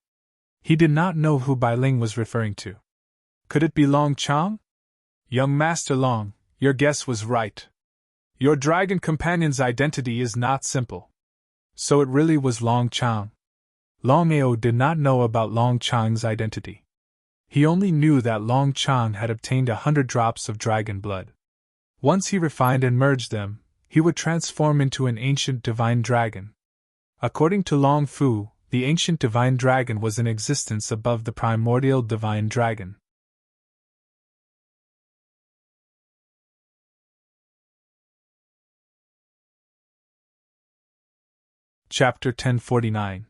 He did not know who Bai Ling was referring to. Could it be Long Chang? Young Master Long, your guess was right. Your dragon companion's identity is not simple. So it really was Long Chang. Longao did not know about Long Chang's identity. He only knew that Long Chang had obtained 100 drops of dragon blood. Once he refined and merged them, he would transform into an ancient divine dragon. According to Long Fu, the ancient divine dragon was in existence above the primordial divine dragon. Chapter 1049.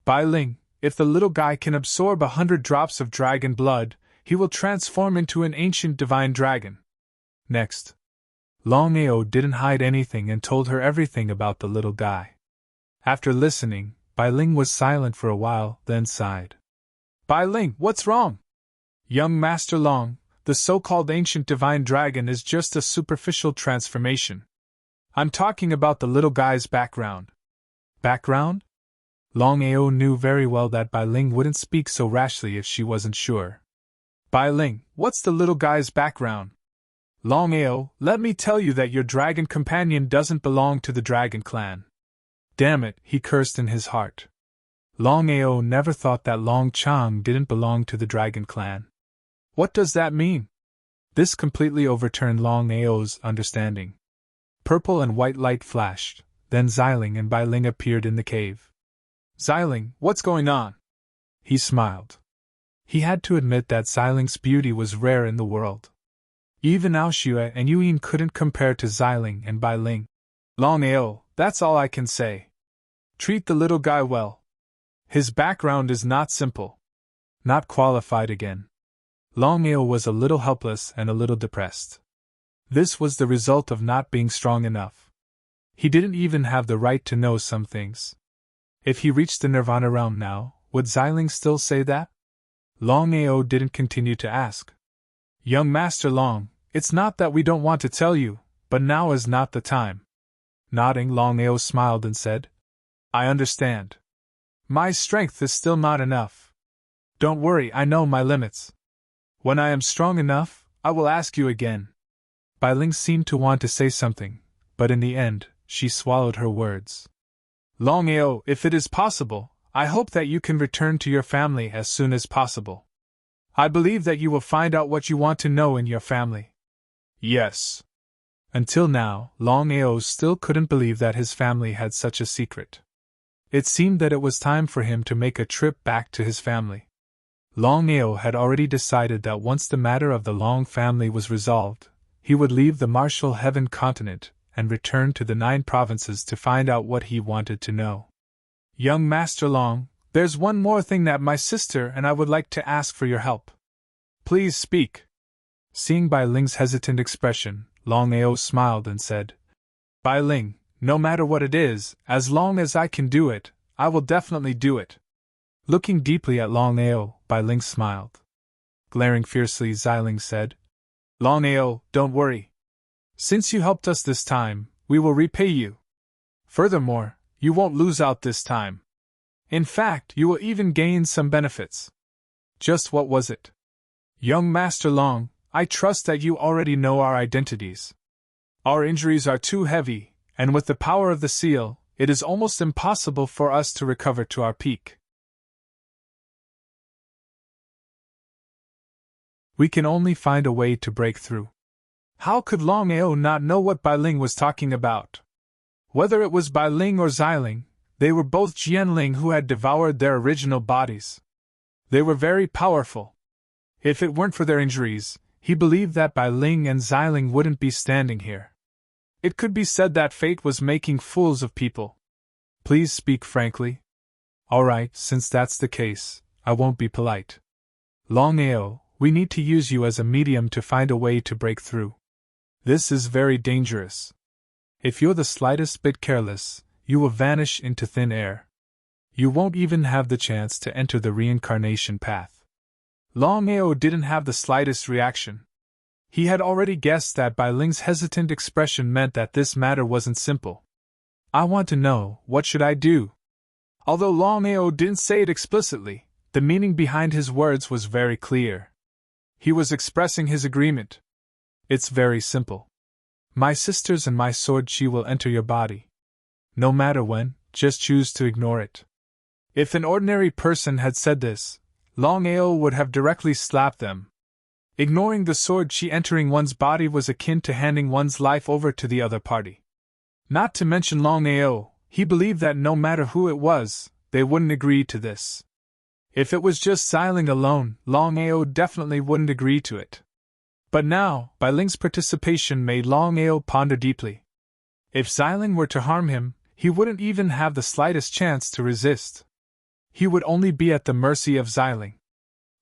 Bai Ling, if the little guy can absorb 100 drops of dragon blood, he will transform into an ancient divine dragon. Next, Longao didn't hide anything and told her everything about the little guy. After listening, Bai Ling was silent for a while, then sighed. Bai Ling, what's wrong? Young Master Long, the so-called ancient divine dragon is just a superficial transformation. I'm talking about the little guy's background. Background? Longao knew very well that Bai Ling wouldn't speak so rashly if she wasn't sure. Bai Ling, what's the little guy's background? Longao, let me tell you that your dragon companion doesn't belong to the dragon clan. Damn it, he cursed in his heart. Longao never thought that Long Chang didn't belong to the dragon clan. What does that mean? This completely overturned Longao's understanding. Purple and white light flashed, then Xiling and Bai Ling appeared in the cave. Xiling, what's going on? He smiled. He had to admit that Xiling's beauty was rare in the world. Even Aoxue and Yuyin couldn't compare to Xiling and Bai Ling. Longao, that's all I can say. Treat the little guy well. His background is not simple. Not qualified again. Longao was a little helpless and a little depressed. This was the result of not being strong enough. He didn't even have the right to know some things. If he reached the Nirvana realm now, would Xiling still say that? Longao didn't continue to ask. Young Master Long, it's not that we don't want to tell you, but now is not the time. Nodding, Longao smiled and said, I understand. My strength is still not enough. Don't worry, I know my limits. When I am strong enough, I will ask you again. Bai Ling seemed to want to say something, but in the end, she swallowed her words. Longao, if it is possible, I hope that you can return to your family as soon as possible. I believe that you will find out what you want to know in your family. Yes. Until now, Longao still couldn't believe that his family had such a secret. It seemed that it was time for him to make a trip back to his family. Longao had already decided that once the matter of the Long family was resolved, he would leave the Martial Heaven continent and return to the 9 provinces to find out what he wanted to know. Young Master Long, there's one more thing that my sister and I would like to ask for your help. Please speak. Seeing Bai Ling's hesitant expression, Longao smiled and said, Bai Ling, no matter what it is, as long as I can do it, I will definitely do it. Looking deeply at Longao, Bai Ling smiled. Glaring fiercely, Xiling said, Longao, don't worry. Since you helped us this time, we will repay you. Furthermore, you won't lose out this time. In fact, you will even gain some benefits. Just what was it? Young Master Long, I trust that you already know our identities. Our injuries are too heavy, and with the power of the seal, it is almost impossible for us to recover to our peak. We can only find a way to break through. How could Longao not know what Bai Ling was talking about? Whether it was Bai Ling or Xiling, they were both Jianling who had devoured their original bodies. They were very powerful. If it weren't for their injuries, he believed that Bai Ling and Xiling wouldn't be standing here. It could be said that fate was making fools of people. Please speak frankly. Alright, since that's the case, I won't be polite. Longao, we need to use you as a medium to find a way to break through. This is very dangerous. If you're the slightest bit careless, you will vanish into thin air. You won't even have the chance to enter the reincarnation path. Longao didn't have the slightest reaction. He had already guessed that Bai Ling's hesitant expression meant that this matter wasn't simple. I want to know, what should I do? Although Longao didn't say it explicitly, the meaning behind his words was very clear. He was expressing his agreement. It's very simple. My sisters and my sword chi will enter your body. No matter when, just choose to ignore it. If an ordinary person had said this, Longao would have directly slapped them. Ignoring the sword chi entering one's body was akin to handing one's life over to the other party. Not to mention Longao, he believed that no matter who it was, they wouldn't agree to this. If it was just Xiling alone, Longao definitely wouldn't agree to it. But now, Bai Ling's participation made Longao ponder deeply. If Xiling were to harm him, he wouldn't even have the slightest chance to resist. He would only be at the mercy of Xiling.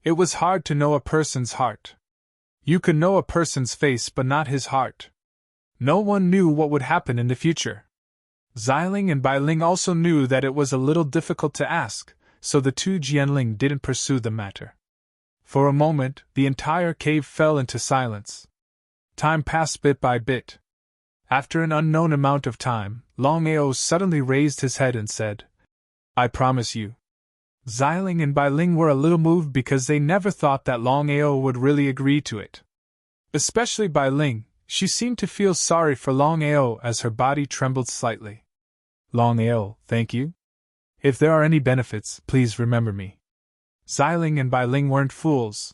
It was hard to know a person's heart. You could know a person's face but not his heart. No one knew what would happen in the future. Xiling and Bai Ling also knew that it was a little difficult to ask, so the two Jianling didn't pursue the matter. For a moment, the entire cave fell into silence. Time passed bit by bit. After an unknown amount of time, Longao suddenly raised his head and said, "I promise you." Xiling and Bai Ling were a little moved because they never thought that Longao would really agree to it. Especially Bai Ling, she seemed to feel sorry for Longao as her body trembled slightly. "Longao, thank you. If there are any benefits, please remember me." Xiling and Bai Ling weren't fools.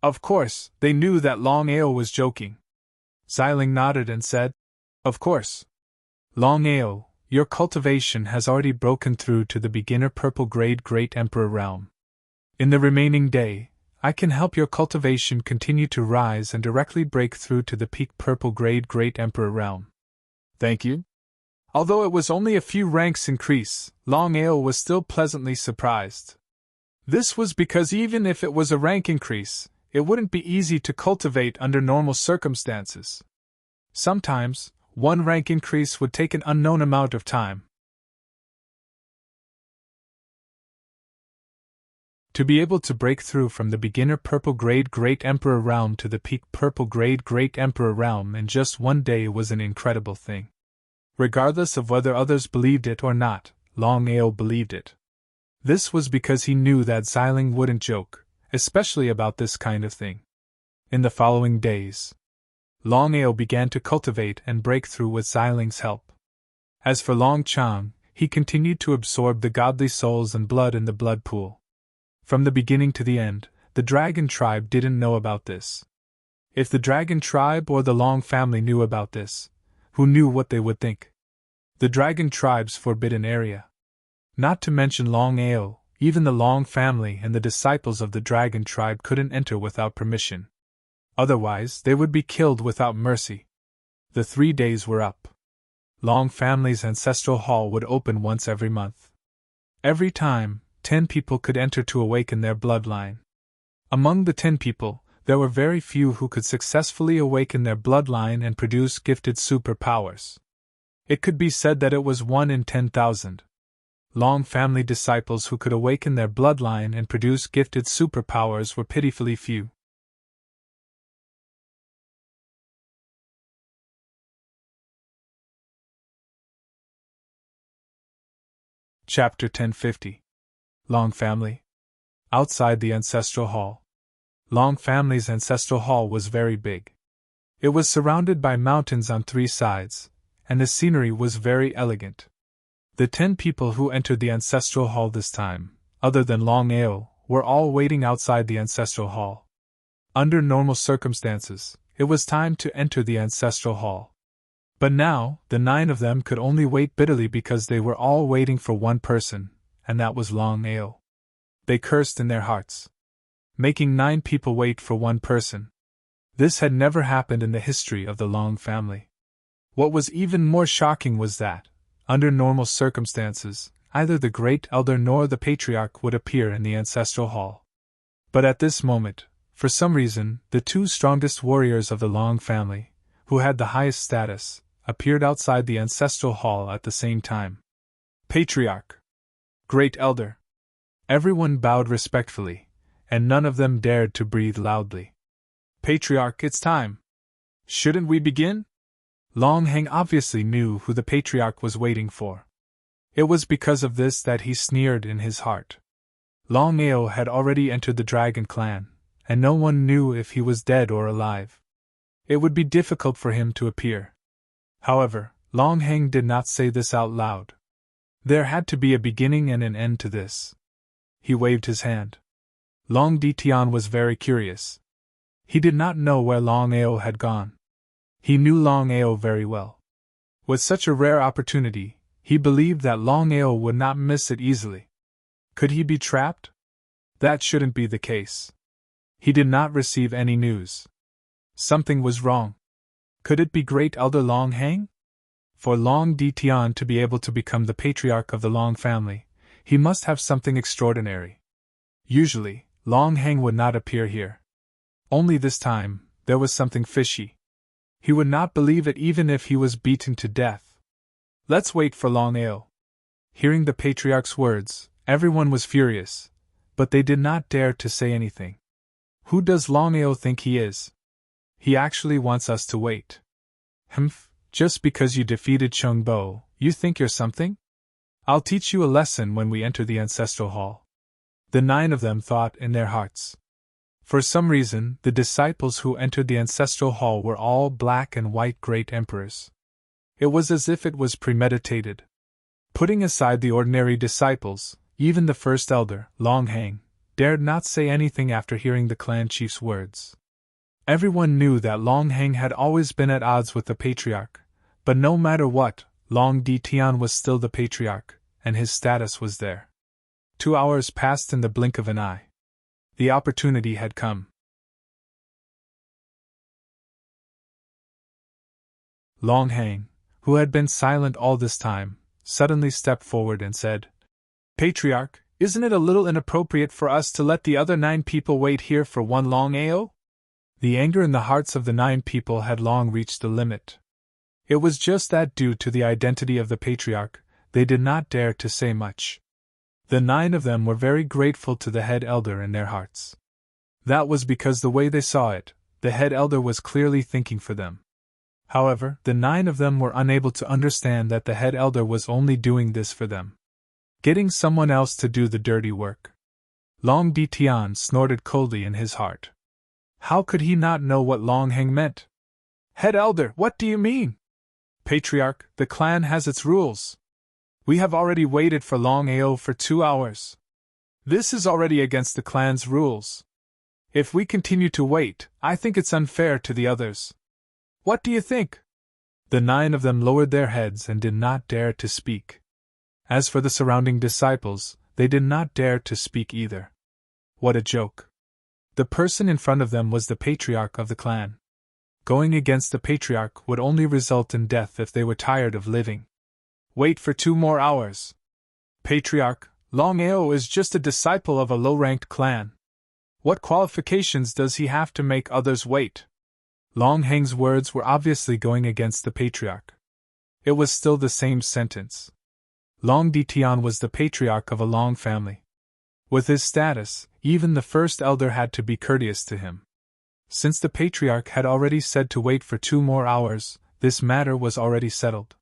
Of course, they knew that Longao was joking. Xiling nodded and said, "Of course. Longao, your cultivation has already broken through to the beginner purple grade Great Emperor realm. In the remaining day, I can help your cultivation continue to rise and directly break through to the peak purple grade Great Emperor realm." "Thank you." Although it was only a few ranks increase, Longao was still pleasantly surprised. This was because even if it was a rank increase, it wouldn't be easy to cultivate under normal circumstances. Sometimes, one rank increase would take an unknown amount of time. To be able to break through from the beginner purple grade Great Emperor realm to the peak purple grade Great Emperor realm in just one day was an incredible thing. Regardless of whether others believed it or not, Longao believed it. This was because he knew that Xiling wouldn't joke, especially about this kind of thing. In the following days, Longao began to cultivate and break through with Xiling's help. As for Long Chang, he continued to absorb the godly souls and blood in the blood pool. From the beginning to the end, the dragon tribe didn't know about this. If the dragon tribe or the Long family knew about this, who knew what they would think? The dragon tribe's forbidden area. Not to mention Longao, even the Long family and the disciples of the dragon tribe couldn't enter without permission. Otherwise, they would be killed without mercy. The 3 days were up. Long family's ancestral hall would open once every month. Every time, 10 people could enter to awaken their bloodline. Among the 10 people, there were very few who could successfully awaken their bloodline and produce gifted superpowers. It could be said that it was 1 in 10,000. Long family disciples who could awaken their bloodline and produce gifted superpowers were pitifully few. Chapter 1050. Long Family. Outside the Ancestral Hall. Long Family's Ancestral Hall was very big. It was surrounded by mountains on 3 sides, and the scenery was very elegant. The 10 people who entered the Ancestral Hall this time, other than Longao, were all waiting outside the Ancestral Hall. Under normal circumstances, it was time to enter the Ancestral Hall. But now, the 9 of them could only wait bitterly because they were all waiting for one person, and that was Longao. They cursed in their hearts. Making 9 people wait for one person. This had never happened in the history of the Long family. What was even more shocking was that, under normal circumstances, either the Great Elder nor the Patriarch would appear in the Ancestral Hall. But at this moment, for some reason, the 2 strongest warriors of the Long family, who had the highest status, appeared outside the Ancestral Hall at the same time. Patriarch. Great Elder. Everyone bowed respectfully, and none of them dared to breathe loudly. Patriarch, it's time. Shouldn't we begin? Longhang obviously knew who the Patriarch was waiting for. It was because of this that he sneered in his heart. Longao had already entered the Dragon Clan, and no one knew if he was dead or alive. It would be difficult for him to appear. However, Longao did not say this out loud. There had to be a beginning and an end to this. He waved his hand. Long Ditian was very curious. He did not know where Longao had gone. He knew Longao very well. With such a rare opportunity, he believed that Longao would not miss it easily. Could he be trapped? That shouldn't be the case. He did not receive any news. Something was wrong. Could it be Great Elder Longao? For Long Ditian to be able to become the patriarch of the Long family, he must have something extraordinary. Usually, Longao would not appear here. Only this time, there was something fishy. He would not believe it even if he was beaten to death. Let's wait for Longao. Hearing the patriarch's words, everyone was furious, but they did not dare to say anything. Who does Longao think he is? He actually wants us to wait. Humph, just because you defeated Chungbo, you think you're something? I'll teach you a lesson when we enter the ancestral hall. The 9 of them thought in their hearts. For some reason, the disciples who entered the ancestral hall were all black and white great emperors. It was as if it was premeditated. Putting aside the ordinary disciples, even the first elder, Longao, dared not say anything after hearing the clan chief's words. Everyone knew that Longao had always been at odds with the patriarch, but no matter what, Long Ditian was still the patriarch, and his status was there. 2 hours passed in the blink of an eye. The opportunity had come. Longao, who had been silent all this time, suddenly stepped forward and said, "Patriarch, isn't it a little inappropriate for us to let the other 9 people wait here for one Longao?" The anger in the hearts of the 9 people had long reached the limit. It was just that due to the identity of the patriarch, they did not dare to say much. The 9 of them were very grateful to the head elder in their hearts. That was because the way they saw it, the head elder was clearly thinking for them. However, the 9 of them were unable to understand that the head elder was only doing this for them. Getting someone else to do the dirty work. Long Ditian snorted coldly in his heart. How could he not know what Longao meant? "Head elder, what do you mean?" "Patriarch, the clan has its rules. We have already waited for Longao for 2 hours. This is already against the clan's rules. If we continue to wait, I think it's unfair to the others. What do you think?" The 9 of them lowered their heads and did not dare to speak. As for the surrounding disciples, they did not dare to speak either. What a joke. The person in front of them was the patriarch of the clan. Going against the patriarch would only result in death if they were tired of living. Wait for 2 more hours. "Patriarch, Longao is just a disciple of a low-ranked clan. What qualifications does he have to make others wait?" Longhao's words were obviously going against the patriarch. It was still the same sentence. Long Ditian was the patriarch of a Long family. With his status, even the first elder had to be courteous to him. Since the patriarch had already said to wait for 2 more hours, this matter was already settled.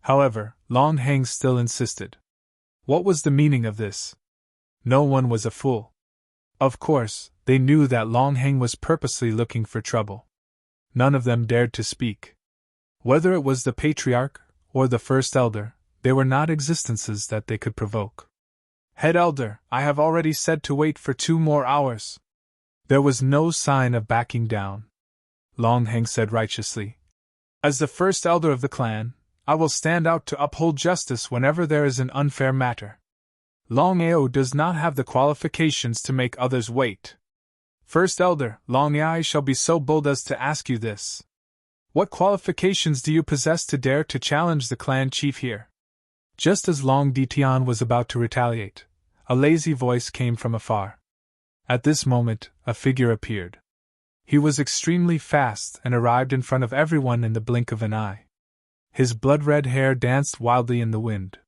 However, Longao still insisted. What was the meaning of this? No one was a fool. Of course, they knew that Longao was purposely looking for trouble. None of them dared to speak. Whether it was the patriarch or the first elder, they were not existences that they could provoke. "Head elder, I have already said to wait for 2 more hours." There was no sign of backing down. Longao said righteously, "As the first elder of the clan, I will stand out to uphold justice whenever there is an unfair matter. Longao does not have the qualifications to make others wait. First elder, Longao shall be so bold as to ask you this. What qualifications do you possess to dare to challenge the clan chief here?" Just as Long Ditian was about to retaliate, a lazy voice came from afar. At this moment, a figure appeared. He was extremely fast and arrived in front of everyone in the blink of an eye. His blood-red hair danced wildly in the wind.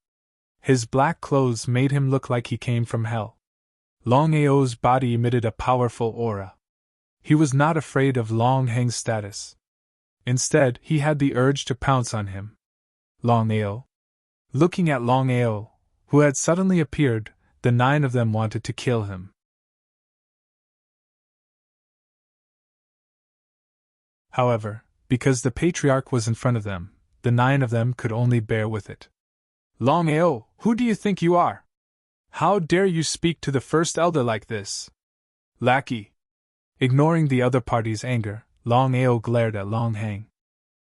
His black clothes made him look like he came from hell. Longao's body emitted a powerful aura. He was not afraid of Longhao's status. Instead, he had the urge to pounce on him. Longao. Looking at Longao, who had suddenly appeared, the 9 of them wanted to kill him. However, because the patriarch was in front of them, the 9 of them could only bear with it. Longao, who do you think you are? How dare you speak to the first elder like this? Lackey! Ignoring the other party's anger, Longao glared at Longhang.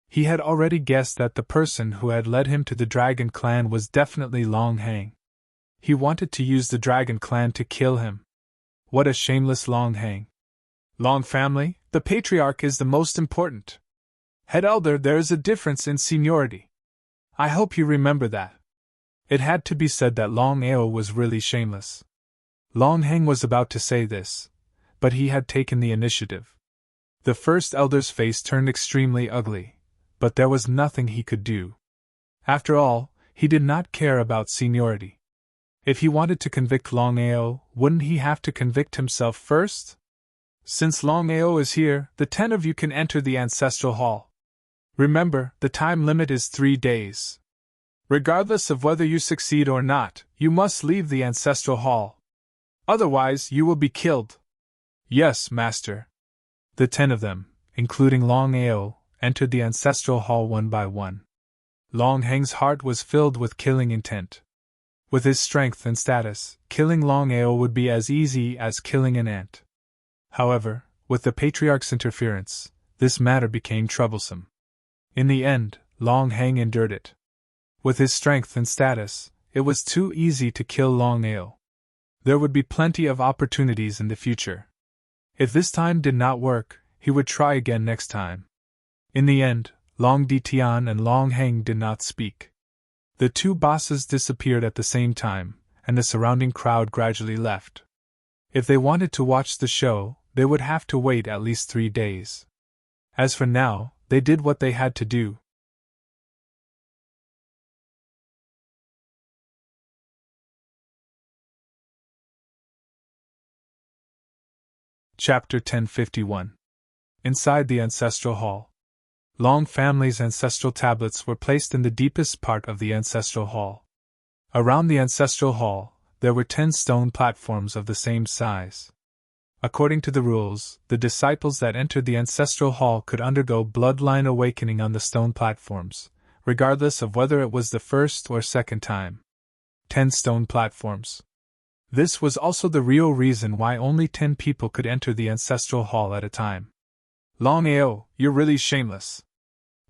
He had already guessed that the person who had led him to the Dragon Clan was definitely Longhang. He wanted to use the Dragon Clan to kill him. What a shameless Longhang! Long family, the patriarch is the most important. Head elder, there is a difference in seniority. I hope you remember that. It had to be said that Longao was really shameless. Longhang was about to say this, but he had taken the initiative. The first elder's face turned extremely ugly, but there was nothing he could do. After all, he did not care about seniority. If he wanted to convict Longao, wouldn't he have to convict himself first? Since Longao is here, the 10 of you can enter the ancestral hall. Remember, the time limit is 3 days. Regardless of whether you succeed or not, you must leave the ancestral hall. Otherwise, you will be killed. Yes, master. The 10 of them, including Longao, entered the ancestral hall one by one. Longhang's heart was filled with killing intent. With his strength and status, killing Longao would be as easy as killing an ant. However, with the patriarch's interference, this matter became troublesome. In the end, Longhang endured it. With his strength and status, it was too easy to kill Longao. There would be plenty of opportunities in the future. If this time did not work, he would try again next time. In the end, Long Ditian and Longhang did not speak. The 2 bosses disappeared at the same time, and the surrounding crowd gradually left. If they wanted to watch the show, they would have to wait at least 3 days. As for now, they did what they had to do. Chapter 1051. Inside the Ancestral Hall. Long family's ancestral tablets were placed in the deepest part of the Ancestral Hall. Around the Ancestral Hall, there were 10 stone platforms of the same size. According to the rules, the disciples that entered the Ancestral Hall could undergo bloodline awakening on the stone platforms, regardless of whether it was the first or second time. 10 stone platforms. This was also the real reason why only 10 people could enter the Ancestral Hall at a time. Longao, you're really shameless.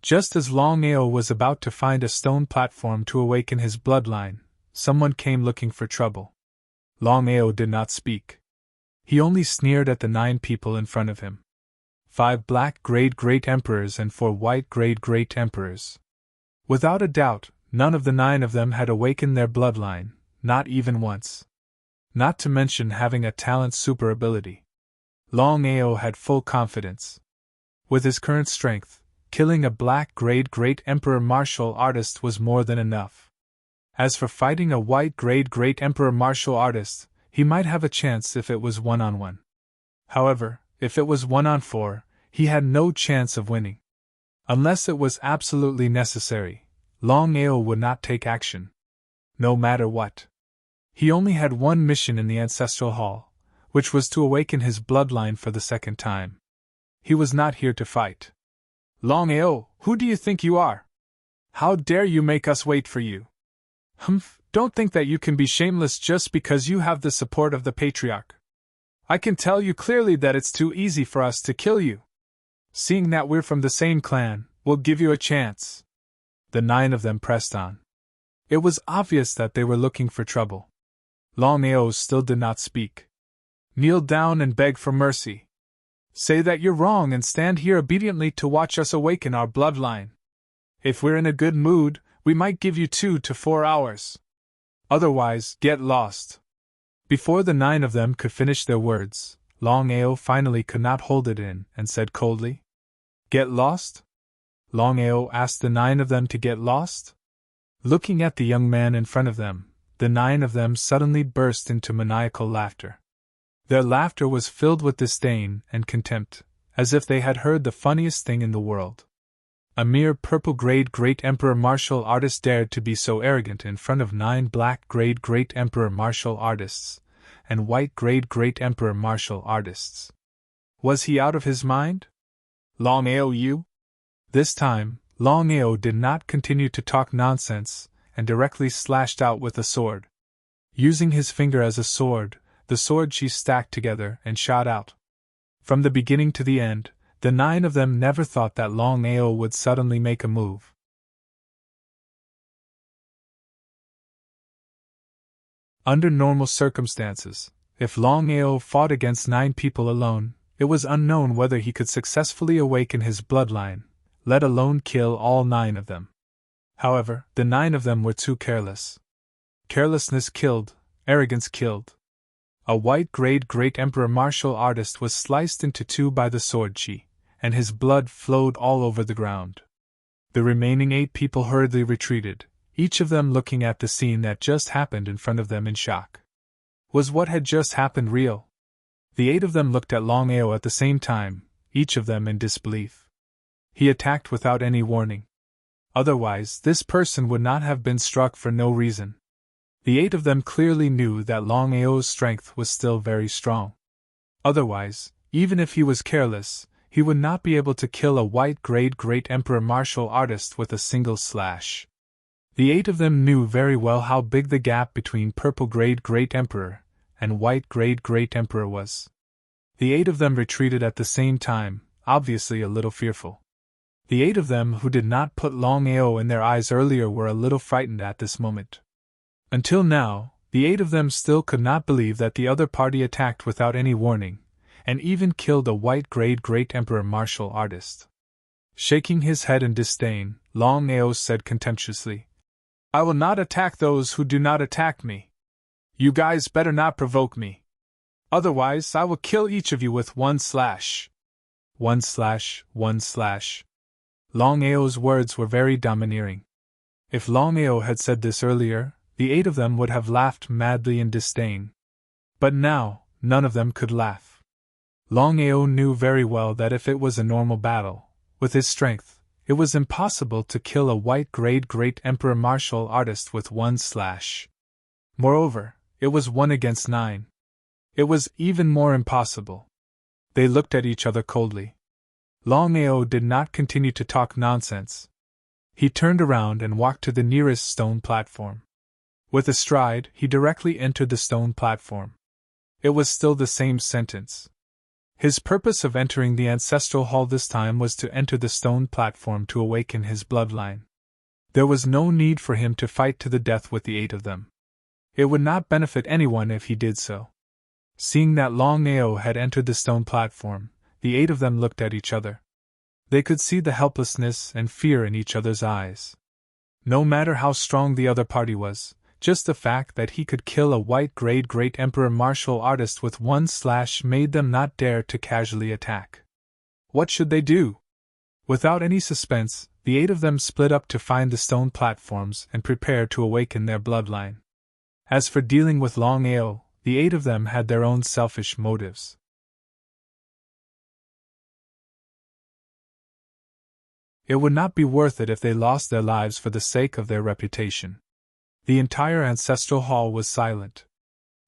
Just as Longao was about to find a stone platform to awaken his bloodline, someone came looking for trouble. Longao did not speak. He only sneered at the 9 people in front of him. 5 black great emperors and 4 white great emperors. Without a doubt, none of the 9 of them had awakened their bloodline, not even once. Not to mention having a talent super ability. Longao had full confidence. With his current strength, killing a black great emperor martial artist was more than enough. As for fighting a white great emperor martial artist, he might have a chance if it was 1-on-1. However, if it was 1-on-4, he had no chance of winning. Unless it was absolutely necessary, Longao would not take action. No matter what. He only had one mission in the Ancestral Hall, which was to awaken his bloodline for the second time. He was not here to fight. Longao, who do you think you are? How dare you make us wait for you? Humph, don't think that you can be shameless just because you have the support of the Patriarch. I can tell you clearly that it's too easy for us to kill you. Seeing that we're from the same clan, we'll give you a chance. The 9 of them pressed on. It was obvious that they were looking for trouble. Longao still did not speak. Kneel down and beg for mercy. Say that you're wrong and stand here obediently to watch us awaken our bloodline. If we're in a good mood, we might give you 2 to 4 hours. Otherwise, get lost. Before the 9 of them could finish their words, Longao finally could not hold it in and said coldly, "Get lost?" Longao asked the 9 of them to get lost? Looking at the young man in front of them, the 9 of them suddenly burst into maniacal laughter. Their laughter was filled with disdain and contempt, as if they had heard the funniest thing in the world. A mere purple great emperor martial artist dared to be so arrogant in front of 9 black great emperor martial artists, and white great emperor martial artists. Was he out of his mind? Longao, you? This time, Longao did not continue to talk nonsense, and directly slashed out with a sword. Using his finger as a sword, the sword she stacked together and shot out. From the beginning to the end, the 9 of them never thought that Longao would suddenly make a move. Under normal circumstances, if Longao fought against 9 people alone, it was unknown whether he could successfully awaken his bloodline, let alone kill all 9 of them. However, the 9 of them were too careless. Carelessness killed, arrogance killed. A white great emperor martial artist was sliced into 2 by the sword chi, and his blood flowed all over the ground. The remaining 8 people hurriedly retreated, each of them looking at the scene that just happened in front of them in shock. Was what had just happened real? The 8 of them looked at Longao at the same time, each of them in disbelief. He attacked without any warning. Otherwise, this person would not have been struck for no reason. The 8 of them clearly knew that Longao's strength was still very strong. Otherwise, even if he was careless, he would not be able to kill a white great emperor martial artist with a single slash. The 8 of them knew very well how big the gap between purple great emperor and white great emperor was. The 8 of them retreated at the same time, obviously a little fearful. The 8 of them who did not put Longao in their eyes earlier were a little frightened at this moment. Until now, the 8 of them still could not believe that the other party attacked without any warning, and even killed a white great emperor martial artist. Shaking his head in disdain, Longao said contemptuously, "I will not attack those who do not attack me. You guys better not provoke me. Otherwise, I will kill each of you with 1 slash. 1 slash, 1 slash. Longao's words were very domineering. If Longao had said this earlier, the 8 of them would have laughed madly in disdain. But now, none of them could laugh. Longao knew very well that if it was a normal battle, with his strength, it was impossible to kill a white great emperor martial artist with 1 slash. Moreover, it was 1 against 9. It was even more impossible. They looked at each other coldly. Longao did not continue to talk nonsense. He turned around and walked to the nearest stone platform. With a stride, he directly entered the stone platform. It was still the same sentence. His purpose of entering the ancestral hall this time was to enter the stone platform to awaken his bloodline. There was no need for him to fight to the death with the 8 of them. It would not benefit anyone if he did so. Seeing that Longao had entered the stone platform, the 8 of them looked at each other. They could see the helplessness and fear in each other's eyes. No matter how strong the other party was, just the fact that he could kill a white great emperor martial artist with 1 slash made them not dare to casually attack. What should they do? Without any suspense, the 8 of them split up to find the stone platforms and prepare to awaken their bloodline. As for dealing with Longao, the 8 of them had their own selfish motives. It would not be worth it if they lost their lives for the sake of their reputation. The entire ancestral hall was silent.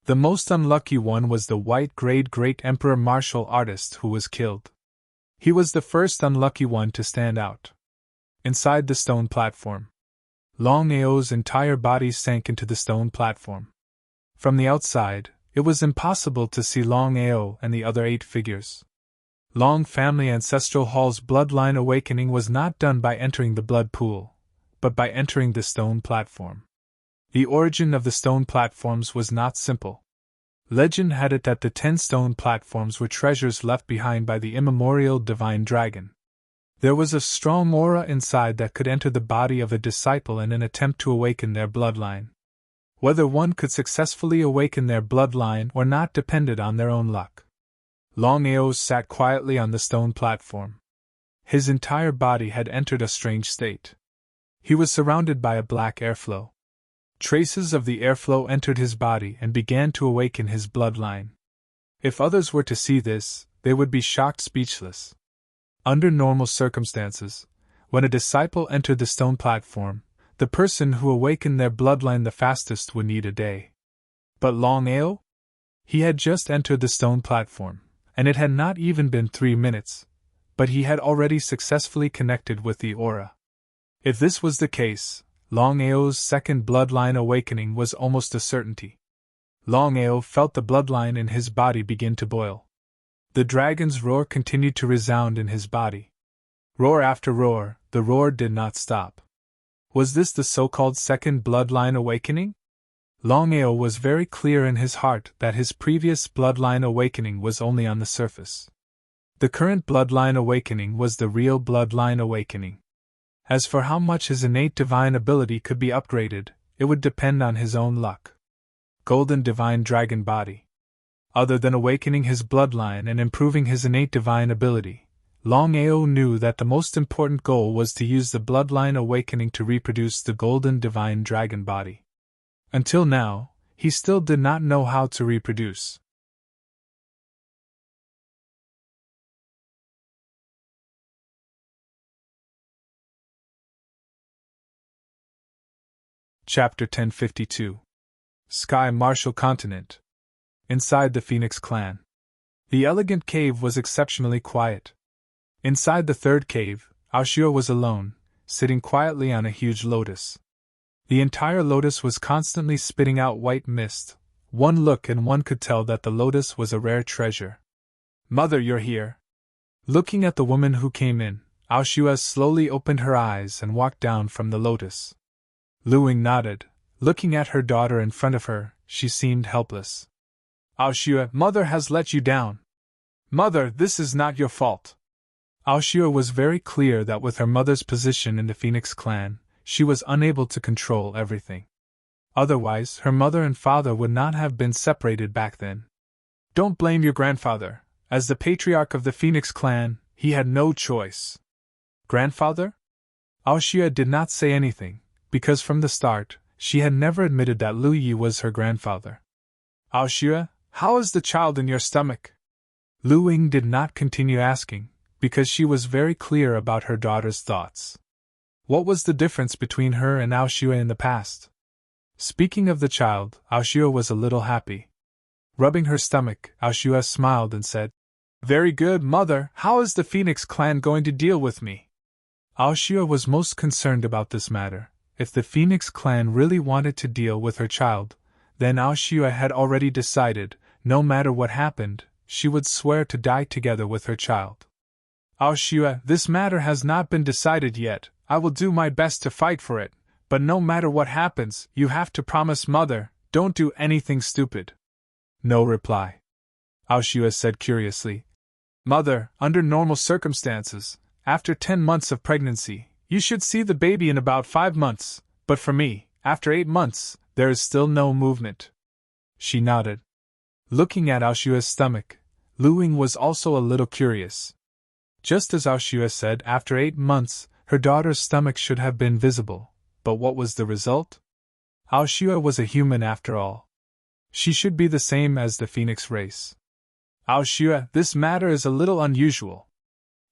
The most unlucky one was the white great emperor martial artist who was killed. He was the first unlucky one to stand out. Inside the stone platform, Longao's entire body sank into the stone platform. From the outside, it was impossible to see Longao and the other 8 figures. Long Family Ancestral Hall's bloodline awakening was not done by entering the blood pool, but by entering the stone platform. The origin of the stone platforms was not simple. Legend had it that the 10 stone platforms were treasures left behind by the immemorial divine dragon. There was a strong aura inside that could enter the body of a disciple in an attempt to awaken their bloodline. Whether one could successfully awaken their bloodline or not depended on their own luck. Longao sat quietly on the stone platform. His entire body had entered a strange state. He was surrounded by a black airflow. Traces of the airflow entered his body and began to awaken his bloodline. If others were to see this, they would be shocked speechless. Under normal circumstances, when a disciple entered the stone platform, the person who awakened their bloodline the fastest would need a day. But Longao? He had just entered the stone platform, and it had not even been 3 minutes, but he had already successfully connected with the aura. If this was the case, Longao's second bloodline awakening was almost a certainty. Longao felt the bloodline in his body begin to boil. The dragon's roar continued to resound in his body. Roar after roar, the roar did not stop. Was this the so-called second bloodline awakening? Longao was very clear in his heart that his previous bloodline awakening was only on the surface. The current bloodline awakening was the real bloodline awakening. As for how much his innate divine ability could be upgraded, it would depend on his own luck. Golden Divine Dragon Body. Other than awakening his bloodline and improving his innate divine ability, Longao knew that the most important goal was to use the bloodline awakening to reproduce the Golden Divine Dragon Body. Until now, he still did not know how to reproduce. Chapter 1052. Sky Martial Continent. Inside the Phoenix Clan. The elegant cave was exceptionally quiet. Inside the third cave, Aoshua was alone, sitting quietly on a huge lotus. The entire lotus was constantly spitting out white mist. One look and one could tell that the lotus was a rare treasure. "Mother, you're here." Looking at the woman who came in, Aoshua slowly opened her eyes and walked down from the lotus. Luing nodded. Looking at her daughter in front of her, she seemed helpless. "Aoshua, Mother has let you down. Mother, this is not your fault." Aoshua was very clear that with her mother's position in the Phoenix clan, she was unable to control everything. Otherwise, her mother and father would not have been separated back then. "Don't blame your grandfather. As the patriarch of the Phoenix clan, he had no choice." "Grandfather?" Aoshua did not say anything, because from the start, she had never admitted that Lu Yi was her grandfather. "Aoshua, how is the child in your stomach?" Lu Ying did not continue asking, because she was very clear about her daughter's thoughts. What was the difference between her and Aoshua in the past? Speaking of the child, Aoshua was a little happy. Rubbing her stomach, Aoshua smiled and said, "Very good, Mother. How is the Phoenix clan going to deal with me?" Aoshua was most concerned about this matter. If the Phoenix clan really wanted to deal with her child, then Aoshua had already decided, no matter what happened, she would swear to die together with her child. "Aoshua, this matter has not been decided yet. I will do my best to fight for it, but no matter what happens, you have to promise Mother, don't do anything stupid." No reply. Aoshua said curiously, "Mother, under normal circumstances, after 10 months of pregnancy, you should see the baby in about 5 months, but for me, after 8 months, there is still no movement." She nodded. Looking at Aoshua's stomach, Lu Ying was also a little curious. Just as Aoshua said, after 8 months, her daughter's stomach should have been visible, but what was the result? Aoshua was a human after all. She should be the same as the Phoenix race. "Aoshua, this matter is a little unusual.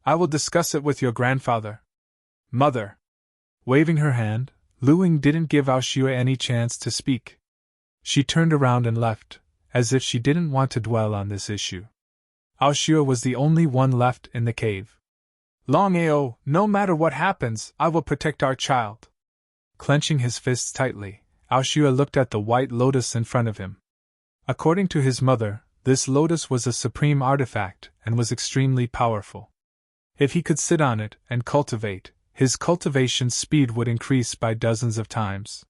I will discuss it with your grandfather." "Mother." Waving her hand, Lu Ying didn't give Aoshua any chance to speak. She turned around and left, as if she didn't want to dwell on this issue. Aoshua was the only one left in the cave. "Longao, no matter what happens, I will protect our child." Clenching his fists tightly, Aoshua looked at the white lotus in front of him. According to his mother, this lotus was a supreme artifact and was extremely powerful. If he could sit on it and cultivate, his cultivation speed would increase by dozens of times.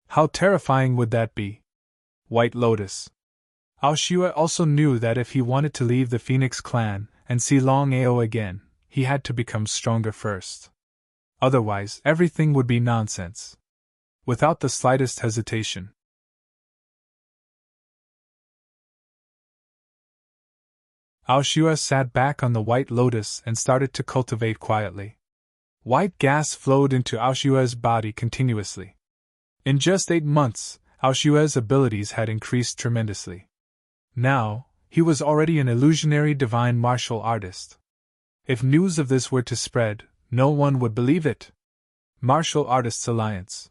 How terrifying would that be? White Lotus. Aoshua also knew that if he wanted to leave the Phoenix clan and see Longao again, he had to become stronger first. Otherwise, everything would be nonsense. Without the slightest hesitation, Aoshua sat back on the white lotus and started to cultivate quietly. White gas flowed into Aoshua's body continuously. In just 8 months, Aoshua's abilities had increased tremendously. Now, he was already an illusionary divine martial artist. If news of this were to spread, no one would believe it. Martial Artists Alliance.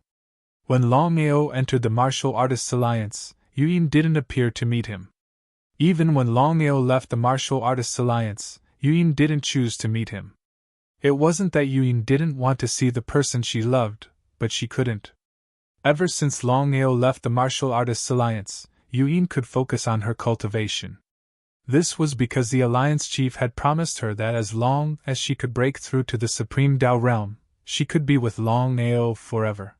When Longao entered the Martial Artists Alliance, Yuyin didn't appear to meet him. Even when Longao left the Martial Artists Alliance, Yuyin didn't choose to meet him. It wasn't that Yuyin didn't want to see the person she loved, but she couldn't. Ever since Longao left the Martial Artists Alliance, Yuyin could focus on her cultivation. This was because the Alliance chief had promised her that as long as she could break through to the Supreme Tao realm, she could be with Longao forever.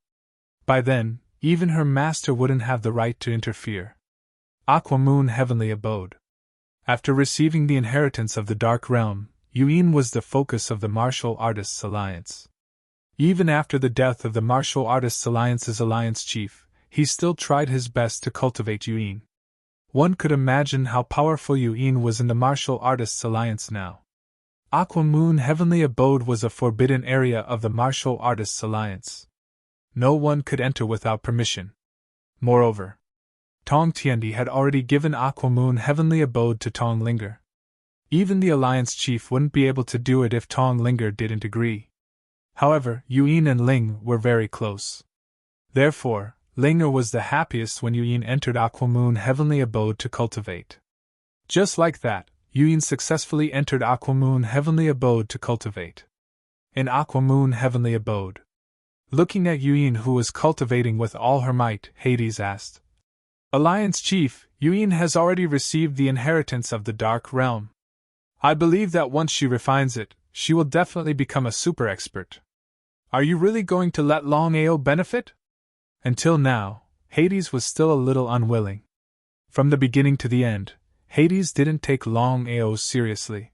By then, even her master wouldn't have the right to interfere. Aquamoon Heavenly Abode. After receiving the inheritance of the Dark Realm, Yuyin was the focus of the Martial Artists Alliance. Even after the death of the Martial Artists Alliance's alliance chief, he still tried his best to cultivate Yuyin. One could imagine how powerful Yuyin was in the Martial Artists Alliance now. Aquamoon Heavenly Abode was a forbidden area of the Martial Artists Alliance. No one could enter without permission. Moreover, Tong Tiandi had already given Aquamoon Heavenly Abode to Tong Linger. Even the Alliance chief wouldn't be able to do it if Tong Linger didn't agree. However, Yuyin and Ling were very close. Therefore, Linger was the happiest when Yuyin entered Aquamoon Heavenly Abode to cultivate. Just like that, Yuyin successfully entered Aquamoon Heavenly Abode to cultivate. In Aquamoon Heavenly Abode. Looking at Yuyin, who was cultivating with all her might, Hades asked, "Alliance Chief, Yuyin has already received the inheritance of the Dark Realm. I believe that once she refines it, she will definitely become a super expert. Are you really going to let Longao benefit?" Until now, Hades was still a little unwilling. From the beginning to the end, Hades didn't take Longao seriously.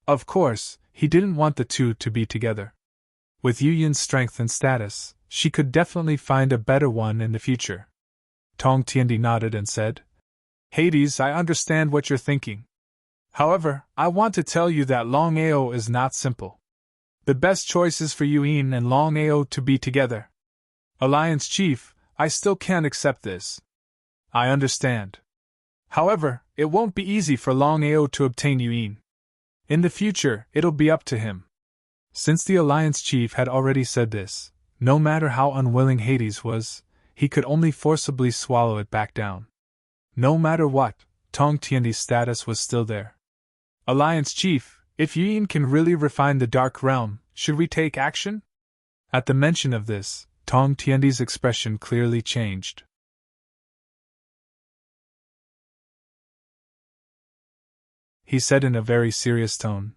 Of course, he didn't want the two to be together. With Yuyin's strength and status, she could definitely find a better one in the future. Tong Tiandi nodded and said, "Hades, I understand what you're thinking. However, I want to tell you that Longao is not simple. The best choice is for Yuyin and Longao to be together. Alliance Chief, I still can't accept this. I understand. However, it won't be easy for Longao to obtain Yuyin. In the future, it'll be up to him." Since the Alliance Chief had already said this, no matter how unwilling Hades was, he could only forcibly swallow it back down. No matter what, Tong Tiandi's status was still there. "Alliance Chief, if Yuyin can really refine the Dark Realm, should we take action?" At the mention of this, Tong Tiandi's expression clearly changed. He said in a very serious tone,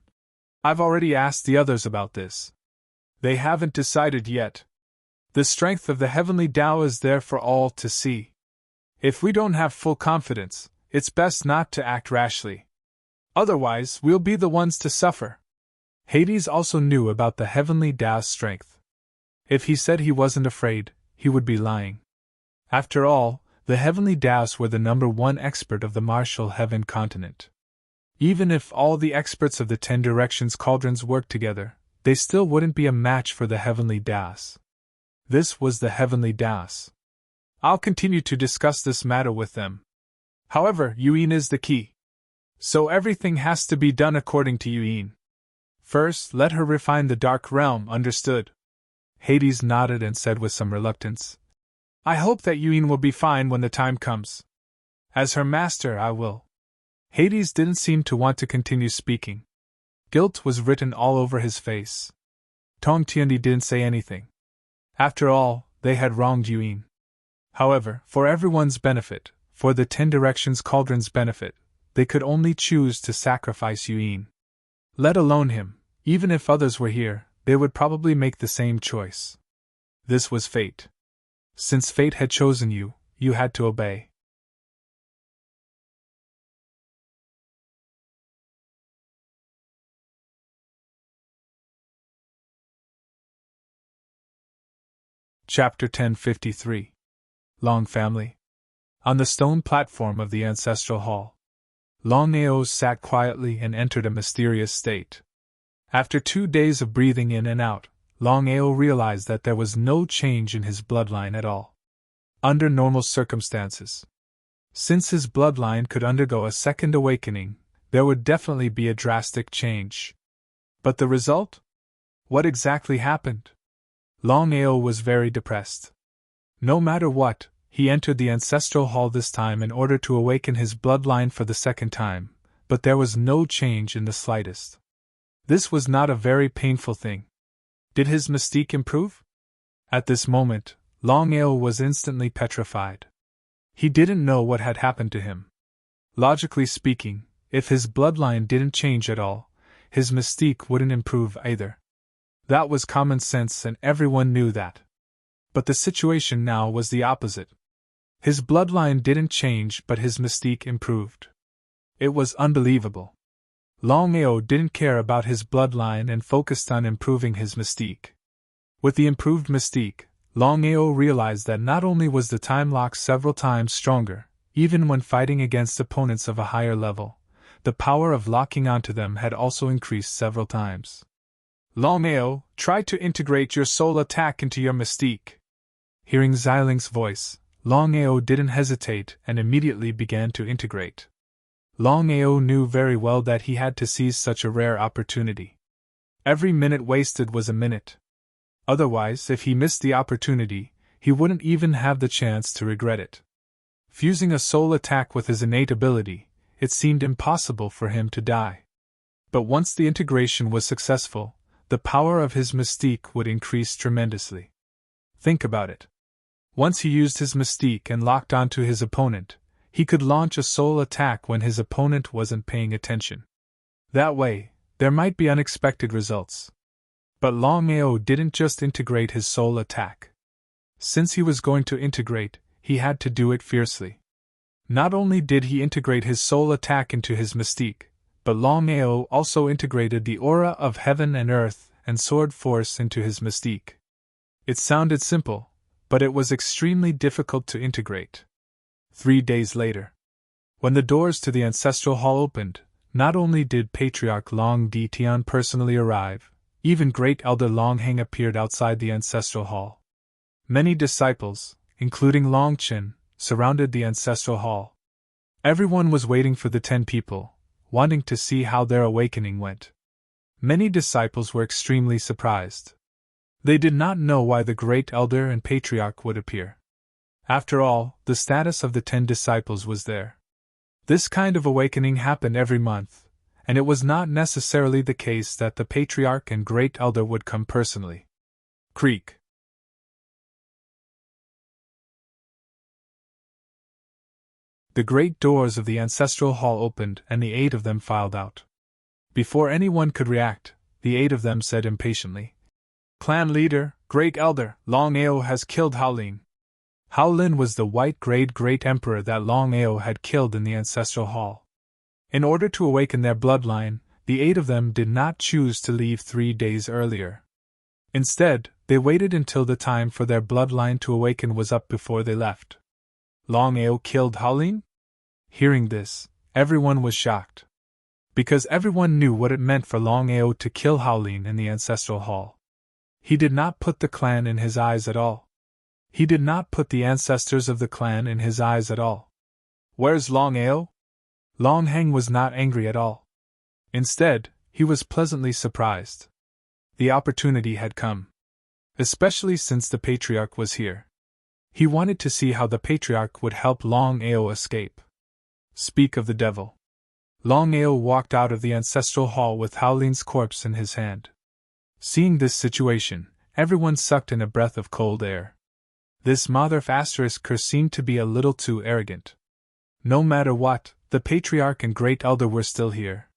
"I've already asked the others about this. They haven't decided yet. The strength of the heavenly Tao is there for all to see. If we don't have full confidence, it's best not to act rashly. Otherwise, we'll be the ones to suffer." Hades also knew about the heavenly Tao's strength. If he said he wasn't afraid, he would be lying. After all, the heavenly Taos were the #1 expert of the martial heaven continent. Even if all the experts of the 10 Directions cauldrons worked together, they still wouldn't be a match for the heavenly Taos. This was the heavenly Taos. I'll continue to discuss this matter with them. However, Yuyin is the key. So everything has to be done according to Yuyin. First, let her refine the Dark Realm, understood? Hades nodded and said with some reluctance, "I hope that Yuyin will be fine when the time comes. As her master, I will." Hades didn't seem to want to continue speaking. Guilt was written all over his face. Tong Tiandi didn't say anything. After all, they had wronged Yuyin. However, for everyone's benefit, for the 10 Directions cauldron's benefit, they could only choose to sacrifice Yuyin. Let alone him, even if others were here, they would probably make the same choice. This was fate. Since fate had chosen you, you had to obey. Chapter 1053. Long Family. On the stone platform of the ancestral hall, Longao sat quietly and entered a mysterious state. After 2 days of breathing in and out, Longao realized that there was no change in his bloodline at all. Under normal circumstances, since his bloodline could undergo a second awakening, there would definitely be a drastic change. But the result? What exactly happened? Longao was very depressed. No matter what, he entered the ancestral hall this time in order to awaken his bloodline for the second time, but there was no change in the slightest. This was not a very painful thing. Did his mystique improve? At this moment, Longao was instantly petrified. He didn't know what had happened to him. Logically speaking, if his bloodline didn't change at all, his mystique wouldn't improve either. That was common sense and everyone knew that. But the situation now was the opposite. His bloodline didn't change but his mystique improved. It was unbelievable. Longao didn't care about his bloodline and focused on improving his mystique. With the improved mystique, Longao realized that not only was the time lock several times stronger, even when fighting against opponents of a higher level, the power of locking onto them had also increased several times. Longao, try to integrate your soul attack into your mystique. Hearing Xilin's voice, Longao didn't hesitate and immediately began to integrate. Longao knew very well that he had to seize such a rare opportunity. Every minute wasted was a minute. Otherwise, if he missed the opportunity, he wouldn't even have the chance to regret it. Fusing a soul attack with his innate ability, it seemed impossible for him to die. But once the integration was successful, the power of his mystique would increase tremendously. Think about it. Once he used his mystique and locked onto his opponent, he could launch a soul attack when his opponent wasn't paying attention. That way, there might be unexpected results. But Longao didn't just integrate his soul attack. Since he was going to integrate, he had to do it fiercely. Not only did he integrate his soul attack into his mystique, but Longao also integrated the aura of heaven and earth and sword force into his mystique. It sounded simple, but it was extremely difficult to integrate. 3 days later, when the doors to the ancestral hall opened, not only did Patriarch Long Ditian personally arrive, even Great Elder Longhang appeared outside the ancestral hall. Many disciples, including Longchen, surrounded the ancestral hall. Everyone was waiting for the 10 people, wanting to see how their awakening went. Many disciples were extremely surprised. They did not know why the Great Elder and Patriarch would appear. After all, the status of the 10 disciples was there. This kind of awakening happened every month, and it was not necessarily the case that the Patriarch and Great Elder would come personally. Creak. The great doors of the ancestral hall opened and the 8 of them filed out. Before anyone could react, the 8 of them said impatiently, "Clan leader, Great Elder, Longao has killed Haolin." Haolin was the white great emperor that Longao had killed in the ancestral hall. In order to awaken their bloodline, the 8 of them did not choose to leave 3 days earlier. Instead, they waited until the time for their bloodline to awaken was up before they left. Longao killed Haolin? Hearing this, everyone was shocked. Because everyone knew what it meant for Longao to kill Haolin in the ancestral hall. He did not put the clan in his eyes at all. He did not put the ancestors of the clan in his eyes at all. Where's Longao? Longhang was not angry at all. Instead, he was pleasantly surprised. The opportunity had come. Especially since the Patriarch was here. He wanted to see how the Patriarch would help Longao escape. Speak of the devil. Longao walked out of the ancestral hall with Haolin's corpse in his hand. Seeing this situation, everyone sucked in a breath of cold air. This mother of Asterisk seemed to be a little too arrogant. No matter what, the Patriarch and Great Elder were still here.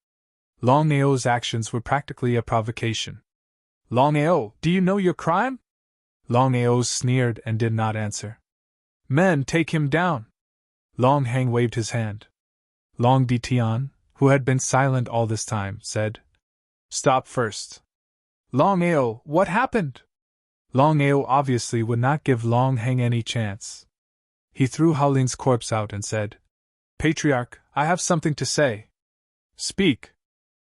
Longao's actions were practically a provocation. "Longao, do you know your crime?" Longao sneered and did not answer. "Men, take him down!" Longhang waved his hand. Long Ditian, who had been silent all this time, said, "Stop first." "Longao, what happened?" Longao obviously would not give Longhang any chance. He threw Haolin's corpse out and said, "Patriarch, I have something to say." "Speak."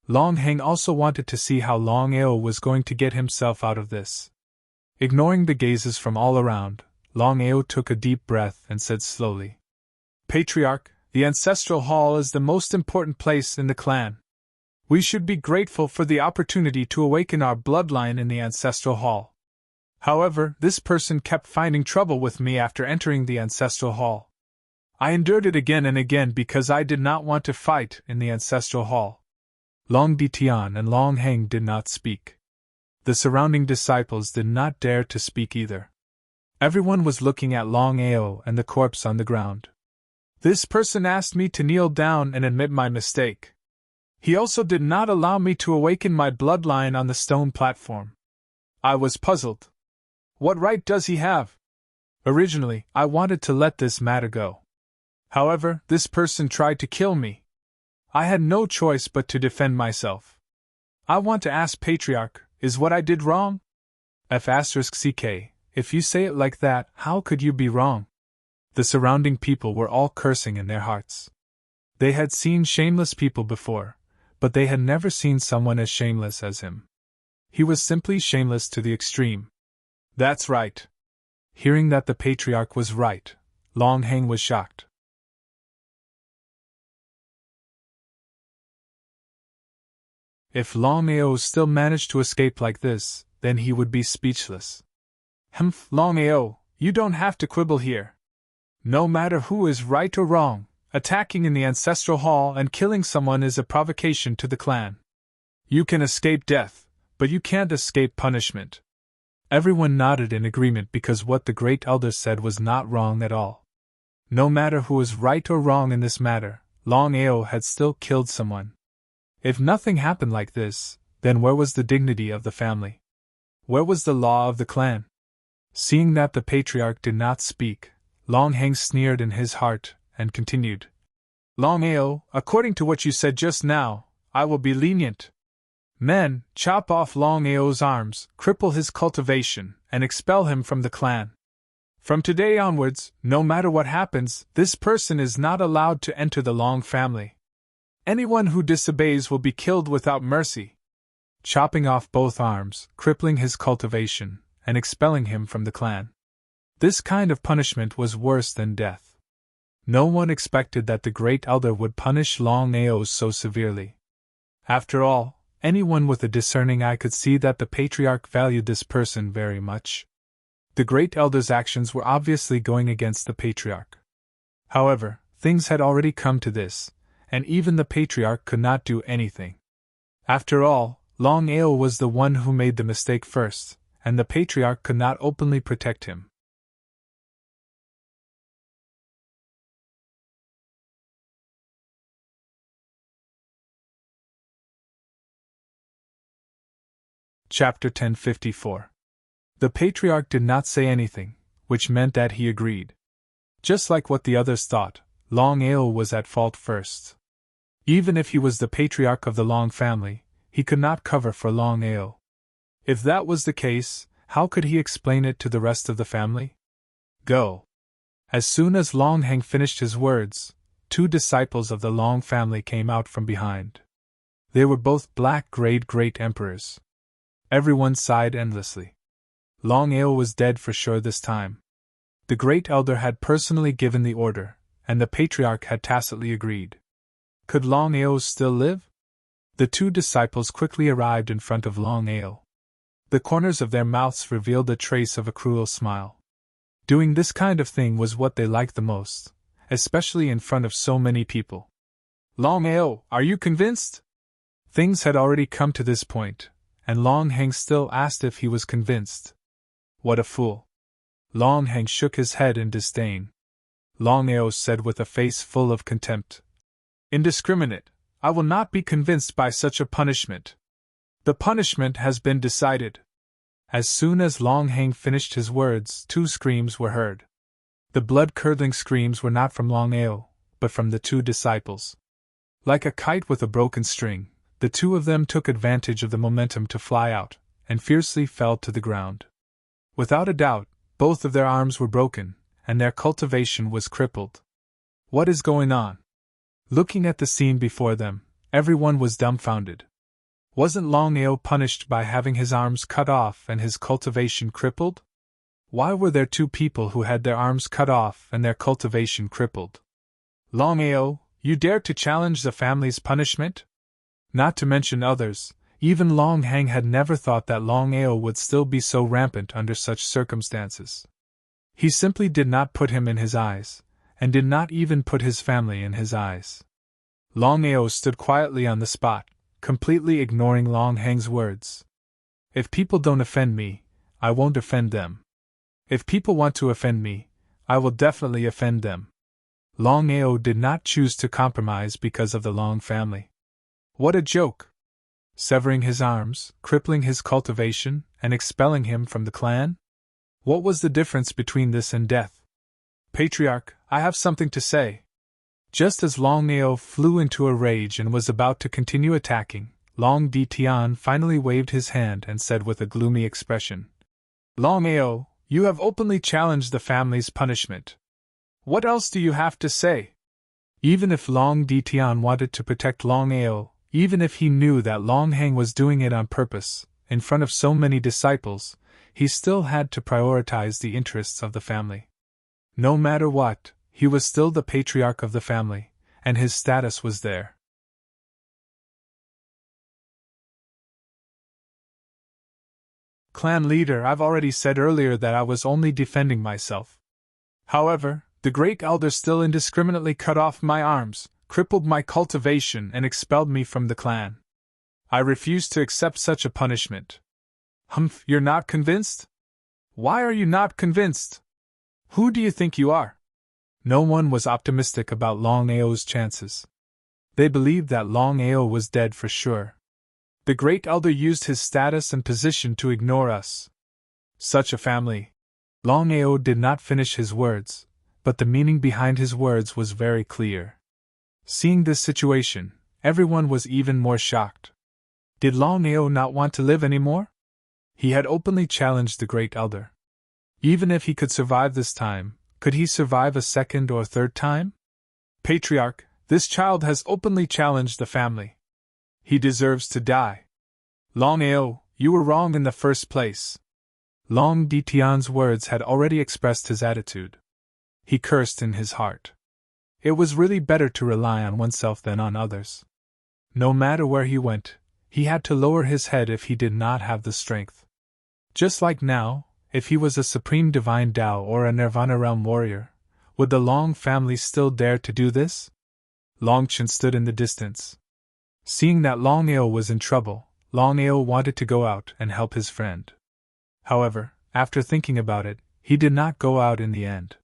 Longhang also wanted to see how Longao was going to get himself out of this. Ignoring the gazes from all around, Longao took a deep breath and said slowly, "Patriarch, the ancestral hall is the most important place in the clan. We should be grateful for the opportunity to awaken our bloodline in the ancestral hall. However, this person kept finding trouble with me after entering the ancestral hall. I endured it again and again because I did not want to fight in the ancestral hall. Long Ditian and Long Heng did not speak. The surrounding disciples did not dare to speak either. Everyone was looking at Long Ao and the corpse on the ground. This person asked me to kneel down and admit my mistake. He also did not allow me to awaken my bloodline on the stone platform. I was puzzled. What right does he have? Originally, I wanted to let this matter go. However, this person tried to kill me. I had no choice but to defend myself. I want to ask Patriarch, is what I did wrong? F***ck, if you say it like that, how could you be wrong? The surrounding people were all cursing in their hearts. They had seen shameless people before, but they had never seen someone as shameless as him. He was simply shameless to the extreme. That's right. Hearing that the Patriarch was right, Long Heng was shocked. If Long Ao still managed to escape like this, then he would be speechless. Humph, Long Ao, you don't have to quibble here. No matter who is right or wrong, attacking in the ancestral hall and killing someone is a provocation to the clan. You can escape death, but you can't escape punishment. Everyone nodded in agreement because what the Great Elder said was not wrong at all. No matter who was right or wrong in this matter, Long Ao had still killed someone. If nothing happened like this, then where was the dignity of the family? Where was the law of the clan? Seeing that the Patriarch did not speak, Long Heng sneered in his heart, and continued. Long Ao, according to what you said just now, I will be lenient. Men, chop off Long Ao's arms, cripple his cultivation, and expel him from the clan. From today onwards, no matter what happens, this person is not allowed to enter the Long family. Anyone who disobeys will be killed without mercy. Chopping off both arms, crippling his cultivation, and expelling him from the clan. This kind of punishment was worse than death. No one expected that the Great Elder would punish Long Ao so severely. After all, anyone with a discerning eye could see that the Patriarch valued this person very much. The Great Elder's actions were obviously going against the Patriarch. However, things had already come to this, and even the Patriarch could not do anything. After all, Long Ao was the one who made the mistake first, and the Patriarch could not openly protect him. Chapter 1054. The Patriarch did not say anything, which meant that he agreed. Just like what the others thought, Long Ao was at fault first. Even if he was the Patriarch of the Long family, he could not cover for Long Ao. If that was the case, how could he explain it to the rest of the family? Go. As soon as Long Heng finished his words, 2 disciples of the Long family came out from behind. They were both black-grayed great emperors. Everyone sighed endlessly. Long Ao was dead for sure this time. The Great Elder had personally given the order, and the Patriarch had tacitly agreed. Could Long Ao still live? The 2 disciples quickly arrived in front of Long Ao. The corners of their mouths revealed a trace of a cruel smile. Doing this kind of thing was what they liked the most, especially in front of so many people. Long Ao, are you convinced? Things had already come to this point, and Long Heng still asked if he was convinced. What a fool. Long Heng shook his head in disdain. Long Ao said with a face full of contempt. Indiscriminate, I will not be convinced by such a punishment. The punishment has been decided. As soon as Long Heng finished his words, 2 screams were heard. The blood-curdling screams were not from Long Ao, but from the 2 disciples. Like a kite with a broken string, the 2 of them took advantage of the momentum to fly out, and fiercely fell to the ground. Without a doubt, both of their arms were broken, and their cultivation was crippled. What is going on? Looking at the scene before them, everyone was dumbfounded. Wasn't Long Ao punished by having his arms cut off and his cultivation crippled? Why were there 2 people who had their arms cut off and their cultivation crippled? Long Ao, you dare to challenge the family's punishment? Not to mention others, even Long Heng had never thought that Long Ao would still be so rampant under such circumstances. He simply did not put him in his eyes, and did not even put his family in his eyes. Longao stood quietly on the spot, completely ignoring Long Hang's words. If people don't offend me, I won't offend them. If people want to offend me, I will definitely offend them. Longao did not choose to compromise because of the Long family. What a joke! Severing his arms, crippling his cultivation, and expelling him from the clan? What was the difference between this and death? Patriarch, I have something to say. Just as Longao flew into a rage and was about to continue attacking, Long Di Tian finally waved his hand and said with a gloomy expression, Longao, you have openly challenged the family's punishment. What else do you have to say? Even if Long Di Tian wanted to protect Longao, even if he knew that Long Hang was doing it on purpose, in front of so many disciples, he still had to prioritize the interests of the family. No matter what, he was still the patriarch of the family, and his status was there. Clan leader, I've already said earlier that I was only defending myself. However, the great elder still indiscriminately cut off my arms, crippled my cultivation, and expelled me from the clan. I refuse to accept such a punishment. Humph, you're not convinced? Why are you not convinced? Who do you think you are? No one was optimistic about Longao's chances. They believed that Longao was dead for sure. The great elder used his status and position to ignore us. Such a family. Longao did not finish his words, but the meaning behind his words was very clear. Seeing this situation, everyone was even more shocked. Did Longao not want to live anymore? He had openly challenged the great elder. Even if he could survive this time, could he survive a second or third time? Patriarch, this child has openly challenged the family. He deserves to die. Longao, you were wrong in the first place. Long Di Tian's words had already expressed his attitude. He cursed in his heart. It was really better to rely on oneself than on others. No matter where he went, he had to lower his head if he did not have the strength. Just like now, if he was a supreme divine Tao or a Nirvana realm warrior, would the Long family still dare to do this? Longchen stood in the distance. Seeing that Longao was in trouble, Longao wanted to go out and help his friend. However, after thinking about it, he did not go out in the end.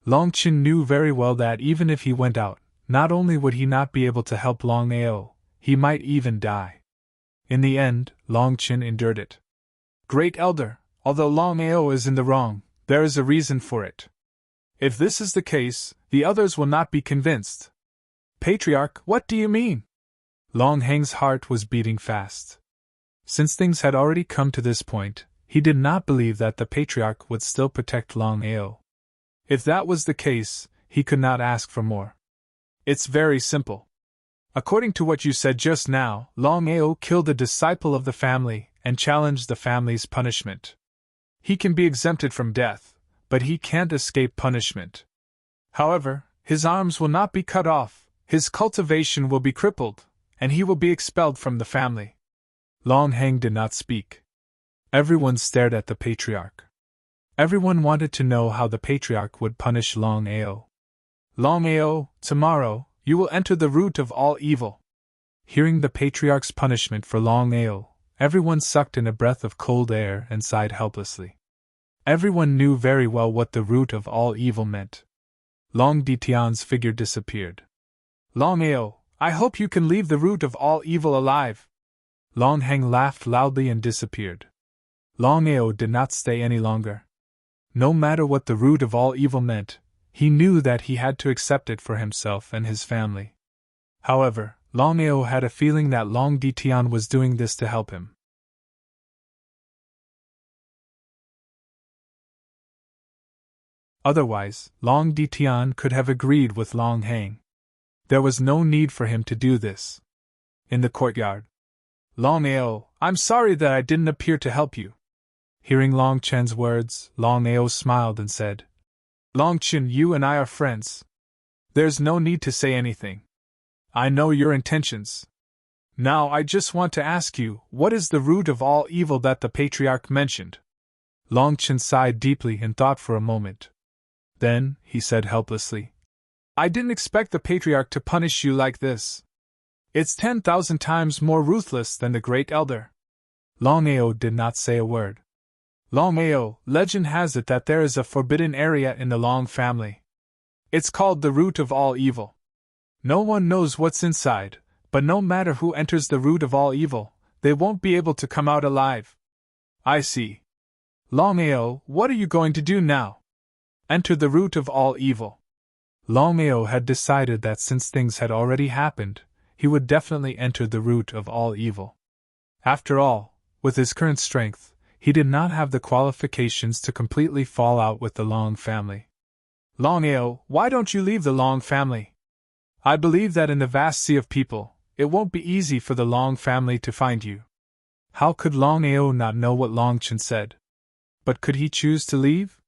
Longchen knew very well that even if he went out, not only would he not be able to help Longao, he might even die. In the end, Longchen endured it. Great Elder, although Longao is in the wrong, there is a reason for it. If this is the case, the others will not be convinced. Patriarch, what do you mean? Long Hang's heart was beating fast. Since things had already come to this point, he did not believe that the Patriarch would still protect Longao. If that was the case, he could not ask for more. It's very simple. According to what you said just now, Longao killed a disciple of the family and challenged the family's punishment. He can be exempted from death, but he can't escape punishment. However, his arms will not be cut off, his cultivation will be crippled, and he will be expelled from the family. Long Hang did not speak. Everyone stared at the Patriarch. Everyone wanted to know how the Patriarch would punish Longao. Longao, tomorrow, you will enter the root of all evil. Hearing the Patriarch's punishment for Longao, everyone sucked in a breath of cold air and sighed helplessly. Everyone knew very well what the root of all evil meant. Long Di Tian's figure disappeared. Longao, I hope you can leave the root of all evil alive. Long Hang laughed loudly and disappeared. Longao did not stay any longer. No matter what the root of all evil meant, he knew that he had to accept it for himself and his family. However, Longao had a feeling that Long Di Tian was doing this to help him. Otherwise, Long Di Tian could have agreed with Long Hang. There was no need for him to do this. In the courtyard. Longao, I'm sorry that I didn't appear to help you. Hearing Long Chen's words, Longao smiled and said, Long Chen, you and I are friends. There's no need to say anything. I know your intentions. Now I just want to ask you, what is the root of all evil that the Patriarch mentioned? Long Chen sighed deeply and thought for a moment. Then, he said helplessly, I didn't expect the patriarch to punish you like this. It's 10,000 times more ruthless than the Great Elder. Longao did not say a word. Longao, legend has it that there is a forbidden area in the Long family. It's called the root of all evil. No one knows what's inside, but no matter who enters the root of all evil, they won't be able to come out alive. I see. Longao, what are you going to do now? Enter the root of all evil. Longao had decided that since things had already happened, he would definitely enter the root of all evil. After all, with his current strength, he did not have the qualifications to completely fall out with the Long family. Longao, why don't you leave the Long family? I believe that in the vast sea of people, it won't be easy for the Long family to find you. How could Longao not know what Longchen said? But could he choose to leave?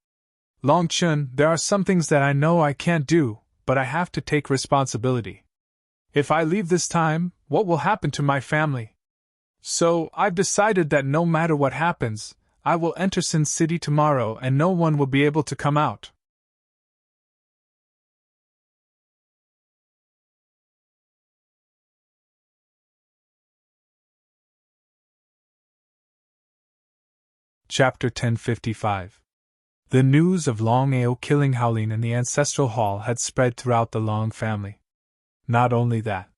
Longchen, there are some things that I know I can't do, but I have to take responsibility. If I leave this time, what will happen to my family? So, I've decided that no matter what happens, I will enter Sin City tomorrow and no one will be able to come out. Chapter 1055. The news of Longao killing Howlin in the ancestral hall had spread throughout the Long family. Not only that,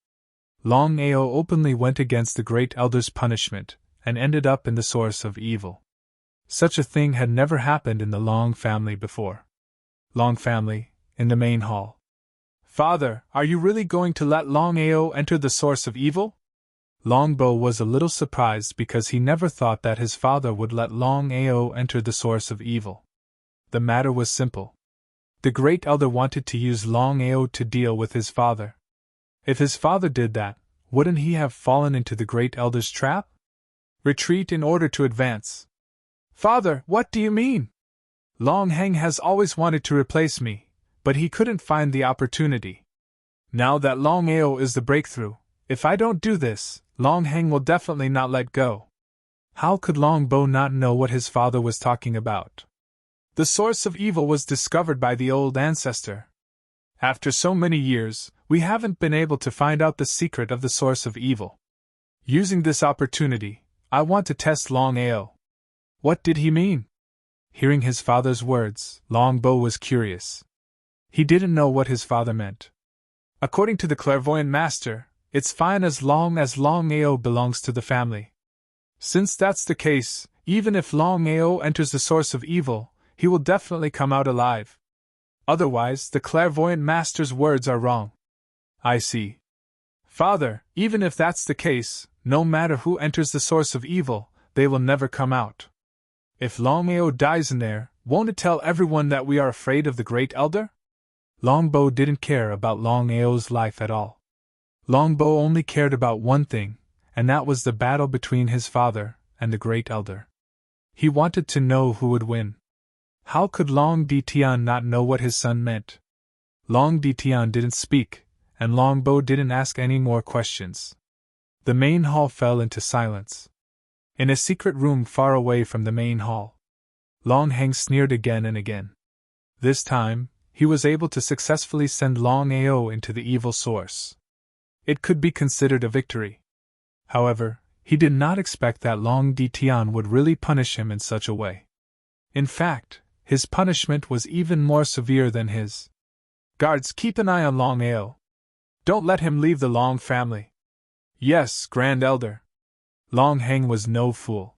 Longao openly went against the Great Elder's punishment and ended up in the source of evil. Such a thing had never happened in the Long family before. Long family, in the main hall. Father, are you really going to let Longao enter the source of evil? Longbo was a little surprised because he never thought that his father would let Longao enter the source of evil. The matter was simple. The Great Elder wanted to use Longao to deal with his father. If his father did that, wouldn't he have fallen into the Great Elder's trap? Retreat in order to advance. Father, what do you mean? Long Heng has always wanted to replace me, but he couldn't find the opportunity. Now that Longao is the breakthrough, if I don't do this, Long Heng will definitely not let go. How could Longbo not know what his father was talking about? The source of evil was discovered by the old ancestor. After so many years, we haven't been able to find out the secret of the source of evil. Using this opportunity, I want to test Longao. What did he mean? Hearing his father's words, Longbo was curious. He didn't know what his father meant. According to the clairvoyant master, it's fine as long as Longao belongs to the family. Since that's the case, even if Longao enters the source of evil, he will definitely come out alive. Otherwise, the clairvoyant master's words are wrong. I see. Father, even if that's the case, no matter who enters the source of evil, they will never come out. If Longao dies in there, won't it tell everyone that we are afraid of the Great Elder? Longbo didn't care about Longao's life at all. Longbo only cared about one thing, and that was the battle between his father and the Great Elder. He wanted to know who would win. How could Long Ditian not know what his son meant? Long Ditian didn't speak, and Longbo didn't ask any more questions. The main hall fell into silence. In a secret room far away from the main hall, Long Heng sneered again and again. This time, he was able to successfully send Longao into the evil source. It could be considered a victory. However, he did not expect that Long Ditian would really punish him in such a way. In fact, his punishment was even more severe than his. Guards, keep an eye on Longao. Don't let him leave the Long family. Yes, Grand Elder. Long Heng was no fool.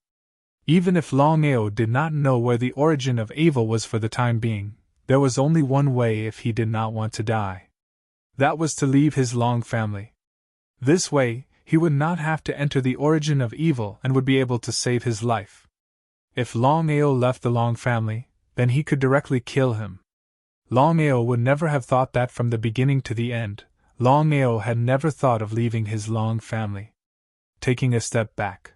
Even if Longao did not know where the origin of evil was for the time being, there was only one way if he did not want to die. That was to leave his Long family. This way, he would not have to enter the origin of evil and would be able to save his life. If Longao left the Long family, then he could directly kill him. Longao would never have thought that from the beginning to the end. Longao had never thought of leaving his Long family. Taking a step back.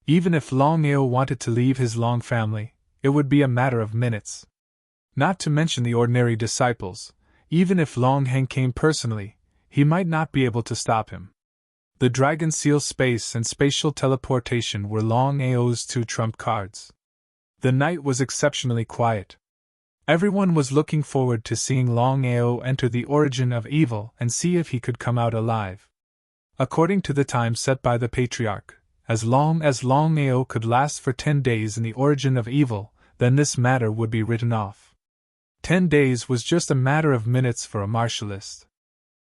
Even if Longao wanted to leave his Long family, it would be a matter of minutes. Not to mention the ordinary disciples, even if Long Heng came personally, he might not be able to stop him. The Dragon Seal space and spatial teleportation were Longao's two trump cards. The night was exceptionally quiet. Everyone was looking forward to seeing Longao enter the origin of evil and see if he could come out alive. According to the time set by the patriarch, as long as Longao could last for 10 days in the origin of evil, then this matter would be written off. 10 days was just a matter of minutes for a martialist.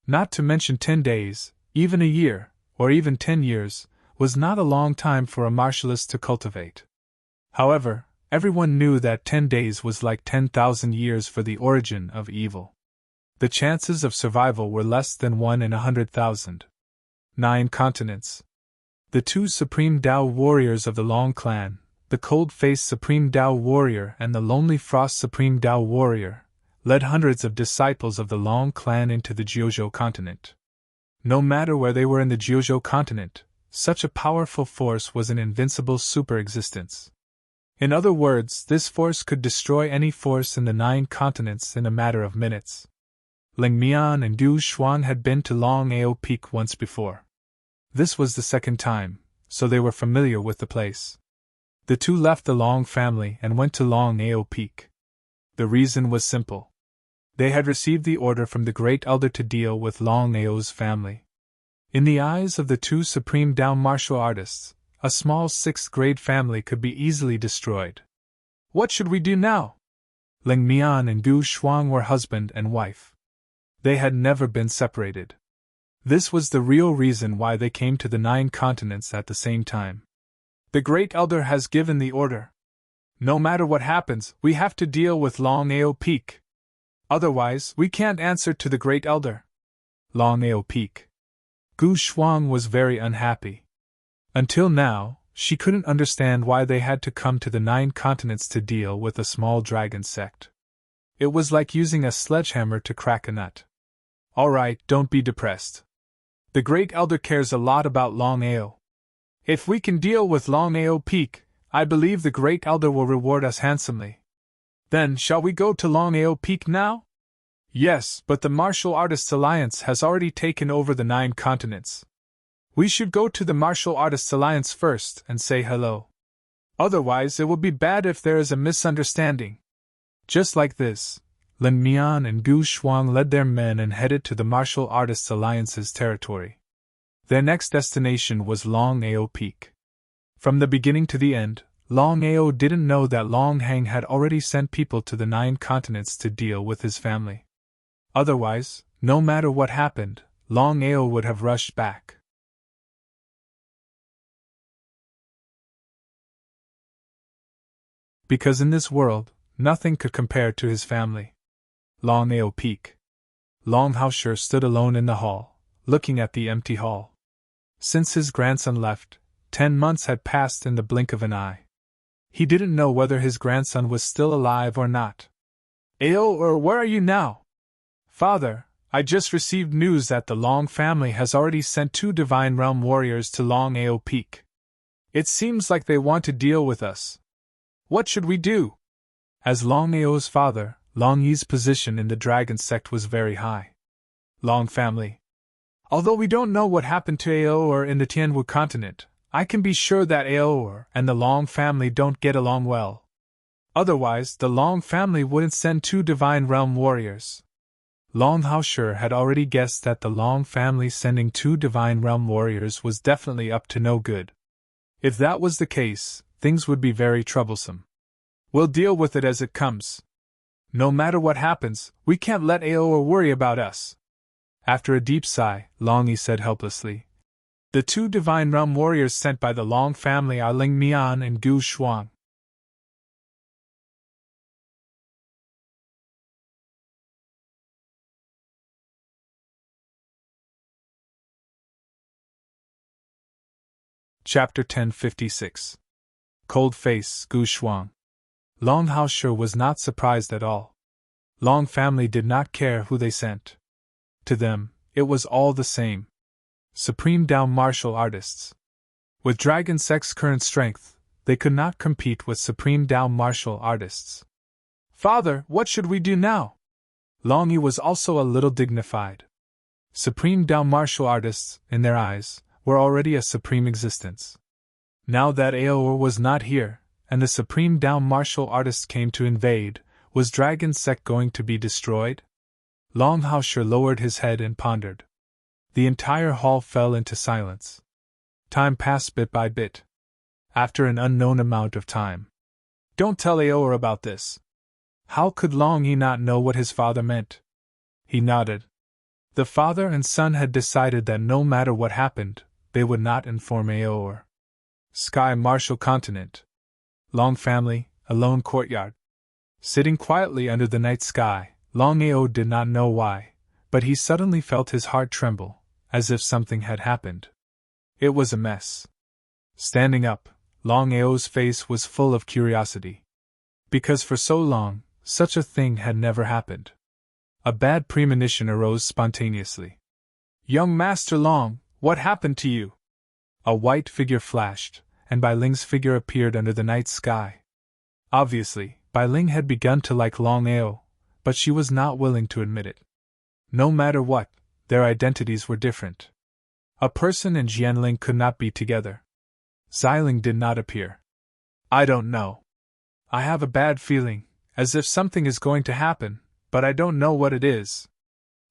Not to mention 10 days, even a year, or even 10 years, was not a long time for a martialist to cultivate. However, everyone knew that 10 days was like 10,000 years for the origin of evil. The chances of survival were less than 1 in 100,000. 9 continents. The 2 supreme Tao warriors of the Long clan, the cold-faced supreme Tao warrior and the lonely frost supreme Tao warrior, led hundreds of disciples of the Long clan into the Jiuzhou continent. No matter where they were in the Jiuzhou continent, such a powerful force was an invincible super-existence. In other words, this force could destroy any force in the 9 continents in a matter of minutes. Ling Mian and Du Xuan had been to Longao Peak once before. This was the second time, so they were familiar with the place. The two left the Long family and went to Longao Peak. The reason was simple. They had received the order from the Great Elder to deal with Longao's family. In the eyes of the 2 supreme Tao martial artists, a small 6th-grade family could be easily destroyed. What should we do now? Ling Mian and Du Xuan were husband and wife. They had never been separated. This was the real reason why they came to the 9 continents at the same time. The Great Elder has given the order. No matter what happens, we have to deal with Longao Peak. Otherwise, we can't answer to the Great Elder. Longao Peak. Gu Shuang was very unhappy. Until now, she couldn't understand why they had to come to the 9 continents to deal with a small dragon sect. It was like using a sledgehammer to crack a nut. Alright, don't be depressed. The Great Elder cares a lot about Longao. If we can deal with Longao Peak, I believe the Great Elder will reward us handsomely. Then, shall we go to Longao Peak now? Yes, but the Martial Artists Alliance has already taken over the 9 continents. We should go to the Martial Artists Alliance first and say hello. Otherwise, it will be bad if there is a misunderstanding. Just like this, Lin Mian and Gu Shuang led their men and headed to the Martial Artists Alliance's territory. Their next destination was Longao Peak. From the beginning to the end, Longao didn't know that Long Hang had already sent people to the 9 continents to deal with his family. Otherwise, no matter what happened, Longao would have rushed back. Because in this world, nothing could compare to his family. Longao Peak. Long Haosher stood alone in the hall, looking at the empty hall. Since his grandson left, 10 months had passed in the blink of an eye. He didn't know whether his grandson was still alive or not. Or where are you now? Father, I just received news that the Long family has already sent 2 Divine Realm warriors to Longao Peak. It seems like they want to deal with us. What should we do? As Longao's father, Long Yi's position in the dragon sect was very high. Long family. Although we don't know what happened to Ao'er in the Tianwu continent, I can be sure that Ao'er and the Long family don't get along well. Otherwise, the Long family wouldn't send 2 Divine Realm warriors. Long Haosher had already guessed that the Long family sending 2 Divine Realm warriors was definitely up to no good. If that was the case, things would be very troublesome. We'll deal with it as it comes. No matter what happens, we can't let Ao'er worry about us. After a deep sigh, Long Yi said helplessly, the 2 Divine Realm warriors sent by the Long family are Ling Mian and Gu Shuang. Chapter 1056. Cold Face, Gu Shuang. Long Haosher was not surprised at all. Long family did not care who they sent. To them, it was all the same. Supreme Tao martial artists. With Dragon Sect's current strength, they could not compete with Supreme Tao martial artists. Father, what should we do now? Long Yi was also a little dignified. Supreme Tao martial artists, in their eyes, were already a supreme existence. Now that Ao'er was not here, and the supreme Dao martial artist came to invade, was Dragon Sect going to be destroyed? Longao lowered his head and pondered. The entire hall fell into silence. Time passed bit by bit. After an unknown amount of time. Don't tell Aoer about this. How could Long Yi not know what his father meant? He nodded. The father and son had decided that no matter what happened, they would not inform Aoer. Sky Martial Continent. Long family, a lone courtyard. Sitting quietly under the night sky, Longao did not know why, but he suddenly felt his heart tremble, as if something had happened. It was a mess. Standing up, Longao's face was full of curiosity. Because for so long, such a thing had never happened. A bad premonition arose spontaneously. Young Master Long, what happened to you? A white figure flashed, and Bai Ling's figure appeared under the night sky. Obviously, Bai Ling had begun to like Longao, but she was not willing to admit it. No matter what, their identities were different. A person and Jianling could not be together. Xiling did not appear. I don't know. I have a bad feeling, as if something is going to happen, but I don't know what it is.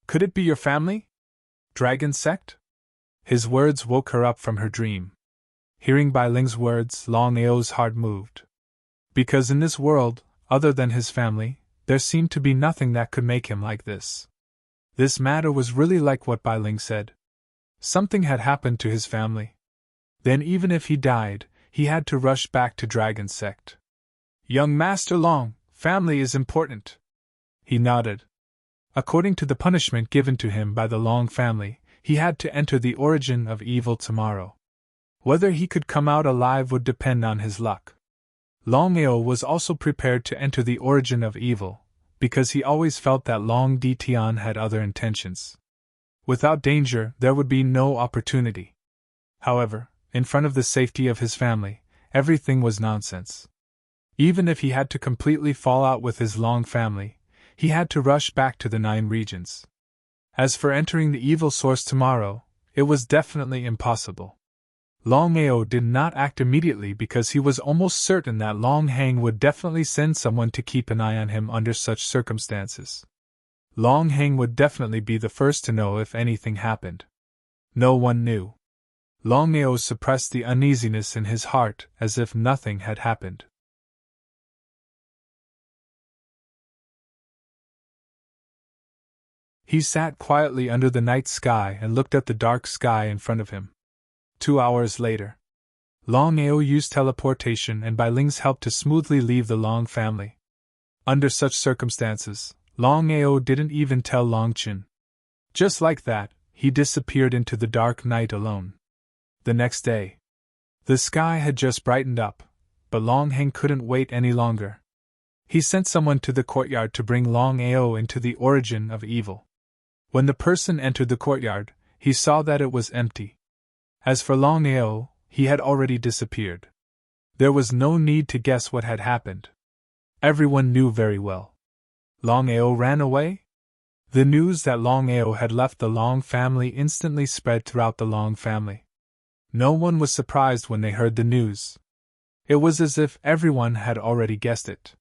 Could it be your family? Dragon Sect? His words woke her up from her dream. Hearing Bai Ling's words, Longao's heart moved. Because in this world, other than his family, there seemed to be nothing that could make him like this. This matter was really like what Bai Ling said. Something had happened to his family. Then even if he died, he had to rush back to Dragon Sect. Young Master Long, family is important. He nodded. According to the punishment given to him by the Long family, he had to enter the origin of evil tomorrow. Whether he could come out alive would depend on his luck. Longao was also prepared to enter the origin of evil, because he always felt that Long Di Tian had other intentions. Without danger, there would be no opportunity. However, in front of the safety of his family, everything was nonsense. Even if he had to completely fall out with his Long family, he had to rush back to the 9 regions. As for entering the evil source tomorrow, it was definitely impossible. Longao did not act immediately because he was almost certain that Long Hang would definitely send someone to keep an eye on him under such circumstances. Long Hang would definitely be the first to know if anything happened. No one knew. Longao suppressed the uneasiness in his heart as if nothing had happened. He sat quietly under the night sky and looked at the dark sky in front of him. 2 hours later, Longao used teleportation and Bai Ling's help to smoothly leave the Long family. Under such circumstances, Longao didn't even tell Longqin. Just like that, he disappeared into the dark night alone. The next day, the sky had just brightened up, but Long Heng couldn't wait any longer. He sent someone to the courtyard to bring Longao into the origin of evil. When the person entered the courtyard, he saw that it was empty. As for Longao, he had already disappeared. There was no need to guess what had happened. Everyone knew very well. Longao ran away? The news that Longao had left the Long family instantly spread throughout the Long family. No one was surprised when they heard the news. It was as if everyone had already guessed it.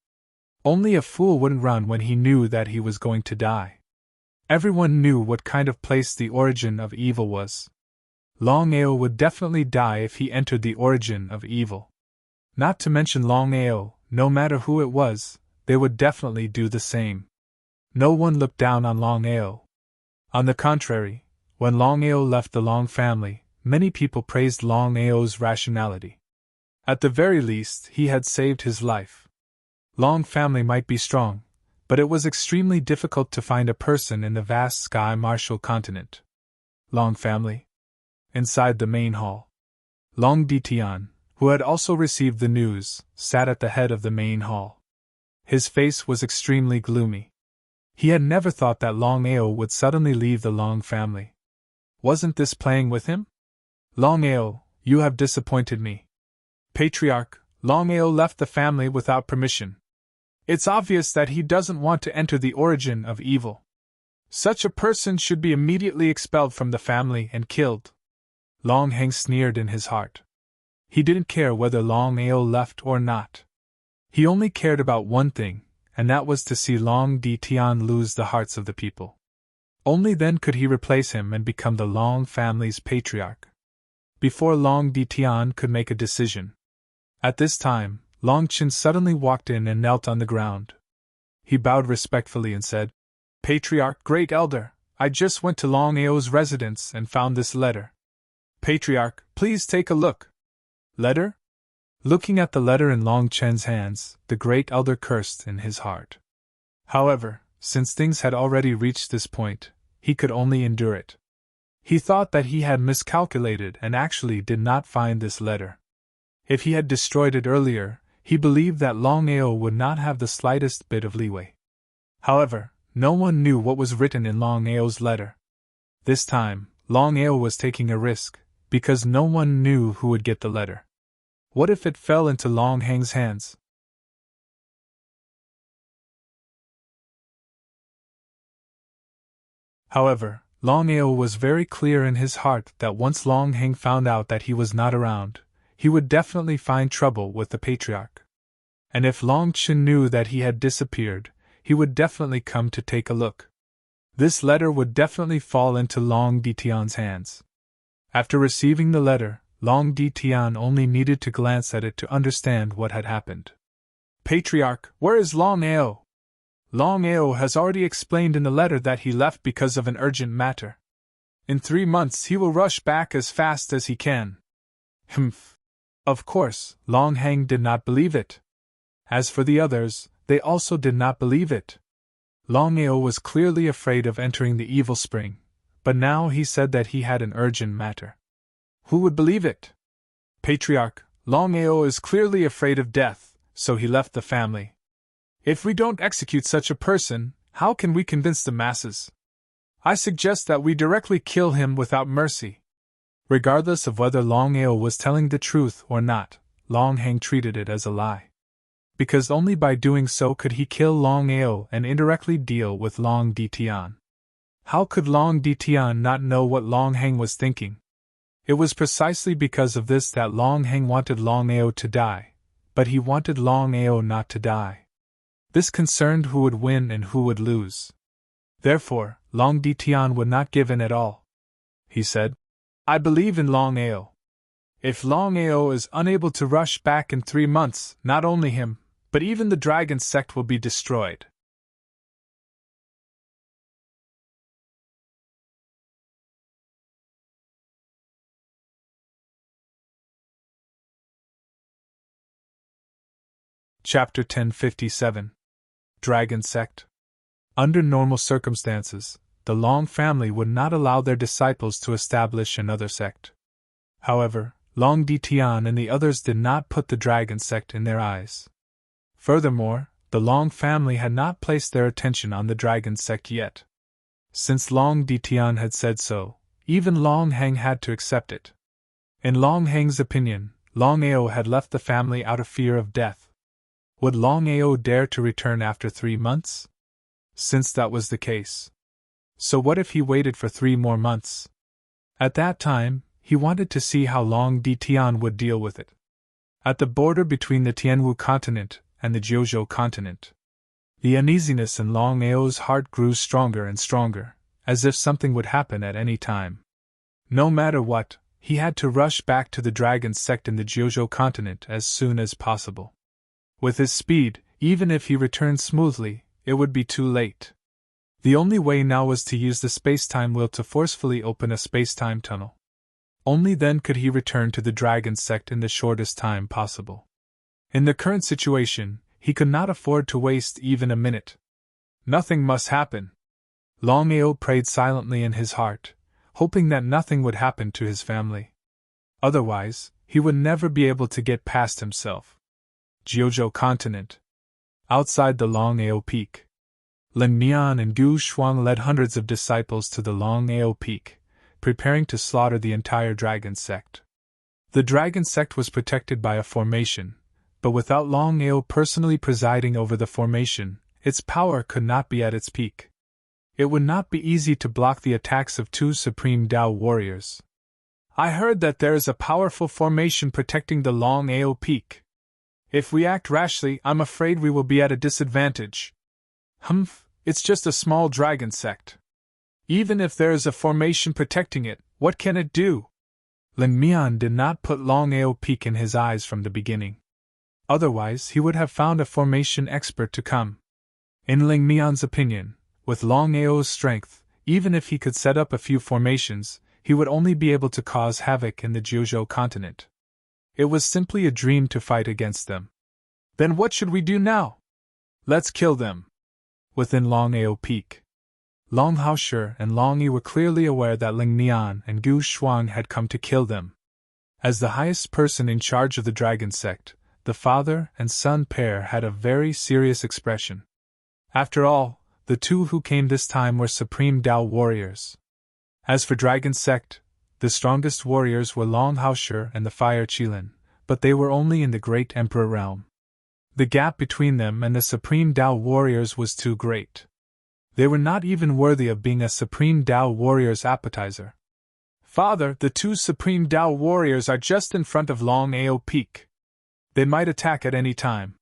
Only a fool wouldn't run when he knew that he was going to die. Everyone knew what kind of place the origin of evil was. Longao would definitely die if he entered the origin of evil. Not to mention Longao, no matter who it was, they would definitely do the same. No one looked down on Longao. On the contrary, when Longao left the Long family, many people praised Longao's rationality. At the very least, he had saved his life. Long family might be strong, but it was extremely difficult to find a person in the vast sky martial continent. Long family. Inside the main hall, Long Ditian, who had also received the news, sat at the head of the main hall. His face was extremely gloomy. He had never thought that Longao would suddenly leave the Long family. Wasn't this playing with him? Longao, you have disappointed me. Patriarch, Longao left the family without permission. It's obvious that he doesn't want to enter the origin of evil. Such a person should be immediately expelled from the family and killed. Long Heng sneered in his heart. He didn't care whether Longao left or not. He only cared about one thing, and that was to see Long Di Tian lose the hearts of the people. Only then could he replace him and become the Long family's patriarch. Before Long Di Tian could make a decision. At this time, Long Qin suddenly walked in and knelt on the ground. He bowed respectfully and said, "Patriarch, Great Elder, I just went to Longao's residence and found this letter. Patriarch, please take a look." Letter? Looking at the letter in Long Chen's hands, the Great Elder cursed in his heart. However, since things had already reached this point, he could only endure it. He thought that he had miscalculated and actually did not find this letter. If he had destroyed it earlier, he believed that Longao would not have the slightest bit of leeway. However, no one knew what was written in Longao's letter. This time, Longao was taking a risk, because no one knew who would get the letter. What if it fell into Long Heng's hands? However, Longao was very clear in his heart that once Long Heng found out that he was not around, he would definitely find trouble with the patriarch. And if Long Qin knew that he had disappeared, he would definitely come to take a look. This letter would definitely fall into Long Di Tian's hands. After receiving the letter, Long Di Tian only needed to glance at it to understand what had happened. "Patriarch, where is Longao?" "Longao has already explained in the letter that he left because of an urgent matter. In 3 months he will rush back as fast as he can." Humph. Of course, Long Heng did not believe it. As for the others, they also did not believe it. Longao was clearly afraid of entering the evil spring, but now he said that he had an urgent matter. Who would believe it? "Patriarch, Longao is clearly afraid of death, so he left the family. If we don't execute such a person, how can we convince the masses? I suggest that we directly kill him without mercy." Regardless of whether Longao was telling the truth or not, Long Heng treated it as a lie. Because only by doing so could he kill Longao and indirectly deal with Long Di Tian. How could Long Di Tian not know what Long Heng was thinking? It was precisely because of this that Long Heng wanted Longao to die, but he wanted Longao not to die. This concerned who would win and who would lose. Therefore, Long Di Tian would not give in at all. He said, "I believe in Longao. If Longao is unable to rush back in 3 months, not only him, but even the dragon sect will be destroyed." Chapter 1057. Dragon Sect. Under normal circumstances, the Long family would not allow their disciples to establish another sect. However, Long Di Tian and the others did not put the dragon sect in their eyes. Furthermore, the Long family had not placed their attention on the dragon sect yet. Since Long Di Tian had said so, even Long Heng had to accept it. In Long Heng's opinion, Longao had left the family out of fear of death. Would Longao dare to return after 3 months? Since that was the case. So what if he waited for 3 more months? At that time, he wanted to see how Long Di Tian would deal with it. At the border between the Tianwu continent and the Jiuzhou continent, the uneasiness in Longao's heart grew stronger and stronger, as if something would happen at any time. No matter what, he had to rush back to the dragon sect in the Jiuzhou continent as soon as possible. With his speed, even if he returned smoothly, it would be too late. The only way now was to use the space-time wheel to forcefully open a space-time tunnel. Only then could he return to the dragon sect in the shortest time possible. In the current situation, he could not afford to waste even a minute. Nothing must happen. Longao prayed silently in his heart, hoping that nothing would happen to his family. Otherwise, he would never be able to get past himself. Jiuzhou continent. Outside the Longao peak. Lin Mian and Gu Shuang led hundreds of disciples to the Longao peak, preparing to slaughter the entire dragon sect. The dragon sect was protected by a formation, but without Longao personally presiding over the formation, its power could not be at its peak. It would not be easy to block the attacks of 2 supreme Dao warriors. "I heard that there is a powerful formation protecting the Longao peak," If we act rashly, I'm afraid we will be at a disadvantage. Humph, it's just a small dragon sect. Even if there is a formation protecting it, what can it do? Ling Mian did not put Longao peak in his eyes from the beginning. Otherwise, he would have found a formation expert to come. In Ling Mian's opinion, with Longao's strength, even if he could set up a few formations, he would only be able to cause havoc in the Jiuzhou continent. It was simply a dream to fight against them. Then what should we do now? Let's kill them. Within Longao Peak, Long Haoshi and Long Yi were clearly aware that Ling Mian and Gu Shuang had come to kill them. As the highest person in charge of the dragon sect, the father and son pair had a very serious expression. After all, the two who came this time were supreme Dao warriors. As for dragon sect, the strongest warriors were Long Haoshi and the Fire Qilin, but they were only in the great emperor realm. The gap between them and the supreme Dao warriors was too great. They were not even worthy of being a supreme Dao warrior's appetizer. Father, the two supreme Dao warriors are just in front of Longao Peak. They might attack at any time.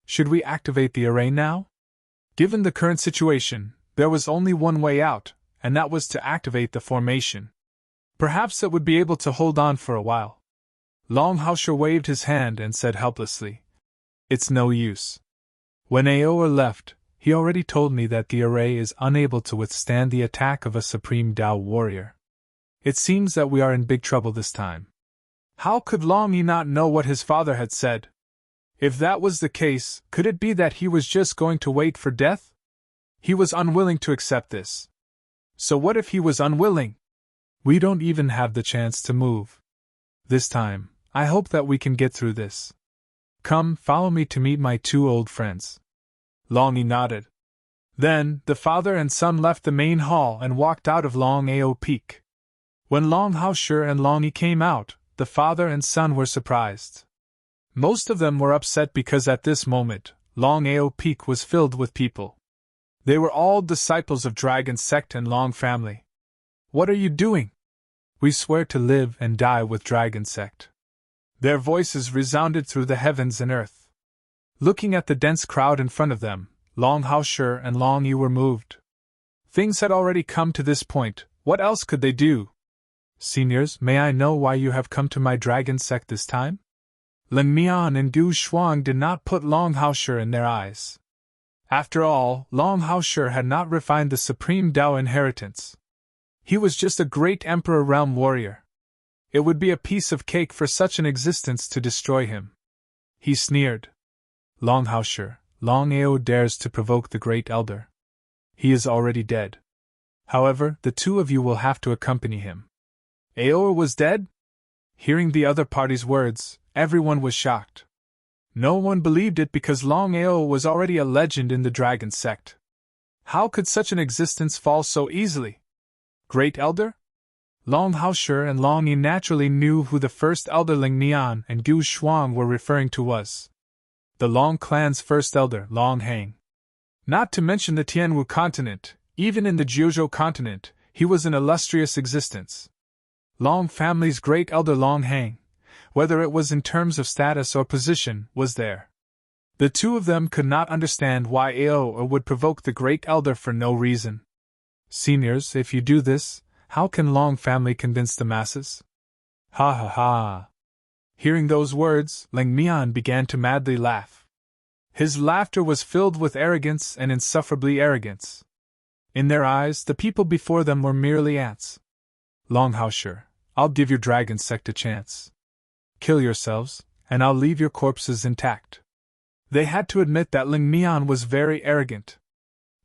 Should we activate the array now? Given the current situation, there was only one way out, and that was to activate the formation. Perhaps it would be able to hold on for a while. Long Haoshi waved his hand and said helplessly, "It's no use. When Aoa left, he already told me that the array is unable to withstand the attack of a supreme Dao warrior. It seems that we are in big trouble this time." How could Long Yi not know what his father had said? If that was the case, could it be that he was just going to wait for death? He was unwilling to accept this. So what if he was unwilling? We don't even have the chance to move. This time, I hope that we can get through this. Come, follow me to meet my two old friends. Long Yi nodded. Then, the father and son left the main hall and walked out of Longao Peak. When Long Haoshi and Long Yi came out, the father and son were surprised. Most of them were upset because at this moment, Longao Peak was filled with people. They were all disciples of Dragon Sect and Long family. What are you doing? We swear to live and die with Dragon Sect. Their voices resounded through the heavens and earth. Looking at the dense crowd in front of them, Long Haoshi and Long Yi were moved. Things had already come to this point, what else could they do? Seniors, may I know why you have come to my Dragon Sect this time? Ling Mian and Gu Shuang did not put Long Haoshi in their eyes. After all, Long Haoshi had not refined the supreme Dao inheritance. He was just a great Emperor Realm warrior. It would be a piece of cake for such an existence to destroy him. He sneered. Long Haoshi, Long Ao dares to provoke the Great Elder. He is already dead. However, the two of you will have to accompany him. Ao was dead? Hearing the other party's words, everyone was shocked. No one believed it because Long Ao was already a legend in the Dragon Sect. How could such an existence fall so easily? Great Elder? Long Haoshi and Long Yi naturally knew who the first elder Ling Mian and Gu Shuang were referring to was. The Long clan's first elder, Long Hang. Not to mention the Tianwu continent, even in the Jiuzhou continent, he was an illustrious existence. Long family's great elder Long Hang, whether it was in terms of status or position, was there. The two of them could not understand why Ao would provoke the great elder for no reason. Seniors, if you do this, how can Long family convince the masses? Ha ha ha. Hearing those words, Ling Mian began to madly laugh. His laughter was filled with arrogance and insufferably arrogance. In their eyes, the people before them were merely ants. Long Haoshi, I'll give your Dragon Sect a chance. Kill yourselves, and I'll leave your corpses intact. They had to admit that Ling Mian was very arrogant.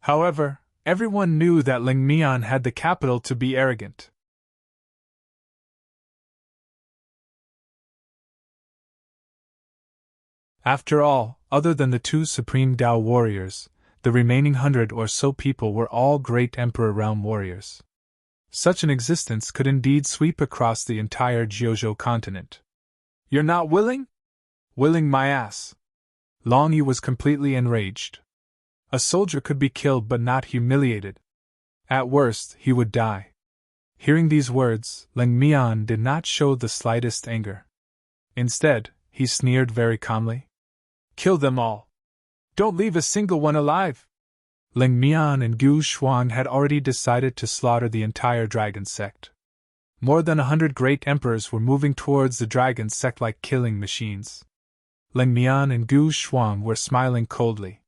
However, everyone knew that Ling Mian had the capital to be arrogant. After all, other than the two supreme Dao warriors, the remaining 100 or so people were all great Emperor Realm warriors. Such an existence could indeed sweep across the entire Jiuzhou continent. You're not willing? Willing my ass. Long Yi was completely enraged. A soldier could be killed but not humiliated. At worst, he would die. Hearing these words, Ling Mian did not show the slightest anger. Instead, he sneered very calmly. Kill them all! Don't leave a single one alive! Ling Mian and Gu Xuan had already decided to slaughter the entire dragon sect. More than 100 great emperors were moving towards the dragon sect like killing machines. Ling Mian and Gu Xuan were smiling coldly.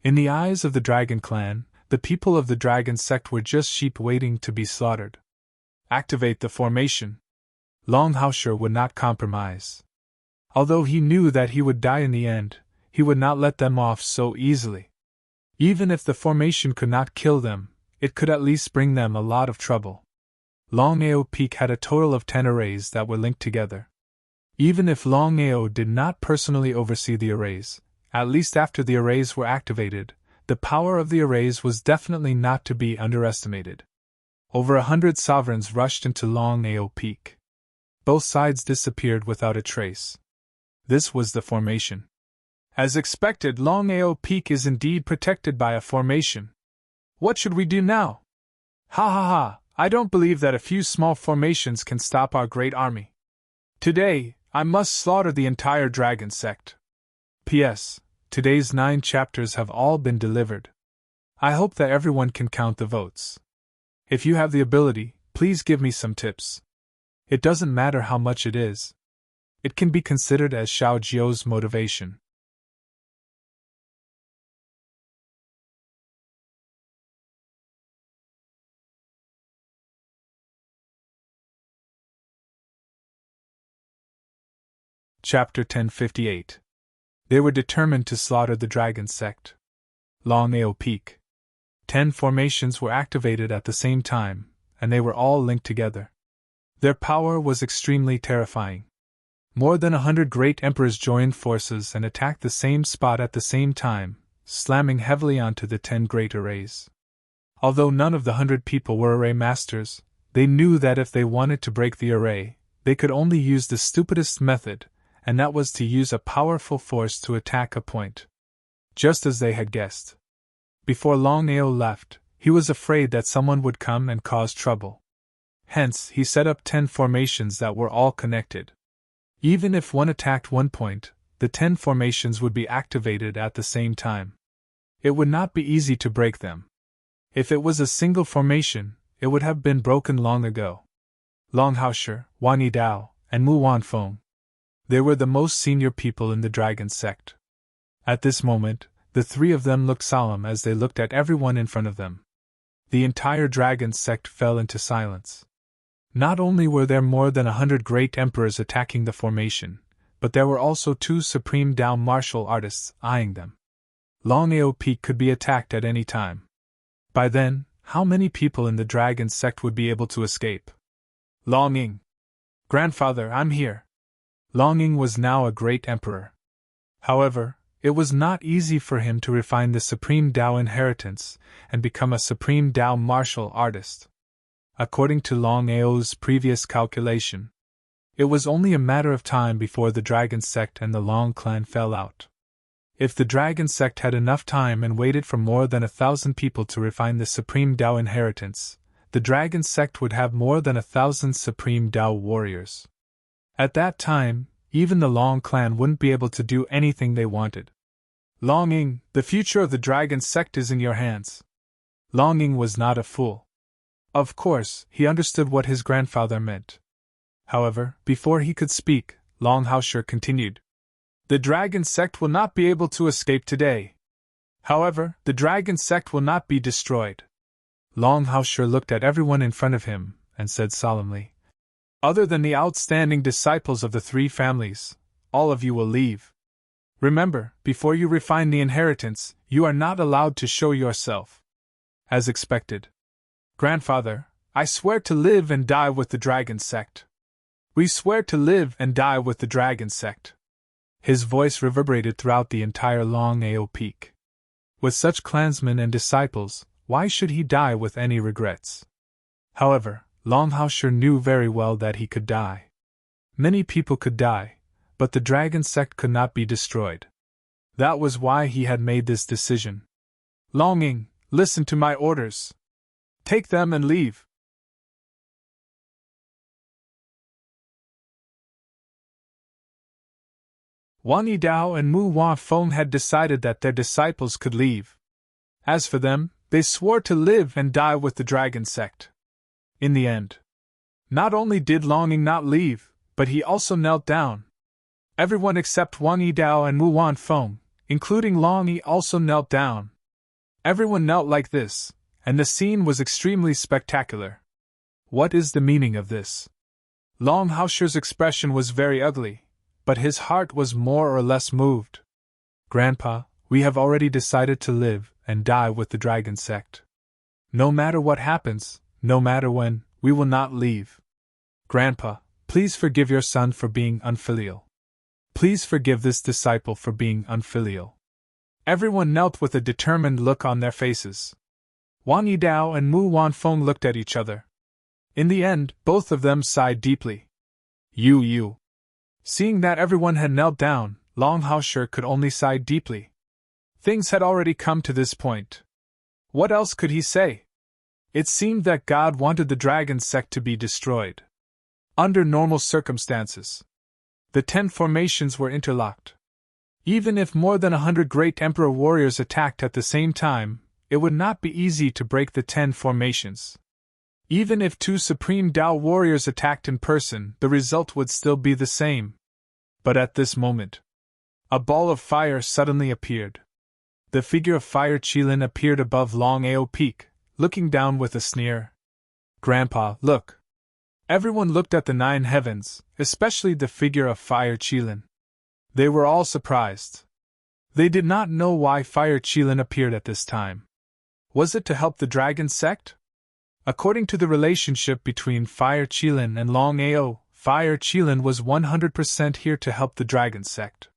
In the eyes of the dragon clan, the people of the dragon sect were just sheep waiting to be slaughtered. Activate the formation. Longao would not compromise. Although he knew that he would die in the end, he would not let them off so easily. Even if the formation could not kill them, it could at least bring them a lot of trouble. Longao Peak had a total of 10 arrays that were linked together. Even if Longao did not personally oversee the arrays, at least after the arrays were activated, the power of the arrays was definitely not to be underestimated. Over 100 sovereigns rushed into Longao Peak. Both sides disappeared without a trace. This was the formation. As expected, Longao Peak is indeed protected by a formation. What should we do now? Ha ha ha, I don't believe that a few small formations can stop our great army. Today, I must slaughter the entire dragon sect. P.S. Today's 9 chapters have all been delivered. I hope that everyone can count the votes. If you have the ability, please give me some tips. It doesn't matter how much it is. It can be considered as Xiao Jiu's motivation. Chapter 1058. They were determined to slaughter the dragon sect. Longao Peak. 10 formations were activated at the same time, and they were all linked together. Their power was extremely terrifying. More than 100 great emperors joined forces and attacked the same spot at the same time, slamming heavily onto the 10 great arrays. Although none of the 100 people were array masters, they knew that if they wanted to break the array, they could only use the stupidest method, and that was to use a powerful force to attack a point. Just as they had guessed. Before Longao left, he was afraid that someone would come and cause trouble. Hence, he set up 10 formations that were all connected. Even if one attacked one point, the 10 formations would be activated at the same time. It would not be easy to break them. If it was a single formation, it would have been broken long ago. Longao, Wang Yidao, and Mu Wanfeng. They were the most senior people in the dragon sect. At this moment, the 3 of them looked solemn as they looked at everyone in front of them. The entire dragon sect fell into silence. Not only were there more than 100 great emperors attacking the formation, but there were also 2 supreme Dao martial artists eyeing them. Longao Peak could be attacked at any time. By then, how many people in the dragon sect would be able to escape? Longing. Grandfather, I'm here. Longing was now a great emperor. However, it was not easy for him to refine the supreme Dao inheritance and become a supreme Dao martial artist. According to Longao's previous calculation, it was only a matter of time before the dragon sect and the Long clan fell out. If the dragon sect had enough time and waited for more than 1,000 people to refine the supreme Dao inheritance, the dragon sect would have more than 1,000 supreme Dao warriors. At that time, even the Long clan wouldn't be able to do anything they wanted. Longing, the future of the dragon sect is in your hands. Longing was not a fool. Of course, he understood what his grandfather meant. However, before he could speak, Longao continued. The dragon sect will not be able to escape today. However, the dragon sect will not be destroyed. Longao looked at everyone in front of him and said solemnly, other than the outstanding disciples of the 3 families, all of you will leave. Remember, before you refine the inheritance, you are not allowed to show yourself. As expected. Grandfather, I swear to live and die with the dragon sect. We swear to live and die with the dragon sect. His voice reverberated throughout the entire Longao Peak. With such clansmen and disciples, why should he die with any regrets? However, Longao knew very well that he could die. Many people could die, but the dragon sect could not be destroyed. That was why he had made this decision. Longing, listen to my orders. Take them and leave. Wang Yidao and Mu Wanfeng had decided that their disciples could leave. As for them, they swore to live and die with the dragon sect. In the end, not only did Longing not leave, but he also knelt down. Everyone except Wang Yidao and Mu Wanfeng, including Long Yi, also knelt down. Everyone knelt like this, and the scene was extremely spectacular. What is the meaning of this? Long Haosher's expression was very ugly, but his heart was more or less moved. Grandpa, we have already decided to live and die with the dragon sect. No matter what happens, no matter when, we will not leave. Grandpa, please forgive your son for being unfilial. Please forgive this disciple for being unfilial. Everyone knelt with a determined look on their faces. Wang Yidao and Mu Wanfeng looked at each other. In the end, both of them sighed deeply. You. Seeing that everyone had knelt down, Long Haosher could only sigh deeply. Things had already come to this point. What else could he say? It seemed that God wanted the dragon sect to be destroyed. Under normal circumstances, the 10 formations were interlocked. Even if more than 100 great emperor warriors attacked at the same time, it would not be easy to break the 10 formations. Even if 2 supreme Dao warriors attacked in person, the result would still be the same. But at this moment, a ball of fire suddenly appeared. The figure of Fire Qilin appeared above Longao Peak, looking down with a sneer. Grandpa, look! Everyone looked at the 9 heavens, especially the figure of Fire Qilin. They were all surprised. They did not know why Fire Qilin appeared at this time. Was it to help the dragon sect? According to the relationship between Fire Qilin and Longao, Fire Qilin was 100% here to help the dragon sect.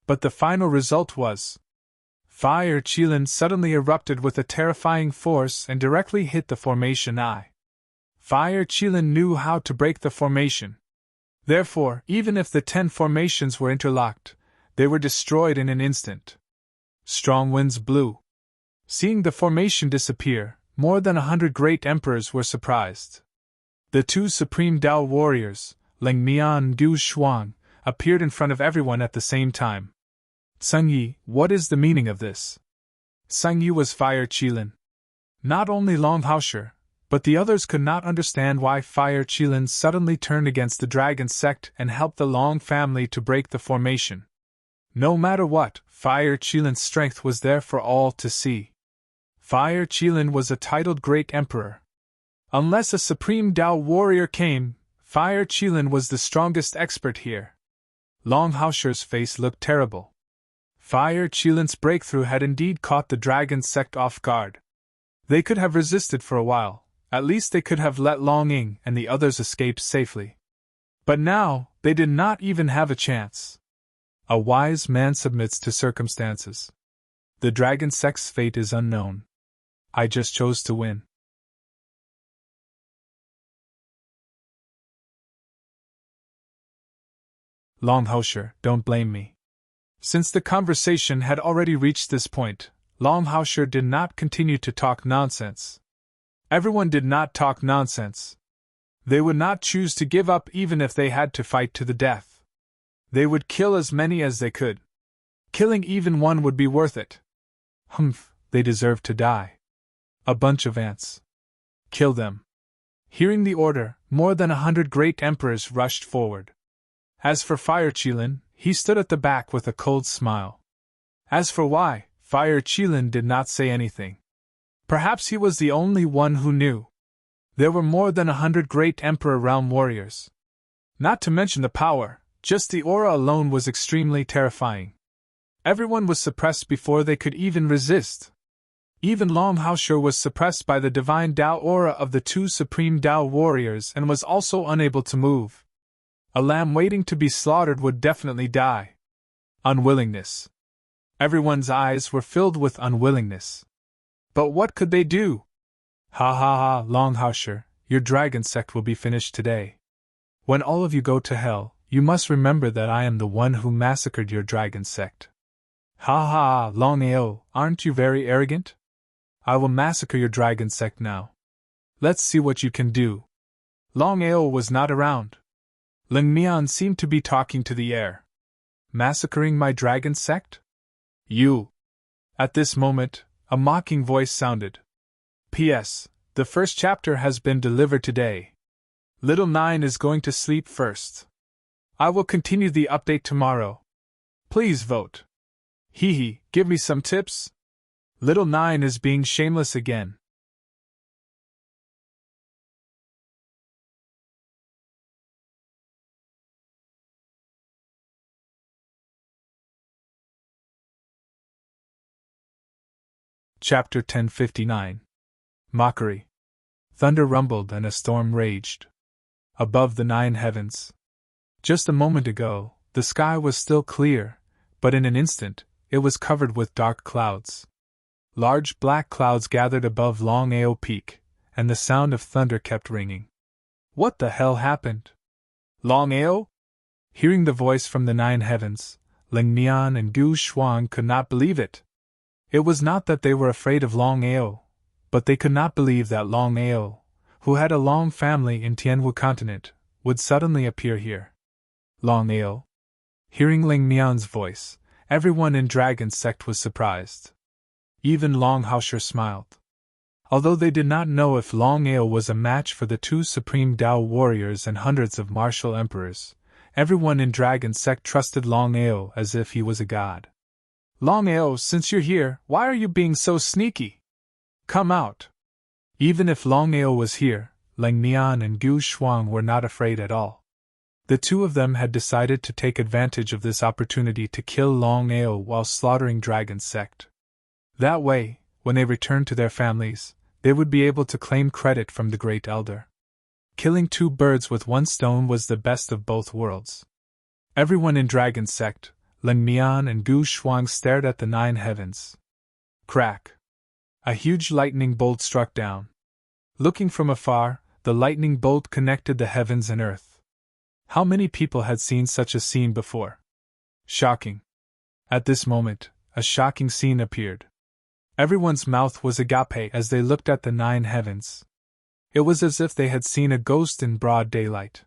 But the final result was, Fire Qilin suddenly erupted with a terrifying force and directly hit the formation I. Fire Qilin knew how to break the formation. Therefore, even if the 10 formations were interlocked, they were destroyed in an instant. Strong winds blew. Seeing the formation disappear, more than 100 great emperors were surprised. The 2 supreme Dao warriors, Ling Mian and Du Shuang, appeared in front of everyone at the same time. Sung Yi, what is the meaning of this? Sung Yi was Fire Qilin. Not only Long Haosher, but the others could not understand why Fire Qilin suddenly turned against the dragon sect and helped the Long family to break the formation. No matter what, Fire Qilin's strength was there for all to see. Fire Qilin was a titled Great Emperor. Unless a supreme Dao warrior came, Fire Qilin was the strongest expert here. Long Haosher's face looked terrible. Fire Qilin's breakthrough had indeed caught the dragon sect off guard. They could have resisted for a while, at least they could have let Long Ying and the others escape safely. But now, they did not even have a chance. A wise man submits to circumstances. The dragon sect's fate is unknown. I just chose to win. Long Haosher, don't blame me. Since the conversation had already reached this point, Long Haosher did not continue to talk nonsense. Everyone did not talk nonsense. They would not choose to give up even if they had to fight to the death. They would kill as many as they could. Killing even one would be worth it. Humph, they deserve to die. A bunch of ants. Kill them. Hearing the order, more than 100 great emperors rushed forward. As for Fire Qilin, he stood at the back with a cold smile. As for why, Fire Qilin did not say anything. Perhaps he was the only one who knew. There were more than 100 great Emperor realm warriors. Not to mention the power, just the aura alone was extremely terrifying. Everyone was suppressed before they could even resist. Even Long Haosher was suppressed by the divine Dao aura of the 2 supreme Dao warriors and was also unable to move. A lamb waiting to be slaughtered would definitely die. Unwillingness. Everyone's eyes were filled with unwillingness. But what could they do? Ha ha ha, Long Haosher, your dragon sect will be finished today. When all of you go to hell, you must remember that I am the one who massacred your dragon sect. Ha ha ha, Longao, aren't you very arrogant? I will massacre your dragon sect now. Let's see what you can do. Longao was not around. Ling Mian seemed to be talking to the air. massacring my dragon sect? You! At this moment, a mocking voice sounded. P.S. The first chapter has been delivered today. Little Nine is going to sleep first. I will continue the update tomorrow. Please vote. Hee hee, give me some tips? Little Nine is being shameless again. Chapter 1059. Mockery. Thunder rumbled and a storm raged. Above the 9 heavens. Just a moment ago, the sky was still clear, but in an instant, it was covered with dark clouds. Large black clouds gathered above Longao Peak, and the sound of thunder kept ringing. What the hell happened? Longao? Hearing the voice from the 9 heavens, Ling Mian and Gu Shuang could not believe it. It was not that they were afraid of Longao, but they could not believe that Longao, who had a long family in Tianwu continent, would suddenly appear here. Longao? Hearing Ling Mian's voice, everyone in Dragon's sect was surprised. Even Long Haosher smiled. Although they did not know if Longao was a match for the 2 supreme Dao warriors and hundreds of martial emperors, everyone in Dragon's sect trusted Longao as if he was a god. Longao, since you're here, why are you being so sneaky? Come out. Even if Longao was here, Ling Mian and Gu Shuang were not afraid at all. The 2 of them had decided to take advantage of this opportunity to kill Longao while slaughtering Dragon's sect. That way, when they returned to their families, they would be able to claim credit from the Great Elder. Killing 2 birds with 1 stone was the best of both worlds. Everyone in Dragon's sect, Ling Mian and Gu Shuang, stared at the 9 heavens. Crack! A huge lightning bolt struck down. Looking from afar, the lightning bolt connected the heavens and earth. How many people had seen such a scene before? Shocking. At this moment, a shocking scene appeared. Everyone's mouth was agape as they looked at the 9 heavens. It was as if they had seen a ghost in broad daylight.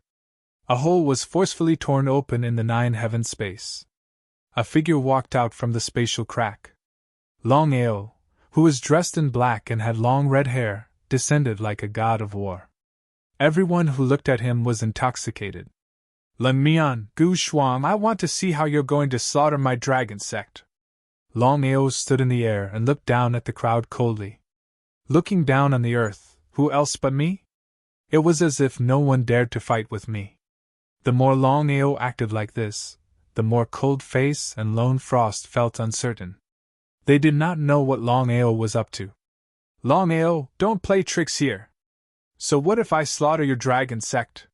A hole was forcefully torn open in the 9 heaven space. A figure walked out from the spatial crack. Longao, who was dressed in black and had long red hair, descended like a god of war. Everyone who looked at him was intoxicated. Ling Mian, Gu Shuang, I want to see how you're going to slaughter my dragon sect. Longao stood in the air and looked down at the crowd coldly. Looking down on the earth, who else but me? It was as if no one dared to fight with me. The more Longao acted like this, the more Cold Face and Lone Frost felt uncertain. They did not know what Longao was up to. Longao, don't play tricks here. So what if I slaughter your dragon sect?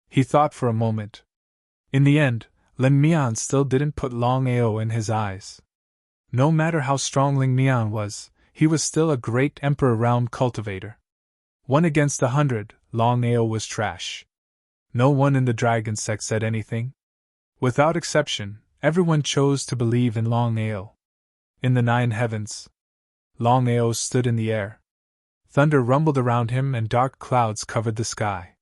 He thought for a moment. In the end, Ling Mian still didn't put Longao in his eyes. No matter how strong Ling Mian was, he was still a great emperor realm cultivator. 1 against 100, Longao was trash. No one in the dragon sect said anything. Without exception, everyone chose to believe in Longao. In the 9 heavens, Longao stood in the air. Thunder rumbled around him and dark clouds covered the sky.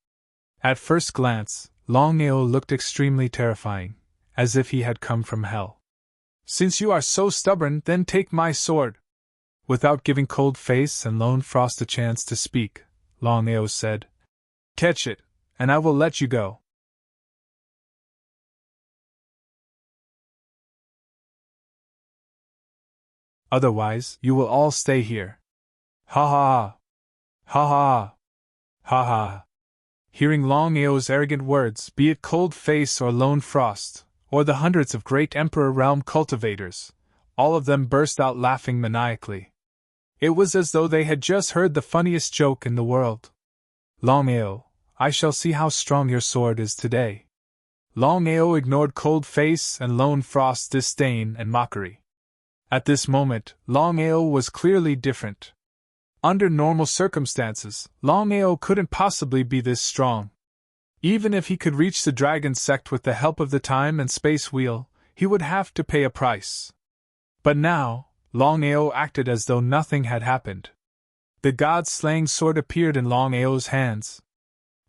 At first glance, Longao looked extremely terrifying, as if he had come from hell. Since you are so stubborn, then take my sword. Without giving Cold Face and Lone Frost a chance to speak, Longao said, Catch it, and I will let you go. Otherwise, you will all stay here. Ha ha ha. Ha ha. Ha ha. Hearing Longao's arrogant words, be it Cold Face or Lone Frost, or the hundreds of great Emperor Realm cultivators, all of them burst out laughing maniacally. It was as though they had just heard the funniest joke in the world. Longao, I shall see how strong your sword is today. Longao ignored Cold Face and Lone Frost's disdain and mockery. At this moment, Longao was clearly different. Under normal circumstances, Longao couldn't possibly be this strong. Even if he could reach the dragon sect with the help of the time and space wheel, he would have to pay a price. But now, Longao acted as though nothing had happened. The god-slaying sword appeared in Longao's hands.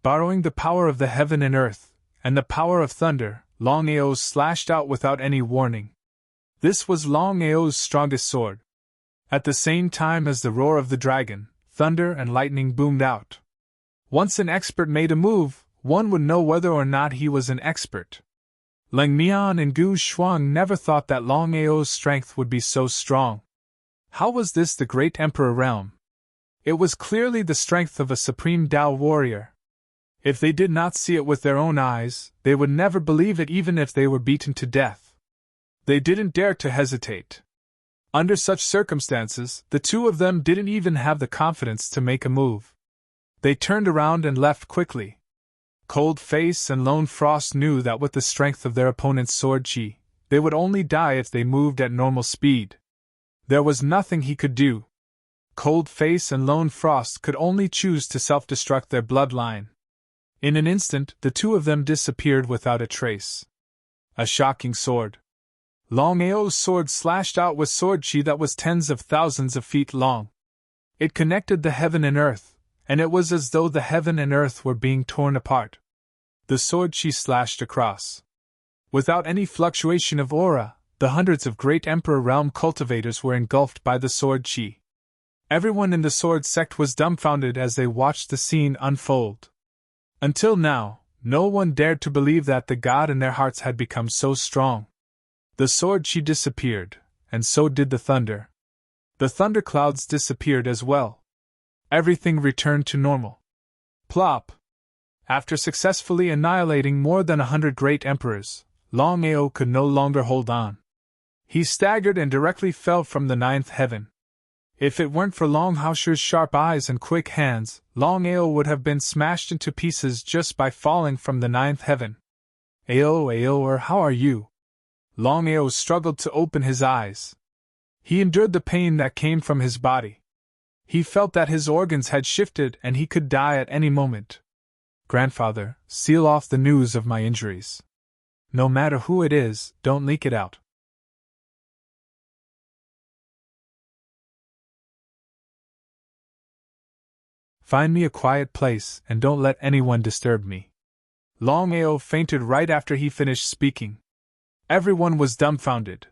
Borrowing the power of the heaven and earth, and the power of thunder, Longao slashed out without any warning. This was Longao's strongest sword. At the same time as the roar of the dragon, thunder and lightning boomed out. Once an expert made a move, one would know whether or not he was an expert. Lang Mian and Gu Shuang never thought that Longao's strength would be so strong. How was this the great emperor realm? It was clearly the strength of a supreme Dao warrior. If they did not see it with their own eyes, they would never believe it even if they were beaten to death. They didn't dare to hesitate. Under such circumstances, the two of them didn't even have the confidence to make a move. They turned around and left quickly. Cold Face and Lone Frost knew that with the strength of their opponent's sword chi, they would only die if they moved at normal speed. There was nothing he could do. Cold Face and Lone Frost could only choose to self-destruct their bloodline. In an instant, the two of them disappeared without a trace. A shocking sword. Longao's sword slashed out with sword chi that was tens of thousands of feet long. It connected the heaven and earth, and it was as though the heaven and earth were being torn apart. The sword chi slashed across. Without any fluctuation of aura, the hundreds of great Emperor Realm cultivators were engulfed by the sword chi. Everyone in the sword sect was dumbfounded as they watched the scene unfold. Until now, no one dared to believe that the god in their hearts had become so strong. The sword chi disappeared, and so did the thunder. The thunderclouds disappeared as well. Everything returned to normal. Plop! After successfully annihilating more than 100 great emperors, Longao could no longer hold on. He staggered and directly fell from the 9th heaven. If it weren't for Long Haosher's sharp eyes and quick hands, Longao would have been smashed into pieces just by falling from the 9th heaven. Aoer, how are you? Longao struggled to open his eyes. He endured the pain that came from his body. He felt that his organs had shifted and he could die at any moment. Grandfather, seal off the news of my injuries. No matter who it is, don't leak it out. Find me a quiet place and don't let anyone disturb me. Longao fainted right after he finished speaking. Everyone was dumbfounded.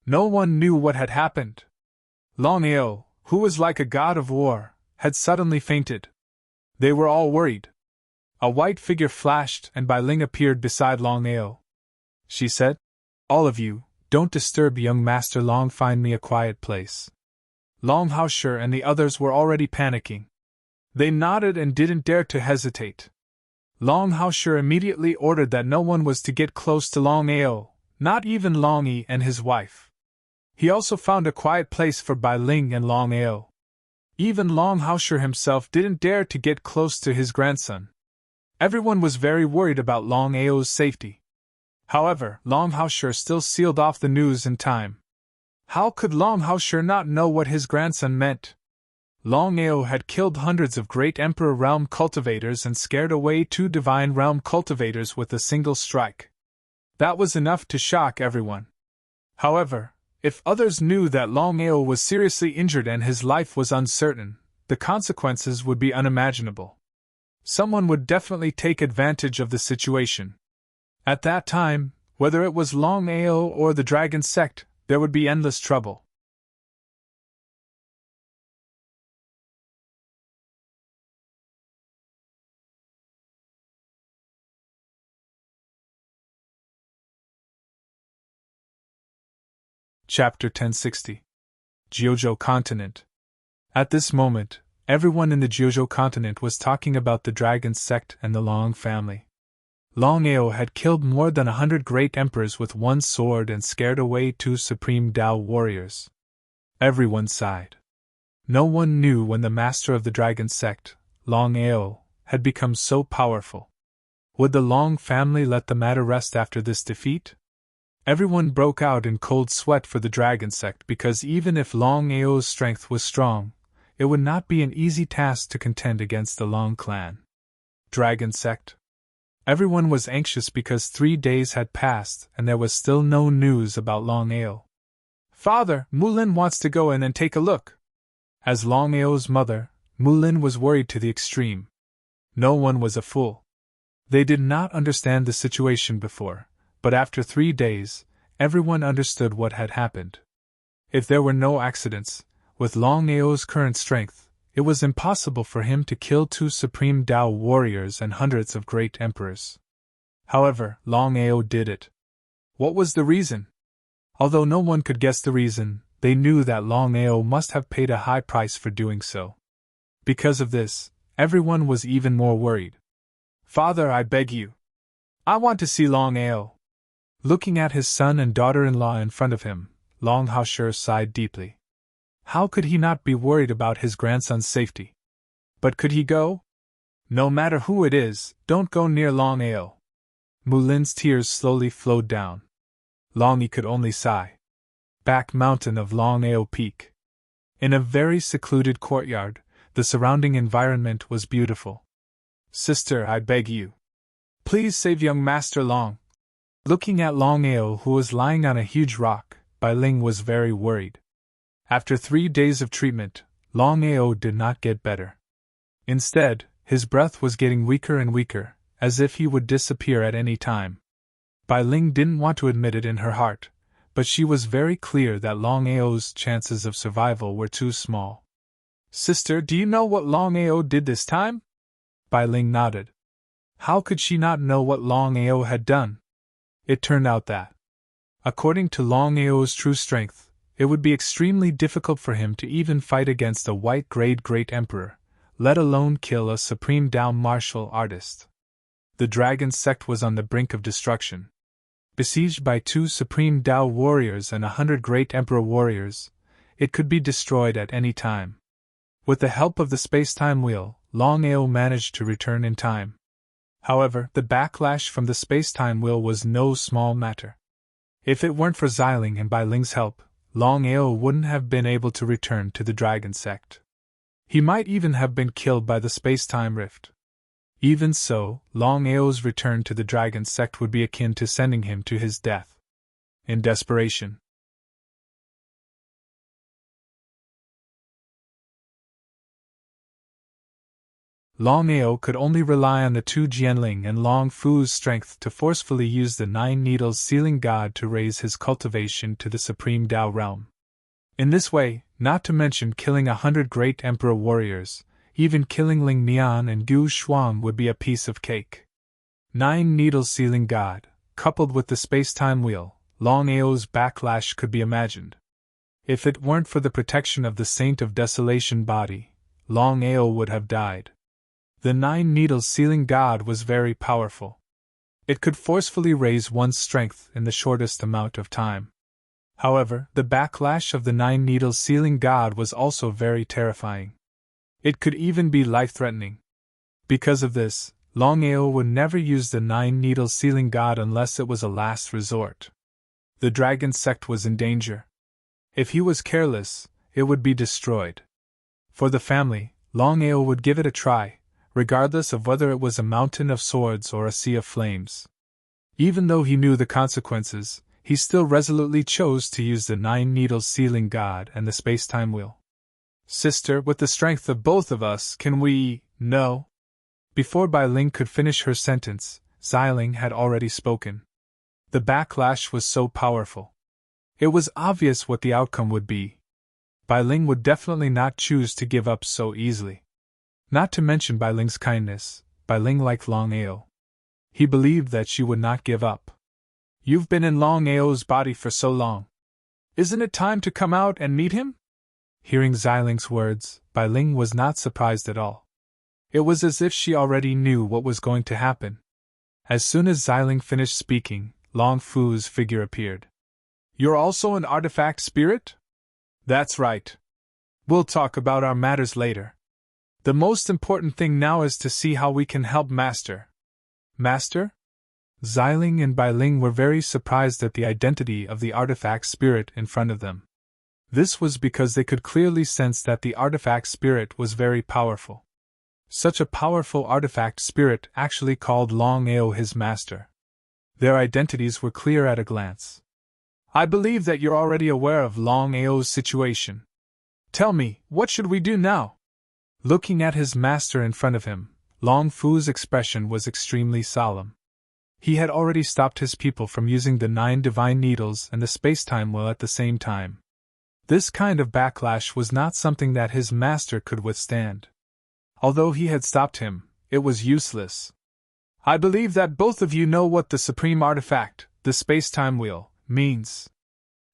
No one knew what had happened. Longao, who was like a god of war, had suddenly fainted. They were all worried. A white figure flashed and Bai Ling appeared beside Longao. She said, "All of you, don't disturb young Master Long, find me a quiet place." Long Haosher and the others were already panicking. They nodded and didn't dare to hesitate. Long Haosher immediately ordered that no one was to get close to Longao, not even Long Yi and his wife. He also found a quiet place for Bai Ling and Longao. Even Long Haosher himself didn't dare to get close to his grandson. Everyone was very worried about Longao's safety. However, Long Haosher still sealed off the news in time. How could Long Haosher not know what his grandson meant? Longao had killed hundreds of great Emperor Realm cultivators and scared away 2 Divine Realm cultivators with a single strike. That was enough to shock everyone. However, if others knew that Longao was seriously injured and his life was uncertain, the consequences would be unimaginable. Someone would definitely take advantage of the situation. At that time, whether it was Longao or the Dragon Sect, there would be endless trouble. Chapter 1060. Jiuzhou Continent. At this moment, everyone in the Jiuzhou Continent was talking about the Dragon Sect and the Long family. Longao had killed more than 100 great emperors with one sword and scared away 2 supreme Dao warriors. Everyone sighed. No one knew when the master of the Dragon Sect, Longao, had become so powerful. Would the Long family let the matter rest after this defeat? Everyone broke out in cold sweat for the Dragon Sect because even if Longao's strength was strong, it would not be an easy task to contend against the Long clan. Dragon Sect. Everyone was anxious because 3 days had passed and there was still no news about Longao. Father, Mulin wants to go in and take a look. As Longao's mother, Mulin was worried to the extreme. No one was a fool. They did not understand the situation before. But after 3 days, everyone understood what had happened. If there were no accidents, with Longao's current strength, it was impossible for him to kill 2 supreme Tao warriors and hundreds of great emperors. However, Longao did it. What was the reason? Although no one could guess the reason, they knew that Longao must have paid a high price for doing so. Because of this, everyone was even more worried. "Father, I beg you. I want to see Longao." Looking at his son and daughter-in-law in front of him, Long Haoshi sighed deeply. How could he not be worried about his grandson's safety? But could he go? "No matter who it is, don't go near Longao." Mulin's tears slowly flowed down. Longi could only sigh. Back mountain of Longao Peak. In a very secluded courtyard, the surrounding environment was beautiful. "Sister, I beg you. Please save young Master Long." Looking at Longao, who was lying on a huge rock, Bai Ling was very worried. After 3 days of treatment, Longao did not get better. Instead, his breath was getting weaker and weaker, as if he would disappear at any time. Bai Ling didn't want to admit it in her heart, but she was very clear that Longao's chances of survival were too small. "Sister, do you know what Longao did this time?" Bai Ling nodded. How could she not know what Longao had done? It turned out that, according to Longao's true strength, it would be extremely difficult for him to even fight against a white-grade great emperor, let alone kill a supreme Tao martial artist. The dragon sect was on the brink of destruction. Besieged by 2 supreme Tao warriors and 100 great emperor warriors, it could be destroyed at any time. With the help of the space-time wheel, Longao managed to return in time. However, the backlash from the space-time wheel was no small matter. If it weren't for Xiling and Bai Ling's help, Longao wouldn't have been able to return to the dragon sect. He might even have been killed by the space-time rift. Even so, Longao's return to the dragon sect would be akin to sending him to his death. In desperation, Longao could only rely on the 2 Jianling and Long Fu's strength to forcefully use the 9 Needles sealing god to raise his cultivation to the supreme Tao realm. In this way, not to mention killing 100 great emperor warriors, even killing Ling Mian and Gu Shuang would be a piece of cake. 9 Needles sealing god, coupled with the space-time wheel, Longao's backlash could be imagined. If it weren't for the protection of the Saint of Desolation body, Longao would have died. The 9 Needles sealing god was very powerful. It could forcefully raise one's strength in the shortest amount of time. However, the backlash of the 9 Needles sealing god was also very terrifying. It could even be life-threatening. Because of this, Longao would never use the 9 Needles sealing god unless it was a last resort. The dragon sect was in danger. If he was careless, it would be destroyed. For the family, Longao would give it a try, regardless of whether it was a mountain of swords or a sea of flames. Even though he knew the consequences, he still resolutely chose to use the 9 Needles sealing god and the space-time wheel. "Sister, with the strength of both of us, can we, no?" Before Bai Ling could finish her sentence, Xiling had already spoken. The backlash was so powerful. It was obvious what the outcome would be. Bai Ling would definitely not choose to give up so easily. Not to mention Bai Ling's kindness, Bai Ling liked Longao. He believed that she would not give up. "You've been in Longao's body for so long. Isn't it time to come out and meet him?" Hearing Xiling's words, Bai Ling was not surprised at all. It was as if she already knew what was going to happen. As soon as Xiling finished speaking, Long Fu's figure appeared. "You're also an artifact spirit?" "That's right. We'll talk about our matters later. The most important thing now is to see how we can help Master." "Master?" Xiling and Bai Ling were very surprised at the identity of the artifact spirit in front of them. This was because they could clearly sense that the artifact spirit was very powerful. Such a powerful artifact spirit actually called Longao his master. Their identities were clear at a glance. "I believe that you're already aware of Longao's situation. Tell me, what should we do now?" Looking at his master in front of him, Long Fu's expression was extremely solemn. He had already stopped his people from using the 9 divine needles and the space-time wheel at the same time. This kind of backlash was not something that his master could withstand. Although he had stopped him, it was useless. I believe that both of you know what the supreme artifact, the space-time wheel, means.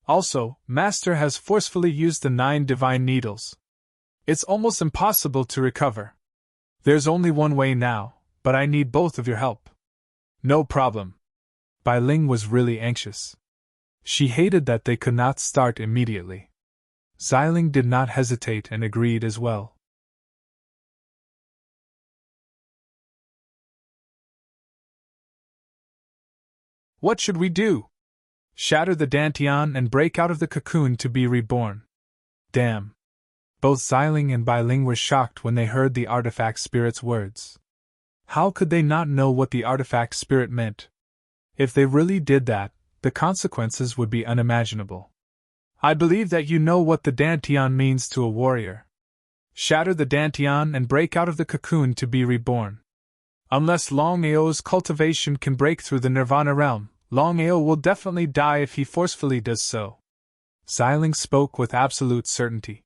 Also, Master has forcefully used the 9 divine needles. It's almost impossible to recover. There's only one way now, but I need both of your help. No problem. Bai Ling was really anxious. She hated that they could not start immediately. Xiling did not hesitate and agreed as well. What should we do? Shatter the Dantian and break out of the cocoon to be reborn. Damn. Both Xiling and Bai Ling were shocked when they heard the artifact spirit's words. How could they not know what the artifact spirit meant? If they really did that, the consequences would be unimaginable. I believe that you know what the Dantian means to a warrior. Shatter the Dantian and break out of the cocoon to be reborn. Unless Longao's cultivation can break through the Nirvana realm, Longao will definitely die if he forcefully does so. Xiling spoke with absolute certainty.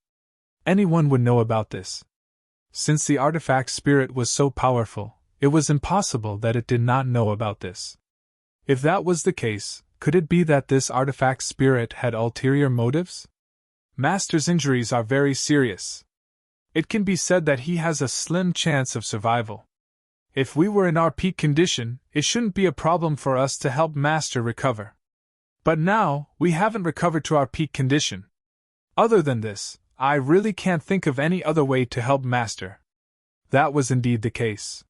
Anyone would know about this. Since the artifact spirit was so powerful, it was impossible that it did not know about this. If that was the case, could it be that this artifact spirit had ulterior motives? Master's injuries are very serious. It can be said that he has a slim chance of survival. If we were in our peak condition, it shouldn't be a problem for us to help Master recover. But now, we haven't recovered to our peak condition. Other than this, I really can't think of any other way to help Master. That was indeed the case.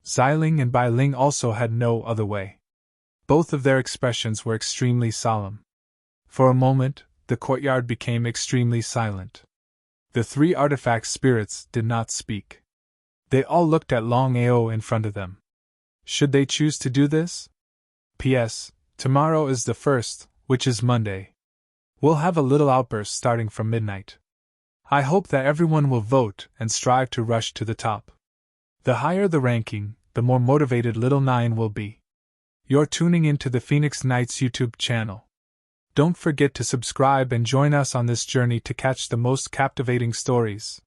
Xiling and Bai Ling also had no other way. Both of their expressions were extremely solemn. For a moment, the courtyard became extremely silent. The 3 artifact spirits did not speak. They all looked at Longao in front of them. Should they choose to do this? P.S. Tomorrow is the 1st, which is Monday. We'll have a little outburst starting from midnight. I hope that everyone will vote and strive to rush to the top. The higher the ranking, the more motivated Little Nine will be. You're tuning into the Phoenix Knights YouTube channel. Don't forget to subscribe and join us on this journey to catch the most captivating stories.